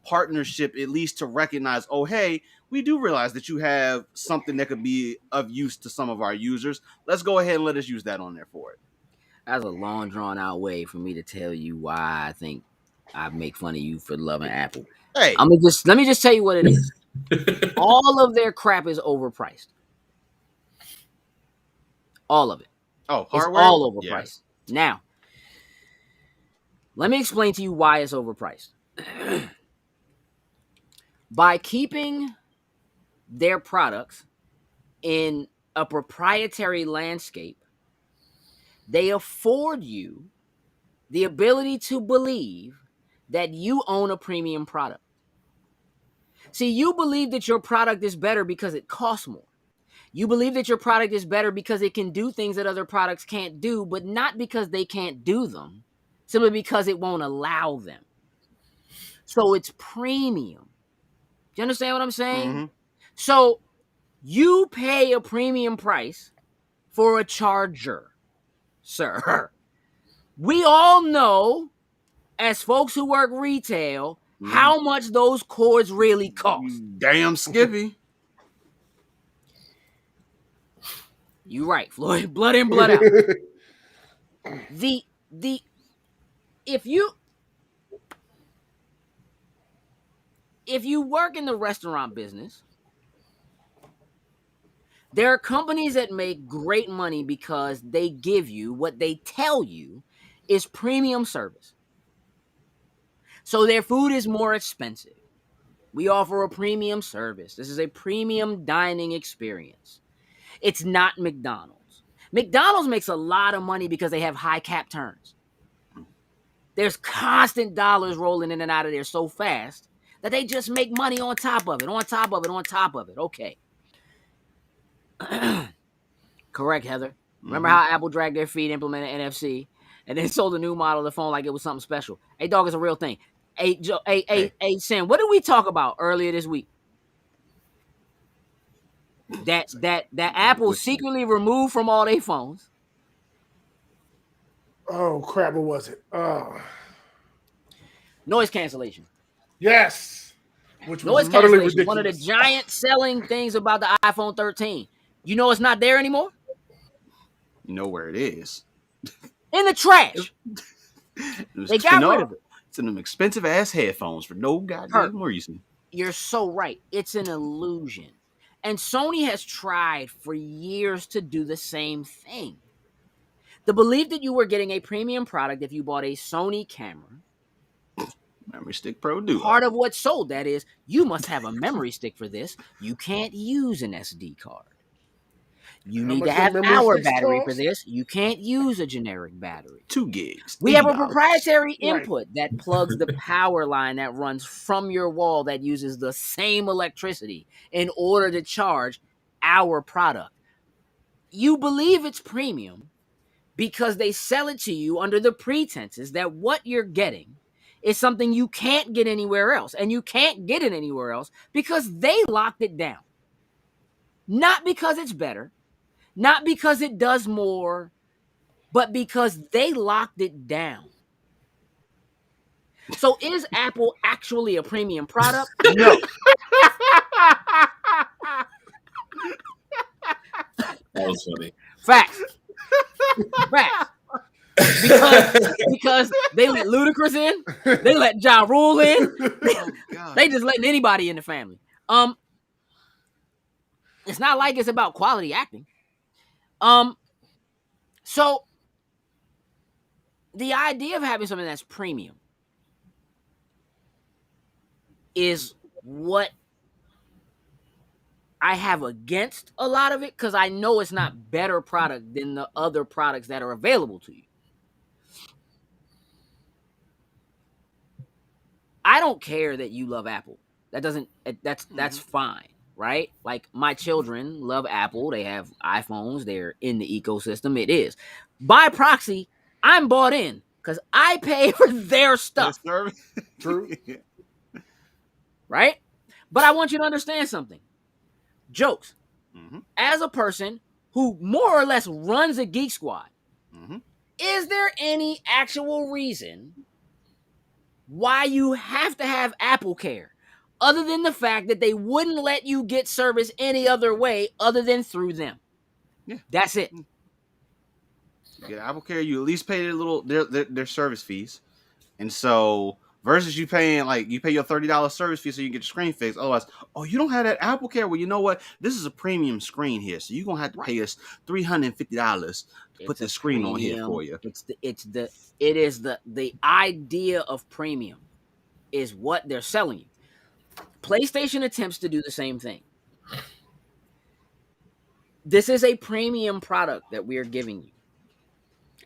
partnership, at least to recognize, oh, hey, we do realize that you have something that could be of use to some of our users. Let's go ahead and let us use that on there for it. That's a long, drawn-out way for me to tell you why I think I make fun of you for loving Apple. Hey, let me just tell you what it is. All of their crap is overpriced. All of it. Oh, hardware? It's all overpriced. Yeah. Now, let me explain to you why it's overpriced. By keeping their products in a proprietary landscape, they afford you the ability to believe that you own a premium product. See, you believe that your product is better because it costs more. You believe that your product is better because it can do things that other products can't do, but not because they can't do them, simply because it won't allow them. So it's premium. Do you understand what I'm saying? Mm-hmm. So you pay a premium price for a charger, sir. We all know, as folks who work retail, how much those cords really cost. Damn, Skippy. You right, Floyd. Blood in, blood out. If you work in the restaurant business, there are companies that make great money because they give you what they tell you is premium service. So their food is more expensive. We offer a premium service. This is a premium dining experience. It's not McDonald's. McDonald's makes a lot of money because they have high cap turns. There's constant dollars rolling in and out of there so fast that they just make money on top of it, on top of it, on top of it. Okay. Correct, Heather. Remember how Apple dragged their feet, implemented NFC, and then sold a new model of the phone like it was something special? Hey, dog, it's a real thing. Hey, Sam, what did we talk about earlier this week? That Apple secretly removed from all their phones. Oh crap! What was it? Noise cancellation. Yes, which Noise was utterly cancellation. ridiculous. One of the giant selling things about the iPhone 13. You know it's not there anymore? You know where it is. In the trash. They got rid of it. It's in them expensive ass headphones for no goddamn reason. You're so right. It's an illusion. And Sony has tried for years to do the same thing. The belief that you were getting a premium product if you bought a Sony camera. Memory Stick Pro Duo. Part of what sold that is you must have a memory stick for this. You can't use an SD card. You need to have our battery for this. You can't use a generic battery. 2 gigs. We have a proprietary input that plugs the power line that runs from your wall that uses the same electricity in order to charge our product. You believe it's premium because they sell it to you under the pretenses that what you're getting is something you can't get anywhere else. And you can't get it anywhere else because they locked it down. Not because it's better. Not because it does more, but because they locked it down. So is Apple actually a premium product? No. That was funny. Facts. Because they let Ludacris in, they let Ja Rule in, they just letting anybody in the family. It's not like it's about quality acting. So the idea of having something that's premium is what I have against a lot of it because I know it's not better product than the other products that are available to you. I don't care that you love Apple. That's fine. Right? Like my children love Apple. They have iPhones. They're in the ecosystem. It is. By proxy, I'm bought in because I pay for their stuff. True. Right? But I want you to understand something. Jokes. As a person who more or less runs a Geek Squad, is there any actual reason why you have to have Apple Care? Other than the fact that they wouldn't let you get service any other way other than through them. Yeah. That's it. You get Apple Care, you at least pay their service fees. And so versus you pay your $30 service fee so you can get your screen fixed. Otherwise, you don't have that Apple Care. Well, you know what? This is a premium screen here. So you're gonna have to pay us $350 to put the screen on here for you. It is the idea of premium is what they're selling you. PlayStation attempts to do the same thing. This is a premium product that we are giving you.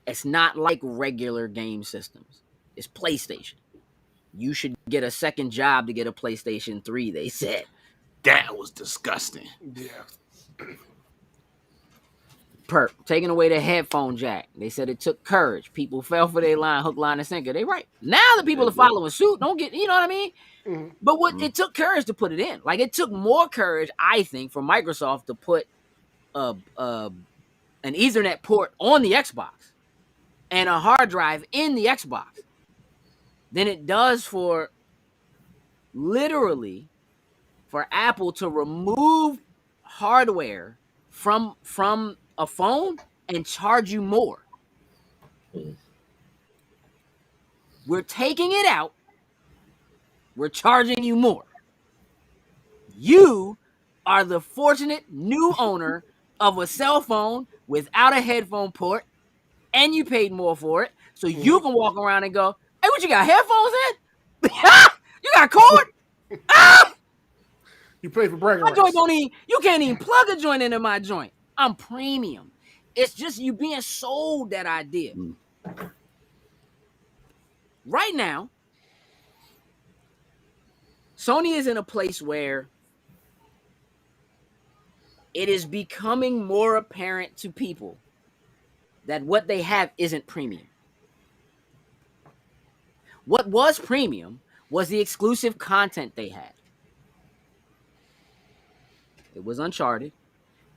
It's not like regular game systems. It's PlayStation. You should get a second job to get a PlayStation 3, they said. That was disgusting. Yeah. perp, taking away the headphone jack. They said it took courage. People fell for their line, hook, line, and sinker. They right. Now the people are following suit. Don't get, you know what I mean? Mm-hmm. But it took courage to put it in. Like, it took more courage, I think, for Microsoft to put an Ethernet port on the Xbox and a hard drive in the Xbox than it does for literally for Apple to remove hardware from a phone and charge you more. We're taking it out. We're charging you more. You are the fortunate new owner of a cell phone without a headphone port, and you paid more for it, so you can walk around and go, hey, what you got, headphones in? You got cord? You pay for bragging My rights. joint don't even, you can't even plug a joint into my joint. I'm premium. It's just you being sold that idea. Right now, Sony is in a place where it is becoming more apparent to people that what they have isn't premium. What was premium was the exclusive content they had. It was Uncharted.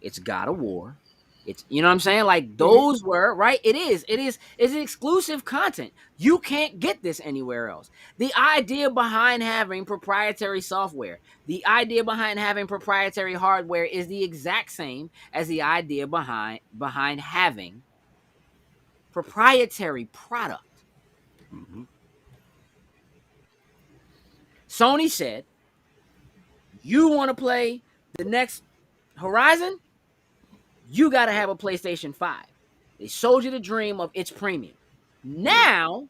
It's God of War. It's, you know what I'm saying? Like, those were, right? It's exclusive content. You can't get this anywhere else. The idea behind having proprietary software, the idea behind having proprietary hardware is the exact same as the idea behind having proprietary product. Mm-hmm. Sony said, you want to play the next Horizon? You got to have a PlayStation 5. They sold you the dream of its premium. Now,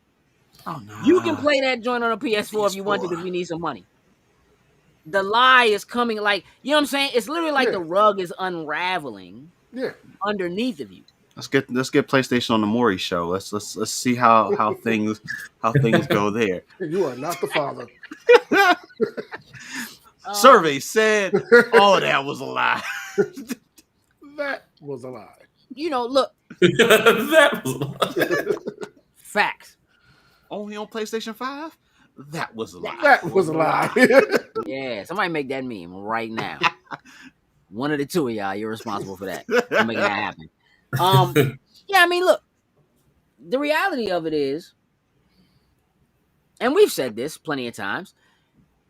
you can play that joint on a PS4 if you want to, because we need some money. The lie is coming, like, you know what I'm saying? It's literally like the rug is unraveling underneath of you. Let's get PlayStation on the Maury show. Let's see how things go there. You are not the father. Survey said, "Oh, that was a lie." That was a lie. You know, look. That was a lie. Facts. Only on PlayStation 5? That was a lie. That was a lie. Yeah, somebody make that meme right now. One of the two of y'all, you're responsible for that. I'm making that happen. Yeah, I mean, look. The reality of it is, and we've said this plenty of times,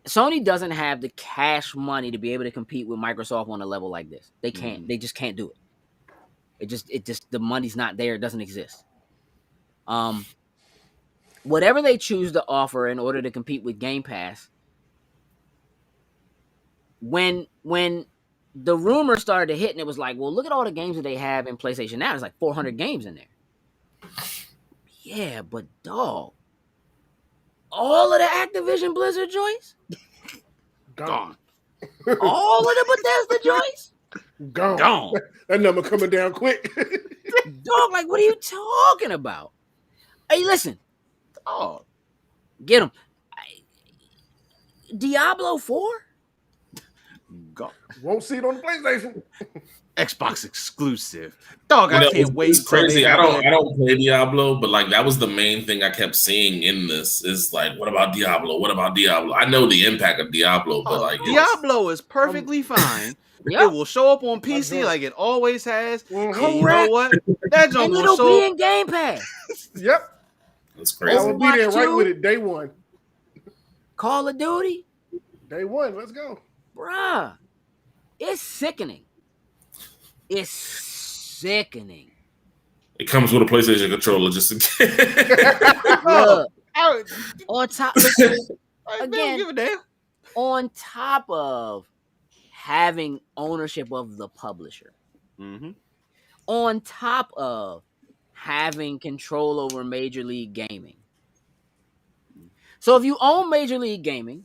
Sony doesn't have the cash money to be able to compete with Microsoft on a level like this. They can't. They just can't do it. It just the money's not there. It doesn't exist. Whatever they choose to offer in order to compete with Game Pass, when the rumor started to hit and it was like, well, look at all the games that they have in PlayStation now. There's like 400 games in there. Yeah, but dog, all of the Activision Blizzard joints? Gone. All of the Bethesda joints? Gone. That number coming down quick. Dog, like, what are you talking about? Hey, listen. Dog. Get them. Diablo 4? Go. Won't see it on the PlayStation. Xbox exclusive. Dog, I can't wait. It's crazy. I don't play Diablo, but like that was the main thing I kept seeing in this is like, what about Diablo? What about Diablo? I know the impact of Diablo, but like Diablo is perfectly fine. Yep. It will show up on PC like it always has. And you know Correct. what? That joint And will it'll show be up. in Game Pass. Yep. that's I crazy. will be there right 2. with it day one. Call of Duty? Day one. Let's go. Bruh. It's sickening. It's sickening. It comes with a PlayStation controller just in case. Look, on top, Again, give a damn. on top of having ownership of the publisher, on top of having control over Major League Gaming. So if you own Major League Gaming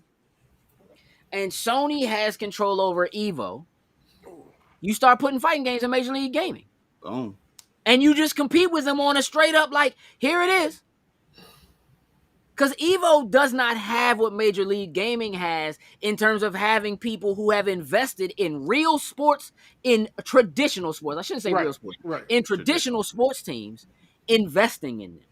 and Sony has control over Evo, you start putting fighting games in Major League Gaming. Boom. And you just compete with them on a straight up, like, here it is. Because Evo does not have what Major League Gaming has in terms of having people who have invested in real sports, in traditional sports. I shouldn't say real sports. Right. In traditional sports teams, investing in them.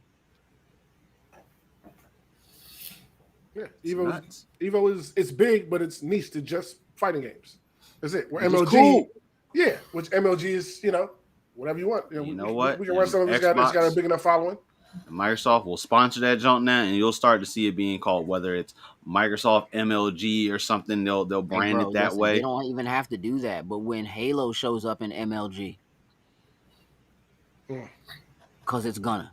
Yeah, Evo is it's big, but it's niche to just fighting games. That's it. Where Which is MLG, cool. yeah, which MLG is, whatever you want. You know what? We can run something that's got a big enough following. Microsoft will sponsor that junk now, and you'll start to see it being called, whether it's Microsoft MLG or something. They'll brand it that way. They don't even have to do that. But when Halo shows up in MLG, because it's gonna.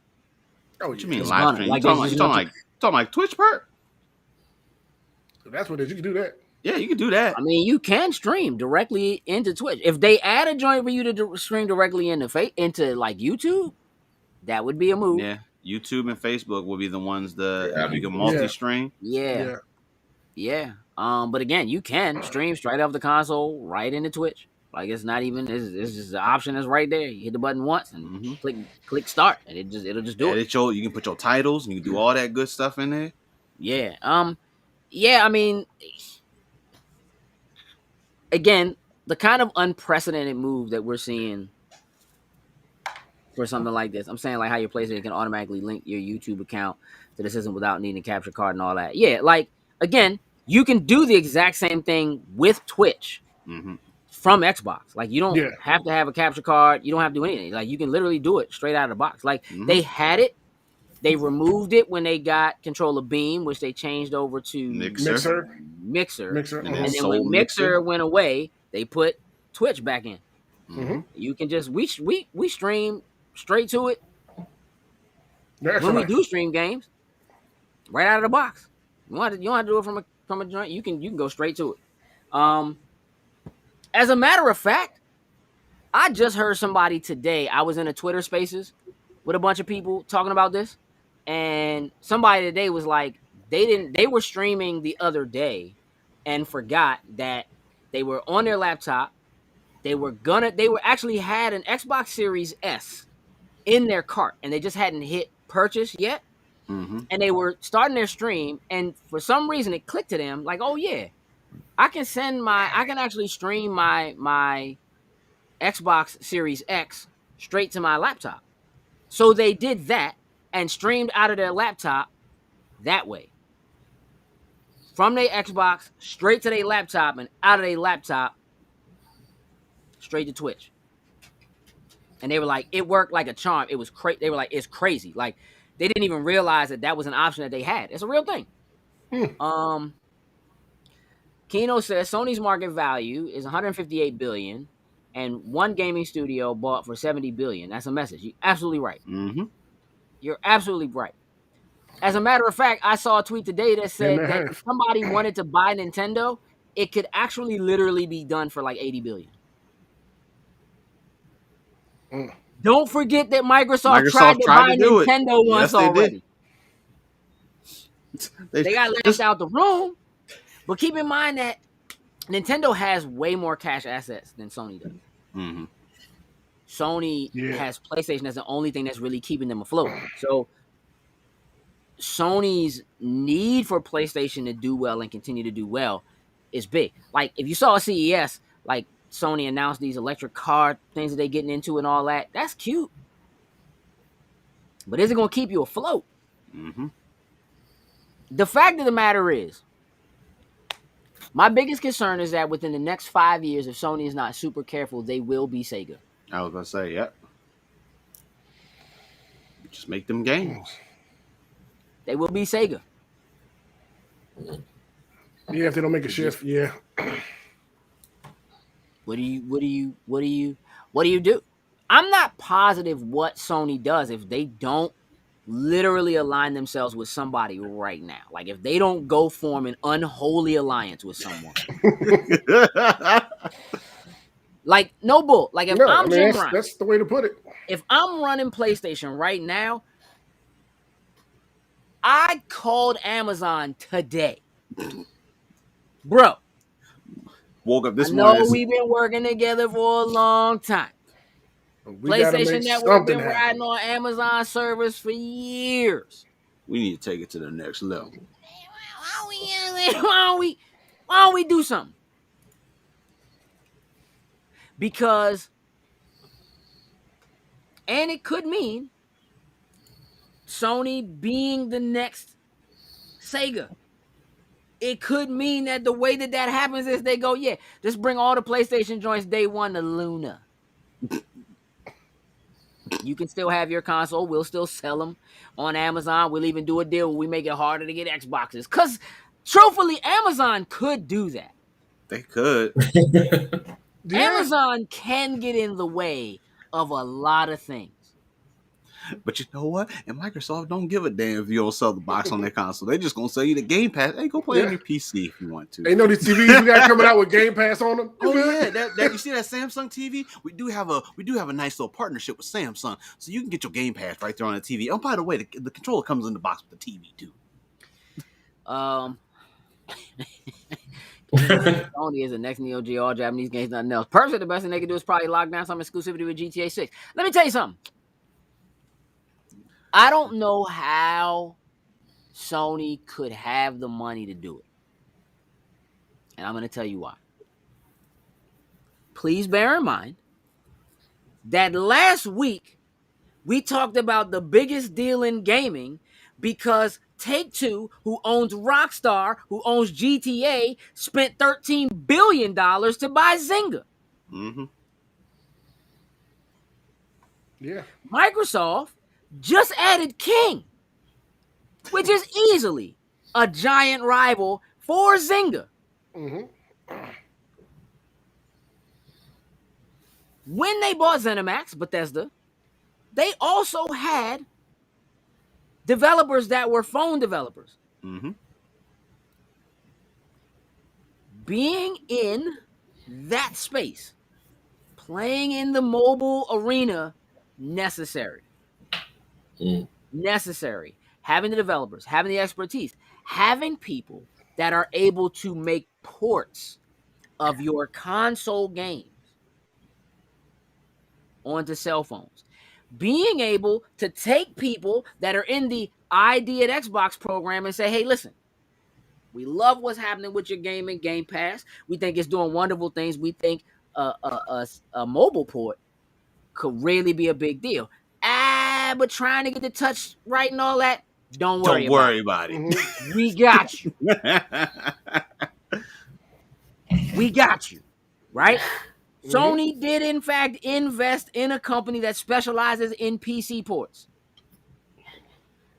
Oh, what you mean live stream? You talking like Twitch part? That's what it is. You can do that. Yeah, you can do that. I mean, you can stream directly into Twitch. If they add a joint for you to stream directly into like YouTube, that would be a move. Yeah, YouTube and Facebook will be the ones that you can multi-stream. Yeah. But again, you can stream straight off the console right into Twitch. Like it's not even. It's just the option is right there. You hit the button once and click start, and it'll just do it. You can put your titles and you can do all that good stuff in there. Yeah. Yeah. I mean, again, the kind of unprecedented move that we're seeing for something like this. I'm saying like how your PlayStation can automatically link your YouTube account to the system without needing a capture card and all that. Yeah, like again, you can do the exact same thing with Twitch from Xbox. Like you don't have to have a capture card. You don't have to do anything. Like you can literally do it straight out of the box. Like they had it. They removed it when they got control of Beam, which they changed over to Mixer. And then when Mixer went away, they put Twitch back in. You can just we stream straight to it when we do stream games, right out of the box. You don't have to do it from a joint. You can go straight to it. As a matter of fact, I just heard somebody today. I was in a Twitter Spaces with a bunch of people talking about this, and somebody today was like, they were streaming the other day and forgot that they were on their laptop. They actually had an Xbox Series S in their cart, and they just hadn't hit purchase yet. And they were starting their stream, and for some reason it clicked to them like, oh yeah, I can actually stream my Xbox Series X straight to my laptop. So they did that and streamed out of their laptop that way. From their Xbox straight to their laptop, and out of their laptop straight to Twitch. And they were like, it worked like a charm. It was crazy. They were like, it's crazy. Like they didn't even realize that was an option that they had. It's a real thing. Kino says Sony's market value is $158 billion, and one gaming studio bought for $70 billion. That's a message. You're absolutely right. You're absolutely right. As a matter of fact, I saw a tweet today that said that if somebody wanted to buy Nintendo, it could actually literally be done for like $80 billion. Don't forget that Microsoft tried to buy Nintendo once already. They got left out the room. But keep in mind that Nintendo has way more cash assets than Sony does. Sony has PlayStation. That's the only thing that's really keeping them afloat. So Sony's need for PlayStation to do well and continue to do well is big. Like if you saw a CES, like Sony announced these electric car things that they're getting into and all that. That's cute. But is it going to keep you afloat? The fact of the matter is, my biggest concern is that within the next 5 years, if Sony is not super careful, they will be Sega. I was going to say, yep. Just make them games. They will be Sega. Yeah, if they don't make a shift, yeah. What do you do? I'm not positive what Sony does if they don't literally align themselves with somebody right now. Like if they don't go form an unholy alliance with someone. Like no bull. Like if Jim Ryan, that's the way to put it. If I'm running PlayStation right now, I called Amazon today. Bro. Woke up this morning. We've been working together for a long time. PlayStation Network been riding on Amazon servers for years. We need to take it to the next level. Why don't we do something? Because, and it could mean Sony being the next Sega. It could mean that the way that happens is they go, yeah, just bring all the PlayStation joints day one to Luna. You can still have your console. We'll still sell them on Amazon. We'll even do a deal where we make it harder to get Xboxes. Because, truthfully, Amazon could do that. They could. Amazon can get in the way of a lot of things. But you know what? And Microsoft don't give a damn if you don't sell the box on their console. They just gonna sell you the Game Pass. Hey, go play on your PC if you want to. They know these TVs we got coming out with Game Pass on them. Oh yeah, that you see that Samsung TV? We do have a nice little partnership with Samsung, so you can get your Game Pass right there on the TV. Oh, by the way, the controller comes in the box with the TV too. Sony is the next Neo Geo, all Japanese games, nothing else. Personally, the best thing they can do is probably lock down some exclusivity with GTA 6. Let me tell you something. I don't know how Sony could have the money to do it. And I'm going to tell you why. Please bear in mind that last week we talked about the biggest deal in gaming because Take-Two, who owns Rockstar, who owns GTA, spent $13 billion to buy Zynga. Mm-hmm. Yeah. Microsoft just added King, which is easily a giant rival for Zynga. Mm-hmm. When they bought ZeniMax, Bethesda, they also had developers that were phone developers. Mm-hmm. Being in that space, playing in the mobile arena, necessary. Necessary. Having the developers, having the expertise, having people that are able to make ports of your console games onto cell phones. Being able to take people that are in the ID at Xbox program and say, hey, listen, we love what's happening with your gaming Game Pass. We think it's doing wonderful things. We think a mobile port could really be a big deal. But trying to get the touch right and all that, don't worry about it. Mm-hmm. We got you. We got you, right? Mm-hmm. Sony did, in fact, invest in a company that specializes in PC ports.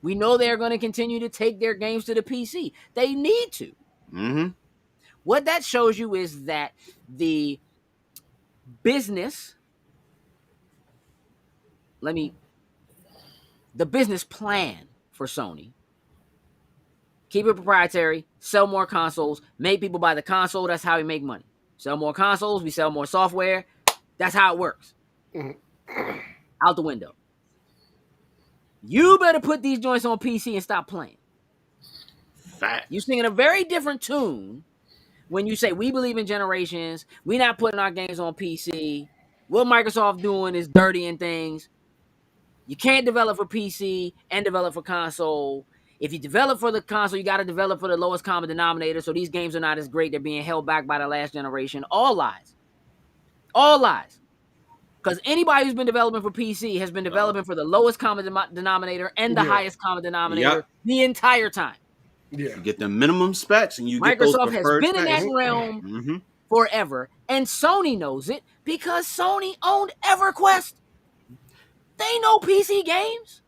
We know they're going to continue to take their games to the PC. They need to. Mm-hmm. What that shows you is that the business plan for Sony, keep it proprietary, sell more consoles, make people buy the console. That's how we make money. Sell more consoles, we sell more software. That's how it works. Out the window. You better put these joints on PC and stop playing. Fact. You're singing a very different tune when you say we believe in generations. We're not putting our games on PC. What Microsoft doing is dirtying things. You can't develop for PC and develop for console. If you develop for the console, you got to develop for the lowest common denominator. So these games are not as great. They're being held back by the last generation. All lies. All lies. Because anybody who's been developing for PC has been developing for the lowest common denominator and the highest common denominator the entire time. Yeah. You get the minimum specs and you Microsoft get those has been in that realm forever. And Sony knows it because Sony owned EverQuest. They know PC games.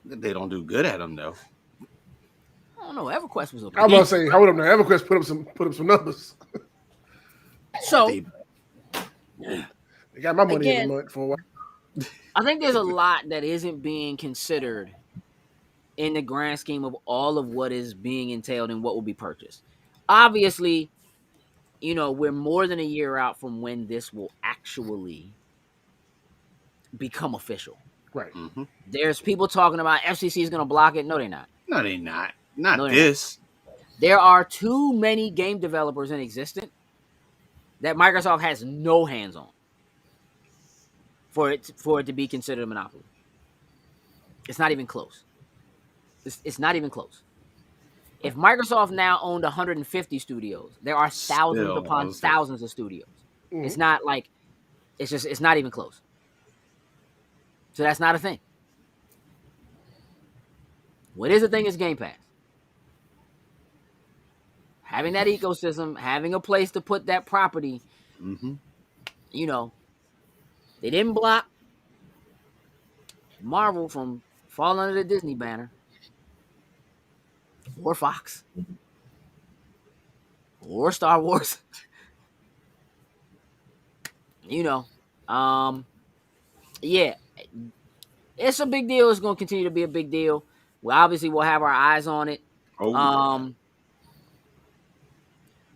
They don't do good at them, though. I don't know. EverQuest was okay. I was about to say, hold up now. EverQuest put up some numbers. So, they got my money in the month for a while. I think there's a lot that isn't being considered in the grand scheme of all of what is being entailed and what will be purchased. Obviously, we're more than a year out from when this will actually become official. Right. Mm-hmm. There's people talking about FCC is going to block it. No, they're not. No, they're not. Not this. There are too many game developers in existence that Microsoft has no hands on for it to be considered a monopoly. It's not even close. It's not even close. If Microsoft now owned 150 studios, there are thousands upon thousands of studios. Mm-hmm. It's not like it's not even close. So that's not a thing. What is a thing is Game Pass. Having that ecosystem, having a place to put that property, you know, they didn't block Marvel from falling under the Disney banner or Fox or Star Wars. You know, yeah, it's a big deal. It's going to continue to be a big deal. We obviously will have our eyes on it.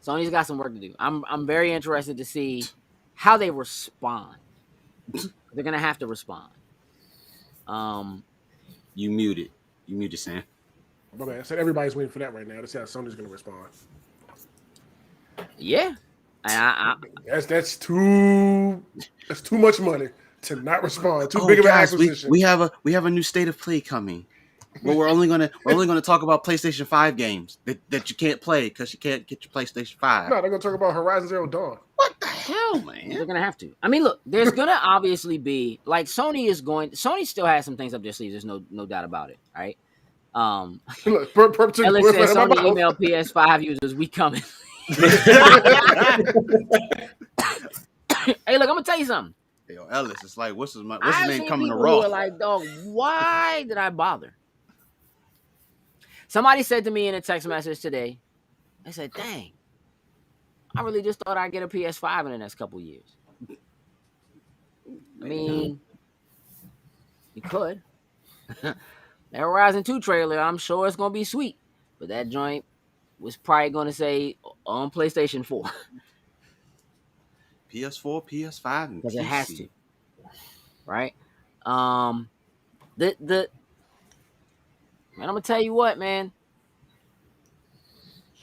Sony's got some work to do. I'm very interested to see how they respond. They're gonna have to respond. You muted, Sam. I said everybody's waiting for that right now to see how Sony's gonna respond. Yeah, that's too much money to not respond. Too big of an acquisition. We have a new state of play coming. Well, we're only gonna talk about PlayStation 5 games that you can't play because you can't get your PlayStation 5. No, they're gonna talk about Horizon Zero Dawn. What the hell, man? They're gonna have to. I mean, look, there's gonna obviously be like Sony still has some things up their sleeves. There's no doubt about it, right? Look, Alex said Sony email PS5 users, we coming. Hey, look, I'm gonna tell you something. Hey, yo, Ellis, it's like what's his name coming to Raw? Raw? Like, dog, why did I bother? Somebody said to me in a text message today, they said, dang, I really just thought I'd get a PS5 in the next couple years. I mean, you could. That Horizon 2 trailer, I'm sure it's going to be sweet. But that joint was probably going to say on PlayStation 4. PS4, PS5, and because PC. It has to. Right? Man, I'm gonna tell you what, man.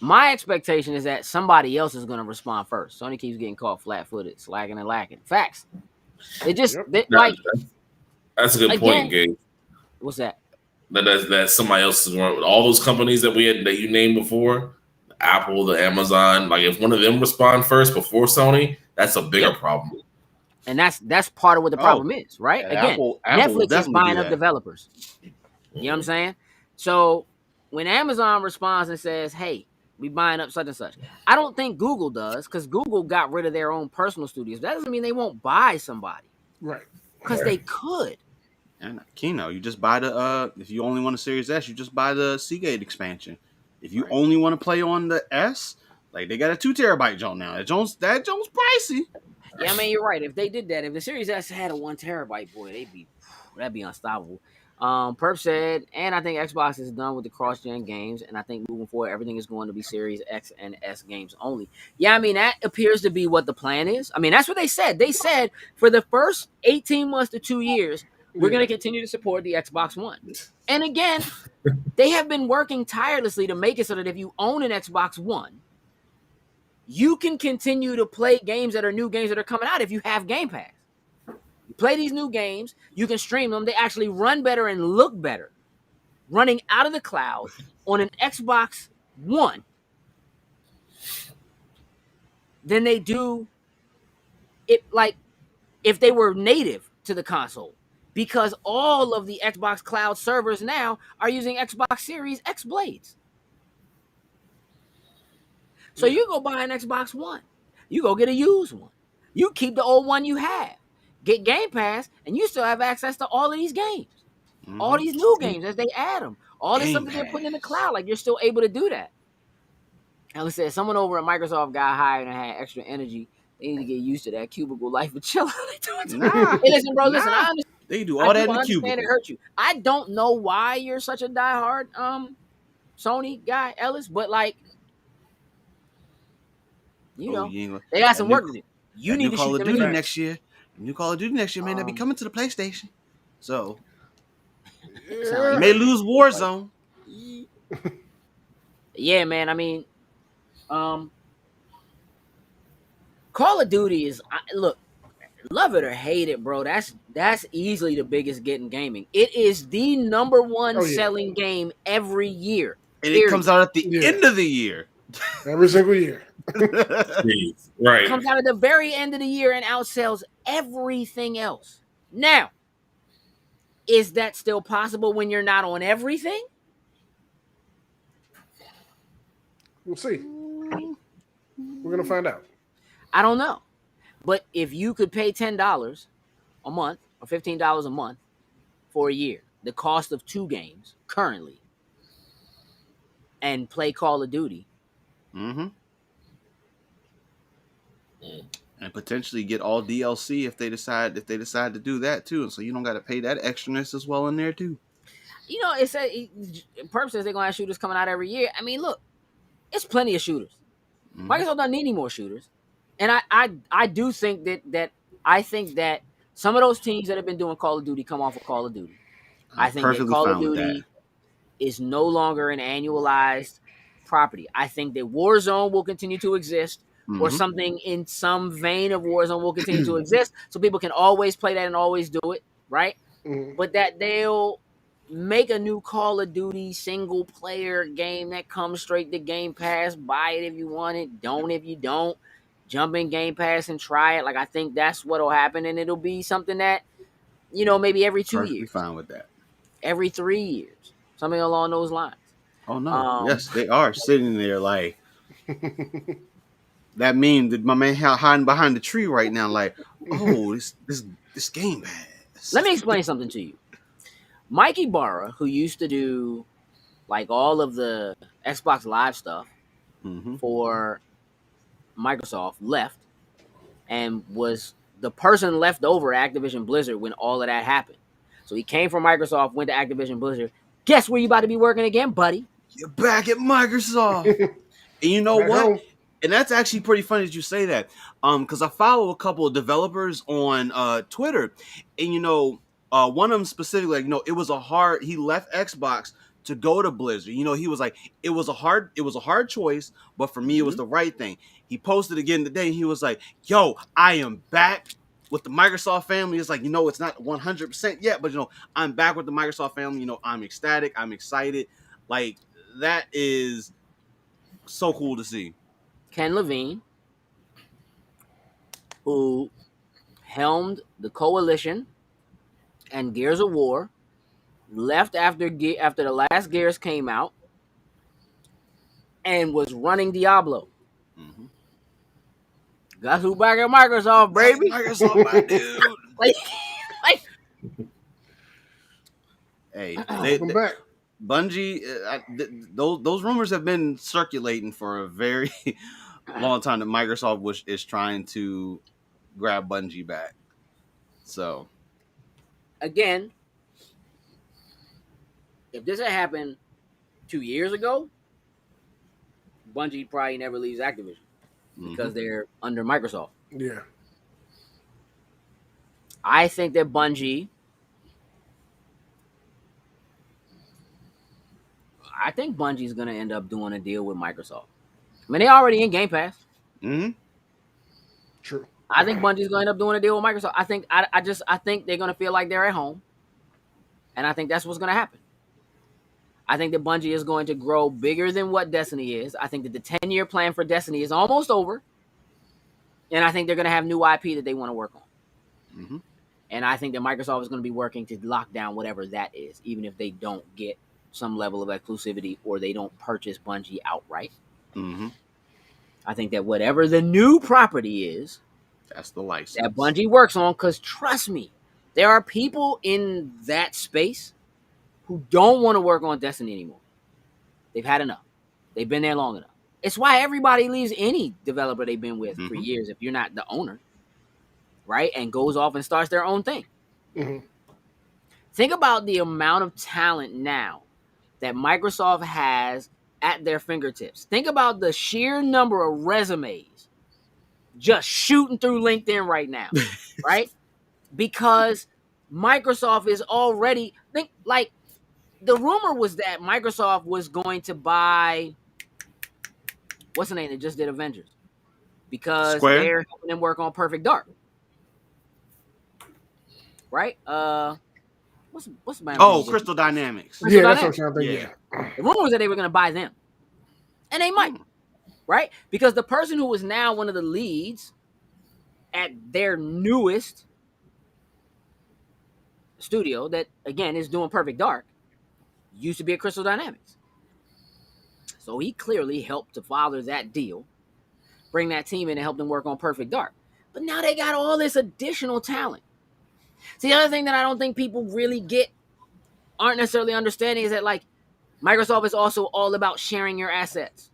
My expectation is that somebody else is gonna respond first. Sony keeps getting caught flat-footed, slacking and lacking. Facts. That's a good point, Gage. What's that? That somebody else is running with all those companies that you named before, Apple, the Amazon. Like if one of them respond first before Sony, that's a bigger problem. And that's part of what the problem is, right? Yeah, Again, Apple Netflix is buying up developers. You know what I'm saying? So when Amazon responds and says, hey, we buying up such and such, I don't think Google does because Google got rid of their own personal studios. That doesn't mean they won't buy somebody. Right. Because they could. And Kino, you just buy the if you only want a Series S, you just buy the Seagate expansion. If you only want to play on the S, like they got a 2 terabyte joint now. That joint's pricey. Yeah, I mean you're right. If they did that, if the Series S had a 1 terabyte, boy, that'd be unstoppable. Perp said, and I think Xbox is done with the cross-gen games, and I think moving forward, everything is going to be Series X and S games only. Yeah, I mean, that appears to be what the plan is. I mean, that's what they said. They said for the first 18 months to 2 years, we're going to continue to support the Xbox One. And again, they have been working tirelessly to make it so that if you own an Xbox One, you can continue to play games that are new games that are coming out if you have Game Pass. You play these new games, you can stream them. They actually run better and look better running out of the cloud on an Xbox One than they do it like if they were native to the console. Because all of the Xbox Cloud servers now are using Xbox Series X blades. So you go buy an Xbox One. You go get a used one. You keep the old one you have. Get Game Pass, and you still have access to all of these games. Mm-hmm. All these new games as they add them. All this stuff that they're putting in the cloud. Like, you're still able to do that. And let's say someone over at Microsoft got hired and had extra energy. They need to get used to that cubicle life of chill. Hey, listen, bro, listen. I understand. They do all that in the cubicle. It hurt you. I don't know why you're such a diehard Sony guy, Ellis, but like, you know, they got some work to do. You need to Call shoot of them Duty next year. New Call of Duty next year may not be coming to the PlayStation. So you may lose Warzone. Yeah, man. I mean, Call of Duty is look. Love it or hate it, bro. That's easily the biggest get in gaming. It is the number one selling game every year. And it comes out at the end of the year. Every single year. Right. It comes out at the very end of the year and outsells everything else. Now, is that still possible when you're not on everything? We'll see. We're going to find out. I don't know. But if you could pay $10 a month or $15 a month for a year, the cost of 2 games currently, and play Call of Duty. Mm-hmm. And potentially get all DLC if they decide to do that too. And so you don't got to pay that extraness as well in there too. You know, it said Perp says they're going to have shooters coming out every year. I mean, look, it's plenty of shooters. Microsoft doesn't need any more shooters. And I do think that some of those teams that have been doing Call of Duty come off of Call of Duty. I think that Call of Duty is no longer an annualized property. I think that Warzone will continue to exist, or something in some vein of Warzone will continue to exist, so people can always play that and always do it, right? But that they'll make a new Call of Duty single player game that comes straight to Game Pass. Buy it if you want it. Don't if you don't. Jump in Game Pass and try it. Like, I think that's what'll happen, and it'll be something that, you know, maybe every 2 years. Fine with that. Every 3 years. Something along those lines. Oh no! Yes, they are sitting there like that meme that my man hiding behind the tree right now. Like, oh, this Game Pass. Let me explain something to you. Mike Ibarra, who used to do like all of the Xbox Live stuff for Microsoft, left and was the person left over at Activision Blizzard when all of that happened. So he came from Microsoft, went to Activision Blizzard. Guess where you about to be working again, buddy? You're back at Microsoft. And you know what? And that's actually pretty funny that you say that. Because I follow a couple of developers on Twitter, and you know, one of them specifically, like, you know, he left Xbox to go to Blizzard. You know, he was like, it was a hard choice, but for me, it was the right thing. He posted again today, and he was like, yo, I am back with the Microsoft family. It's like, you know, it's not 100% yet, but you know, I'm back with the Microsoft family. You know, I'm ecstatic. I'm excited. Like, that is so cool to see. Ken Levine, who helmed the Coalition and Gears of War, left after the last Gears came out and was running Diablo. Guess who back at Microsoft, baby? Microsoft, my dude. Hey, back. Bungie, those rumors have been circulating for a very long time that Microsoft is trying to grab Bungie back. So, again, if this had happened 2 years ago, Bungie probably never leaves Activision because they're under Microsoft. Yeah. I think that Bungie, is going to end up doing a deal with Microsoft. I mean, they're already in Game Pass. True. I think Bungie's going to end up doing a deal with Microsoft. I think they're going to feel like they're at home, and I think that's what's going to happen. I think that Bungie is going to grow bigger than what Destiny is. I think that the 10-year plan for Destiny is almost over, and I think they're going to have new IP that they want to work on. And I think that Microsoft is going to be working to lock down whatever that is, even if they don't get some level of exclusivity or they don't purchase Bungie outright. I think that whatever the new property is, that's the license that Bungie works on, because trust me, there are people in that space who don't want to work on Destiny anymore. They've had enough. They've been there long enough. It's why everybody leaves any developer they've been with for years if you're not the owner, right? And goes off and starts their own thing. Think about the amount of talent now that Microsoft has at their fingertips. Think about the sheer number of resumes just shooting through LinkedIn right now, right? Because Microsoft is already, the rumor was that Microsoft was going to buy, what's the name that just did Avengers? Because they're helping them work on Perfect Dark. right? What's my Crystal Dynamics. Yeah, that's what I'm trying to think. Yeah. The rumor was that they were going to buy them, and they might, right? Because the person who is now one of the leads at their newest studio, that again is doing Perfect Dark, used to be at Crystal Dynamics. So he clearly helped to father that deal, bring that team in and help them work on Perfect Dark. But now they got all this additional talent. See, the other thing that I don't think people really aren't necessarily understanding is that, like, Microsoft is also all about sharing your assets.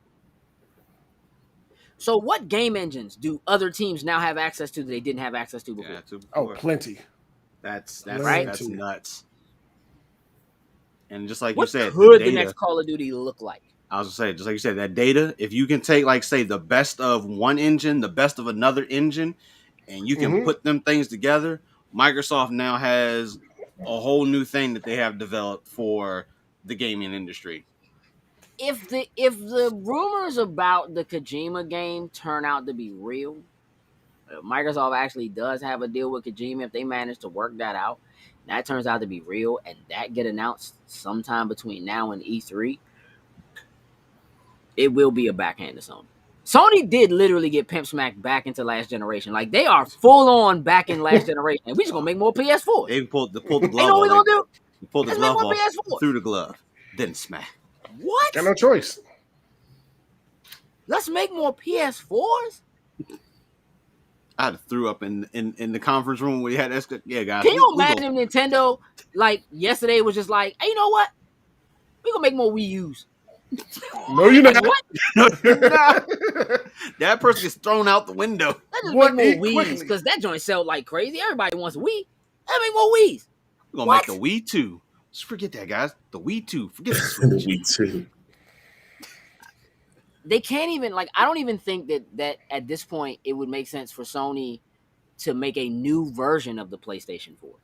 So what game engines do other teams now have access to that they didn't have access to before? Oh, plenty. That's right? That's nuts. And just like what you said, could the next Call of Duty look like? I was gonna say, just like you said, that data, if you can take, like, say, the best of one engine, the best of another engine, and you can put them things together, Microsoft now has a whole new thing that they have developed for the gaming industry. If the rumors about the Kojima game turn out to be real, Microsoft actually does have a deal with Kojima. If they manage to work that out, that turns out to be real, and that get announced sometime between now and E3, it will be a backhand to Sony. Sony did literally get pimp smacked back into last generation. Like, they are full on back in last generation. And we just gonna make more PS4. They pulled the glove. You know what we gonna do? You pulled the glove off through the glove, then smack. What? Got no choice. Let's make more PS4s. I threw up in the conference room where you had that. Yeah, guys. Can you imagine if Nintendo, like, yesterday was just like, hey, you know what? We gonna make more Wii U's. No, you're not. What? No, you're not. That person gets thrown out the window. Let's just make more Wii's, because that joint sell like crazy. Everybody wants a Wii. Let's make more Wii's. We're gonna make the Wii 2. Just forget that, guys. The Wii 2. Forget the Switch. Wii 2. They can't even, like, I don't even think that at this point it would make sense for Sony to make a new version of the PlayStation 4.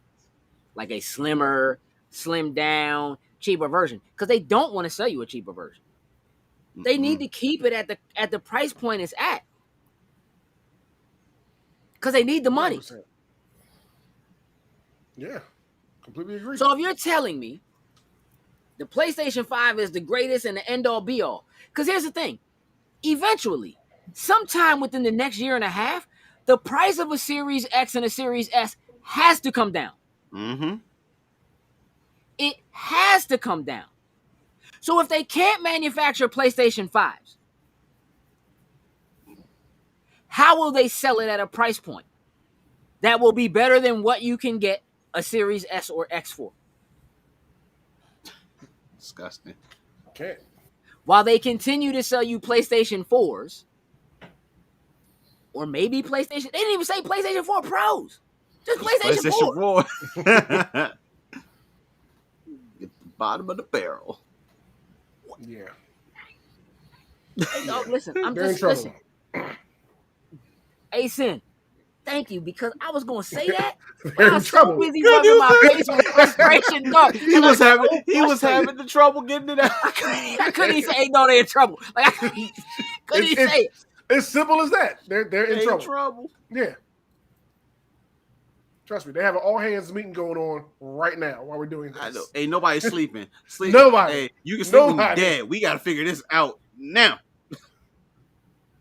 Like a slimmed down, cheaper version. Because they don't want to sell you a cheaper version. They need to keep it at the price point it's at. Because they need the money. 100%. Yeah. Completely agree. So if you're telling me the PlayStation 5 is the greatest and the end-all be-all, because here's the thing. Eventually, sometime within the next year and a half, the price of a Series X and a Series S has to come down. Mm-hmm. It has to come down. So if they can't manufacture PlayStation 5s, how will they sell it at a price point that will be better than what you can get a Series S or X for? Disgusting. Okay. While they continue to sell you PlayStation 4s, or maybe PlayStation, they didn't even say PlayStation 4 Pros. Just PlayStation 4. Get the bottom of the barrel. Yeah. Hey, dog, listen, I'm They're just in listen. trouble. Hey, Sin, thank you, because I was going to say that. They're I in was trouble. so busy rubbing my face with frustration, dog. He was having the trouble getting it out. I couldn't even say, hey, no, they're in trouble. Like, I couldn't even say it. It's simple as that. They're in trouble. Yeah. Trust me, they have an all hands meeting going on right now while we're doing this. I know. Ain't nobody sleeping. Nobody. Hey, you can sleep when you're dead. We got to figure this out now.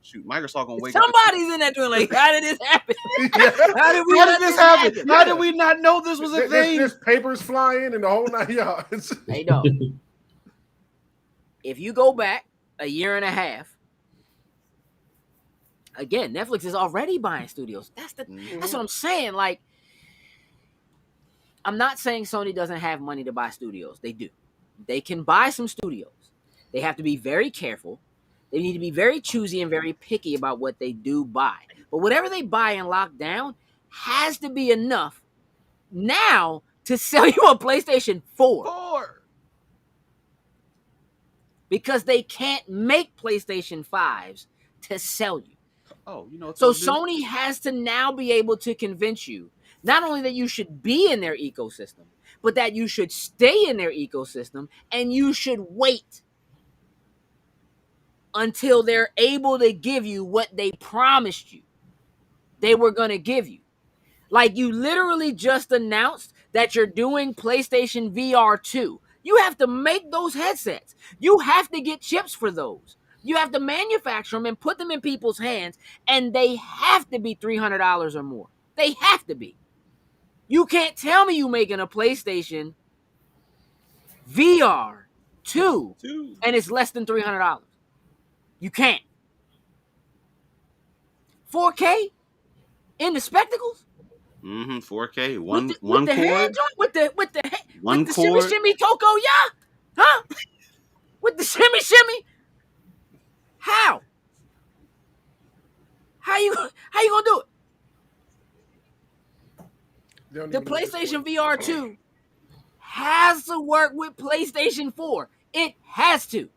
Shoot, Microsoft gonna wake up. Somebody's in there doing like, how did this happen? Yeah. How did this happen? How did we not know this was a thing? There's papers flying and the whole 9 yards. Hey, dog. If you go back a year and a half, again, Netflix is already buying studios. That's what I'm saying. Like, I'm not saying Sony doesn't have money to buy studios. They do. They can buy some studios. They have to be very careful. They need to be very choosy and very picky about what they do buy. But whatever they buy and lock down has to be enough now to sell you a PlayStation 4. Because they can't make PlayStation 5s to sell you. Oh, you know. So Sony has to now be able to convince you not only that you should be in their ecosystem, but that you should stay in their ecosystem and you should wait until they're able to give you what they promised you they were going to give you. Like, you literally just announced that you're doing PlayStation VR 2. You have to make those headsets. You have to get chips for those. You have to manufacture them and put them in people's hands, and they have to be $300 or more. They have to be. You can't tell me you making a PlayStation VR 2 and it's less than $300. You can't. 4K in the spectacles? 4K, With the one cord, hand joint? With the one with the cord. shimmy Coco, yeah? Huh? With the shimmy? How? How you gonna do it? The PlayStation VR 2 has to work with PlayStation 4. It has to.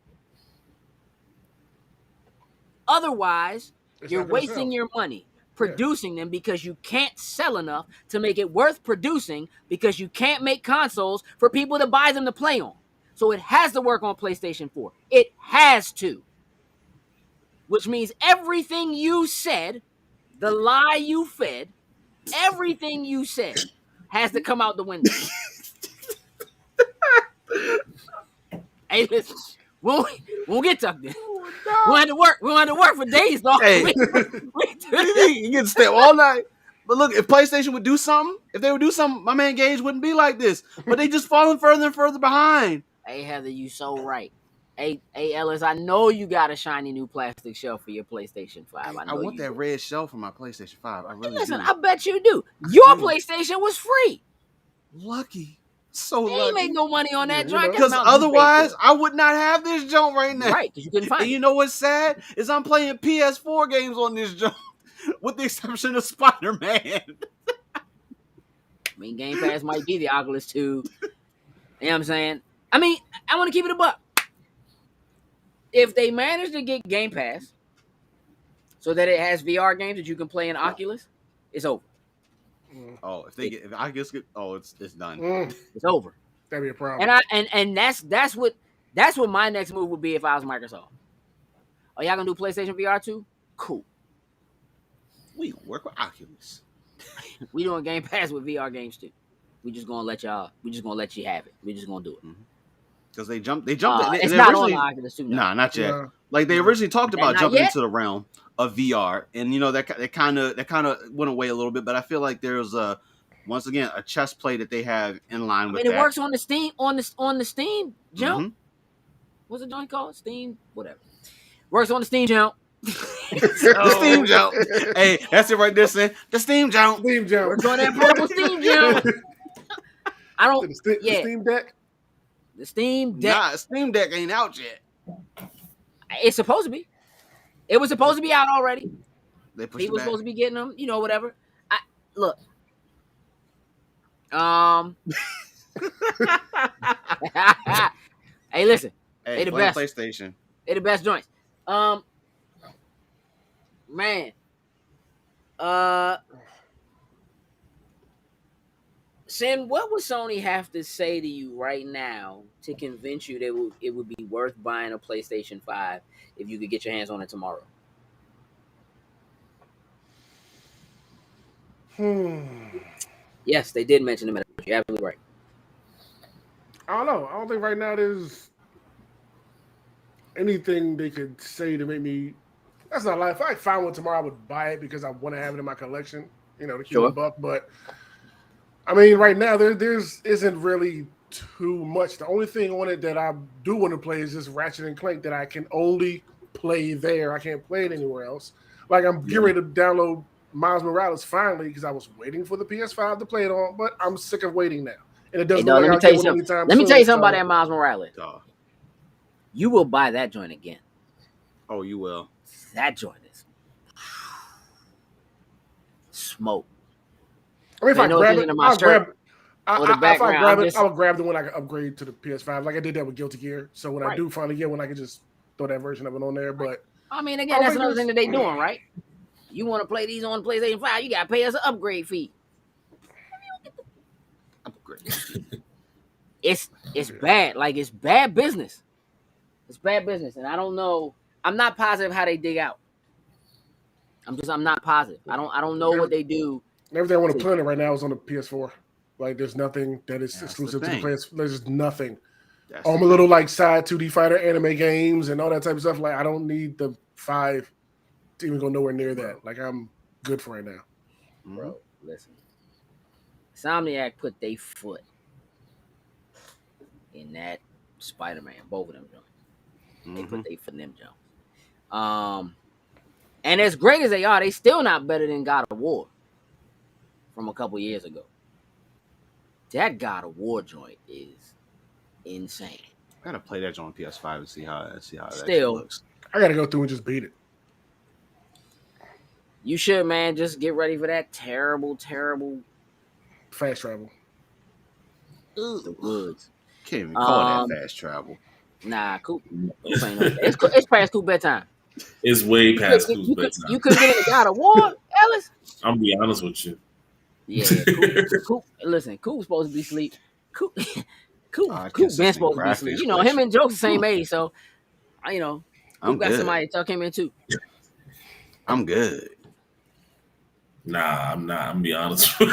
Otherwise, you're wasting your money producing them because you can't sell enough to make it worth producing, because you can't make consoles for people to buy them to play on. So it has to work on PlayStation 4. It has to. Which means everything you said, the lie you fed, everything you said has to come out the window. Hey, listen, we'll get tucked in. We'll have to work. We'll have to work for days, dog. Hey, you get to stay all night. But look, if PlayStation would do something, my man Gage wouldn't be like this. But they just falling further and further behind. Hey, Heather, you so right. Hey, Ellis, I know you got a shiny new plastic shelf for your PlayStation 5. I want that red shell for my PlayStation 5. I really do. I bet you do. Your PlayStation was free. Lucky. So they lucky. ain't make no money on that joint. Because otherwise, I would not have this joint right now. Right, because you couldn't find it. And you know what's sad? Is I'm playing PS4 games on this joint, with the exception of Spider-Man. I mean, Game Pass might be the Oculus 2. You know what I'm saying? I mean, I want to keep it a buck. If they manage to get Game Pass so that it has VR games that you can play in Oculus, it's over. Oh, if Oculus get, it's done. It's over. That'd be a problem. And that's what my next move would be if I was Microsoft. Are y'all gonna do PlayStation VR 2? Cool. We work with Oculus. We doing Game Pass with VR games too. We just gonna let you have it. We just gonna do it. Because they jumped. It's not on Oculus too. Nah, not yet. Yeah. Like they originally talked about jumping into the realm of VR, and that kind of went away a little bit. But I feel like there's once again a chess play that they have in line with. It works on the Steam on the Steam jump. Mm-hmm. What's the joint called? Steam, whatever. Works on the Steam jump. The Steam jump. Hey, that's it right there, son. The Steam jump. Steam jump. Works on that purple Steam jump. I don't. The Steam Deck. The Steam Deck. Nah, Steam Deck ain't out yet. It's supposed to be. It was supposed to be out already. People were supposed to be getting them. Whatever. Look. Hey, listen. Hey, they the best. PlayStation. They the best joints. Man. Sin, what would Sony have to say to you right now to convince you that it would be worth buying a PlayStation 5 if you could get your hands on it tomorrow? Yes, they did mention them. You're absolutely right. I don't know. I don't think right now there's anything they could say to make me. That's not like if I find one tomorrow, I would buy it because I want to have it in my collection. To keep a buck. But I mean, right now there's isn't really too much. The only thing on it that I do want to play is just Ratchet and Clank that I can only play there. I can't play it anywhere else. Like I'm getting ready to download Miles Morales finally because I was waiting for the PS5 to play it on, but I'm sick of waiting now. And it doesn't look like I'll get one anytime Let me soon, tell you something about that Miles Morales. You will buy that joint again. Oh, you will. That joint is smoke. I mean, if I grab it, I would grab the one I can upgrade to the PS5. Like I did that with Guilty Gear. So when I do finally get one, I can just throw that version of it on there. But I mean, again, that's another thing that they doing, right? You want to play these on PlayStation 5, you gotta pay us an upgrade fee. It's bad. Like it's bad business. It's bad business, and I don't know. I'm not positive how they dig out. I'm not positive. I don't know what they do Everything I want to play on it right now is on the PS4. Like, there's nothing that is exclusive to the PS. There's just nothing. All my little like side 2D fighter anime games and all that type of stuff. Like, I don't need the 5 to even go nowhere near that. Like, I'm good for right now. Bro, listen. Insomniac put their foot in that Spider-Man, both of them joints. They put their foot in them joints. And as great as they are, they still not better than God of War from a couple years ago. That God of War joint is insane. I gotta play that on PS5 and see how that looks. I gotta go through and just beat it. You should, man. Just get ready for that terrible fast travel. The woods. Can't even call that fast travel. Nah, Coop. It's past Coop bedtime. It's way past Coop's bedtime. You couldn't get in the God of War, Ellis? I'm gonna be honest with you. Yeah, Coop. Listen, Coop's supposed to be asleep. Coop been supposed to be asleep. You know, him and Joke's the same age, so Coop got somebody to tuck him in too. I'm good. Nah, I'm not. I'm gonna be honest with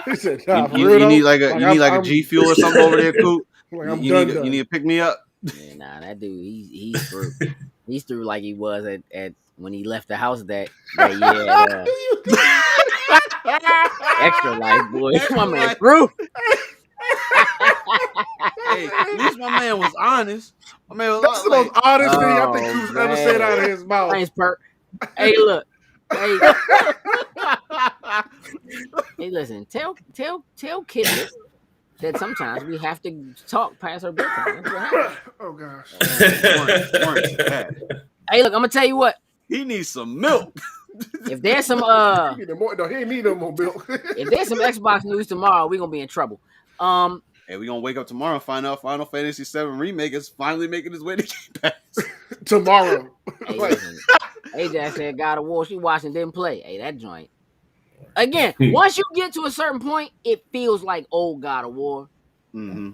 He said, nah, you need like a G Fuel or something over there, Coop. Like, you need to pick me up. Yeah, nah, that dude, he's through. He's through like he was at when he left the house that year. Extra life, boy. My man through. Hey, at least my man was honest. My man was That's the most honest thing I think Coop's ever said out of his mouth. Thanks, Perk. Hey, look. Hey, hey, listen. Tell Kid that sometimes we have to talk past our bedtime. That's what happens. Oh gosh. Hey, look. I'm gonna tell you what. He needs some milk. If there's some he ain't need no more milk. If there's some Xbox news tomorrow, we're gonna be in trouble. Hey, we're gonna wake up tomorrow and find out Final Fantasy VII Remake is finally making its way to Game Pass. Tomorrow. Hey, listen, Ajax said God of War, she watched and didn't play. Hey, that joint. Again, once you get to a certain point, it feels like old God of War. Mm-hmm.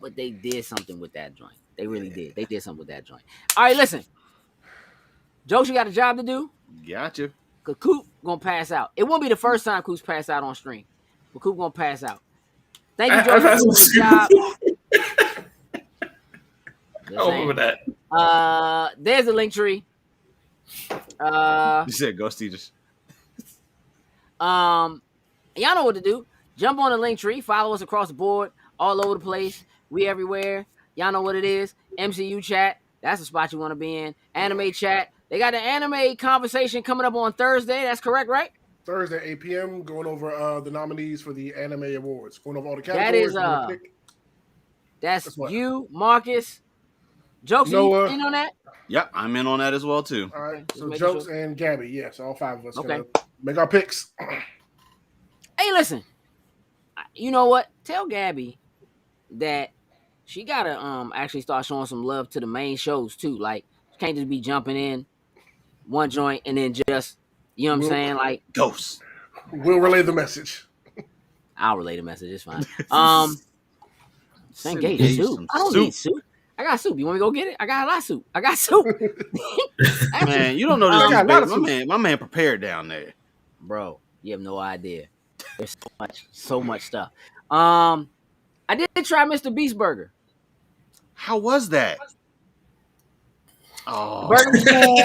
But they did something with that joint. They really did. They did something with that joint. All right, listen. Jokes, you got a job to do? Gotcha. Because Coop gonna pass out. It won't be the first time Coop's passed out on stream. But Coop gonna pass out. Thank you, Jokes, for doing the job. Over that. There's a link tree. You said Ghost Teachers. Y'all know what to do. Jump on the link tree. Follow us across the board, all over the place. We everywhere. Y'all know what it is. MCU chat. That's the spot you want to be in. Anime chat. They got an anime conversation coming up on Thursday. That's correct, right? Thursday, 8 p.m. Going over the nominees for the Anime Awards. Going over all the categories. That's you, Marcus. Jokes, Noah. you in on that? Yep, I'm in on that as well too. All right, so Jokes and Gabby, yes, all 5 of us. Okay, make our picks. Hey, listen. You know what? Tell Gabby that she gotta actually start showing some love to the main shows too. Like, she can't just be jumping in one joint and then just, you know what I'm saying? Like, Ghosts. We'll relay the message. I'll relay the message. It's fine. Send Gage soup. I don't need soup. I got soup. You want me to go get it? I got a lot of soup. I got soup. Man, you don't know this. My man prepared down there. Bro, you have no idea. There's so much stuff. I did try Mr. Beast Burger. How was that? Oh, the burger was cool.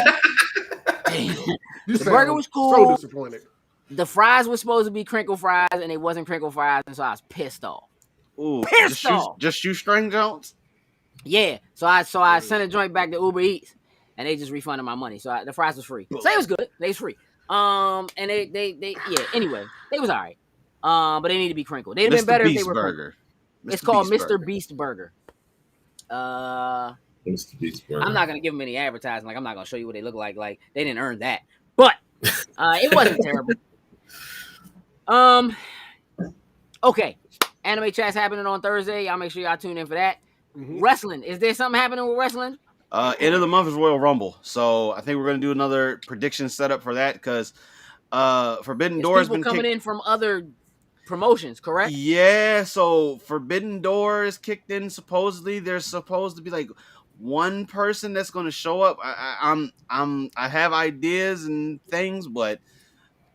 The burger was cool. So disappointed. The fries were supposed to be crinkle fries, and they wasn't crinkle fries, and so I was pissed off. Ooh, off. Just shoestring Jones. Yeah, so I sent a joint back to Uber Eats, and they just refunded my money. So the fries was free. So it was good. They was free. And they anyway, they was all right. But they need to be crinkled. They'd have been better if they were crinkled. It's called Mr. Beast Burger. Mr. Beast Burger. I'm not gonna give them any advertising. Like, I'm not gonna show you what they look like. Like, they didn't earn that. But it wasn't terrible. Okay. Anime chat's happening on Thursday. Y'all make sure y'all tune in for that. Mm-hmm. Wrestling. Is there something happening with wrestling? End of the month is Royal Rumble. So I think we're gonna do another prediction setup for that because Forbidden Door has been coming in from other promotions, correct? Yeah, so Forbidden Door is kicked in. Supposedly there's supposed to be like one person that's going to show up. I have ideas and things, but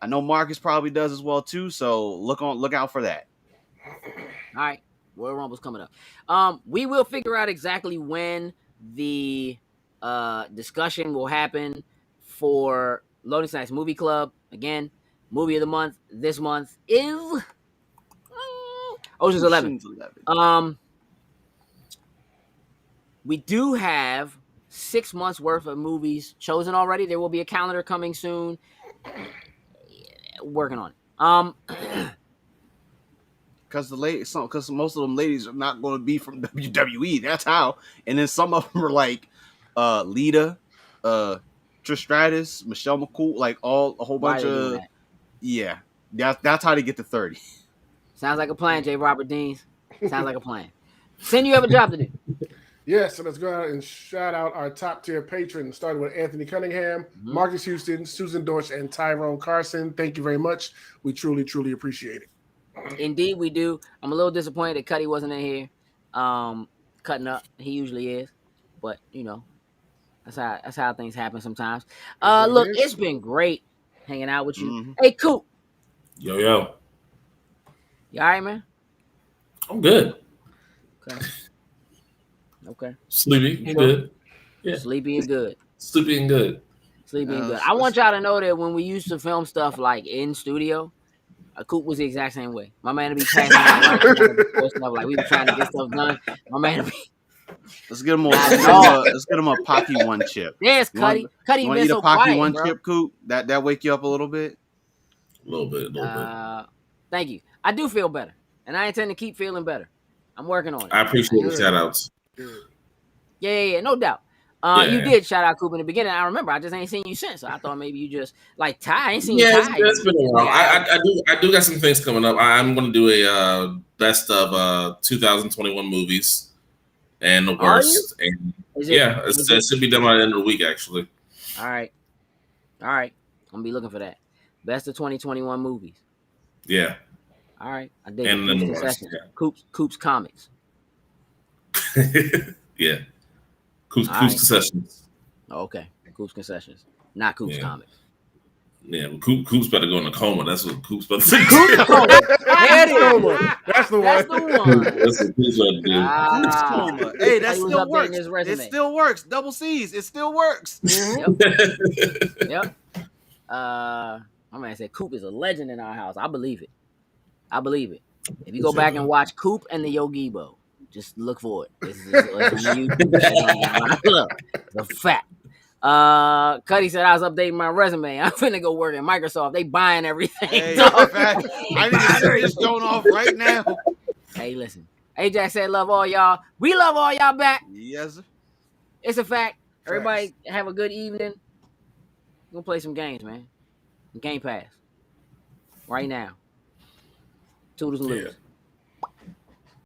I know Marcus probably does as well too. So look out for that. All right, Royal Rumble's coming up. We will figure out exactly when the discussion will happen for Loading Snacks Movie Club. Again, movie of the month this month is Ocean's 11. We do have 6 months worth of movies chosen already. There will be a calendar coming soon. Working on it. Because most of them ladies are not going to be from WWE. That's how. And then some of them are like Lita, Trish Stratus, Michelle McCool, like a whole bunch of. Yeah, that's how they get to 30. Sounds like a plan, J. Robert Deans. Sounds like a plan. Sin, you have a job to do. Yes, so let's go out and shout out our top tier patrons, starting with Anthony Cunningham, Marcus Houston, Susan Dorsch, and Tyrone Carson. Thank you very much. We truly, truly appreciate it. Indeed, we do. I'm a little disappointed that Cuddy wasn't in here cutting up. He usually is. But, that's how things happen sometimes. Look, it's been great hanging out with you. Mm-hmm. Hey, Coop. Yo. You all right, man? I'm good. Okay. Sleepy, good. Yeah. Sleepy and good. Sleepy and good. I want y'all to know that when we used to film stuff like in studio, Coop was the exact same way. My man would be passing out stuff like we were trying to get stuff done. My man would be. Let's get him a Pocky one chip. Yes, Cuddy. Cuddy been so Pocky quiet, one bro. chip, Coop. That wake you up a little bit. A little bit. Thank you. I do feel better, and I intend to keep feeling better. I'm working on it. I appreciate the shout outs. Yeah, no doubt. You did shout out Coop in the beginning. I remember. I just ain't seen you since. So I thought maybe you just like Ty. I ain't seen you. Yeah, it's been a while. I do got some things coming up. I'm going to do a best of 2021 movies and the worst. And it should be done by the end of the week, actually. All right. I'm gonna be looking for that. Best of 2021 movies. Yeah. All right. I dig and it. then the worst. Yeah. Coop's Comics. Yeah. Coop's Concessions. Okay. Coop's Concessions. Not Coop's Comics. Yeah, well, Coop's better go in a coma. That's what Coop's better say. That's the one. That's the one. That's what Coop's better do. Coop's coma. Hey, that still works. It still works. Double C's. It still works. Mm-hmm. Yep. My man said Coop is a legend in our house. I believe it. If you go back and watch Coop and the Yogi-Bo, just look for it. It's a fact. Cuddy said I was updating my resume. I'm finna go work at Microsoft. They buying everything. Hey, I need to turn this going off right now. Hey, listen. Ajax said love all y'all. We love all y'all back. Yes, sir. It's a fact. Everybody have a good evening. We're gonna play some games, man. Game Pass. Right now. Toodles and lose.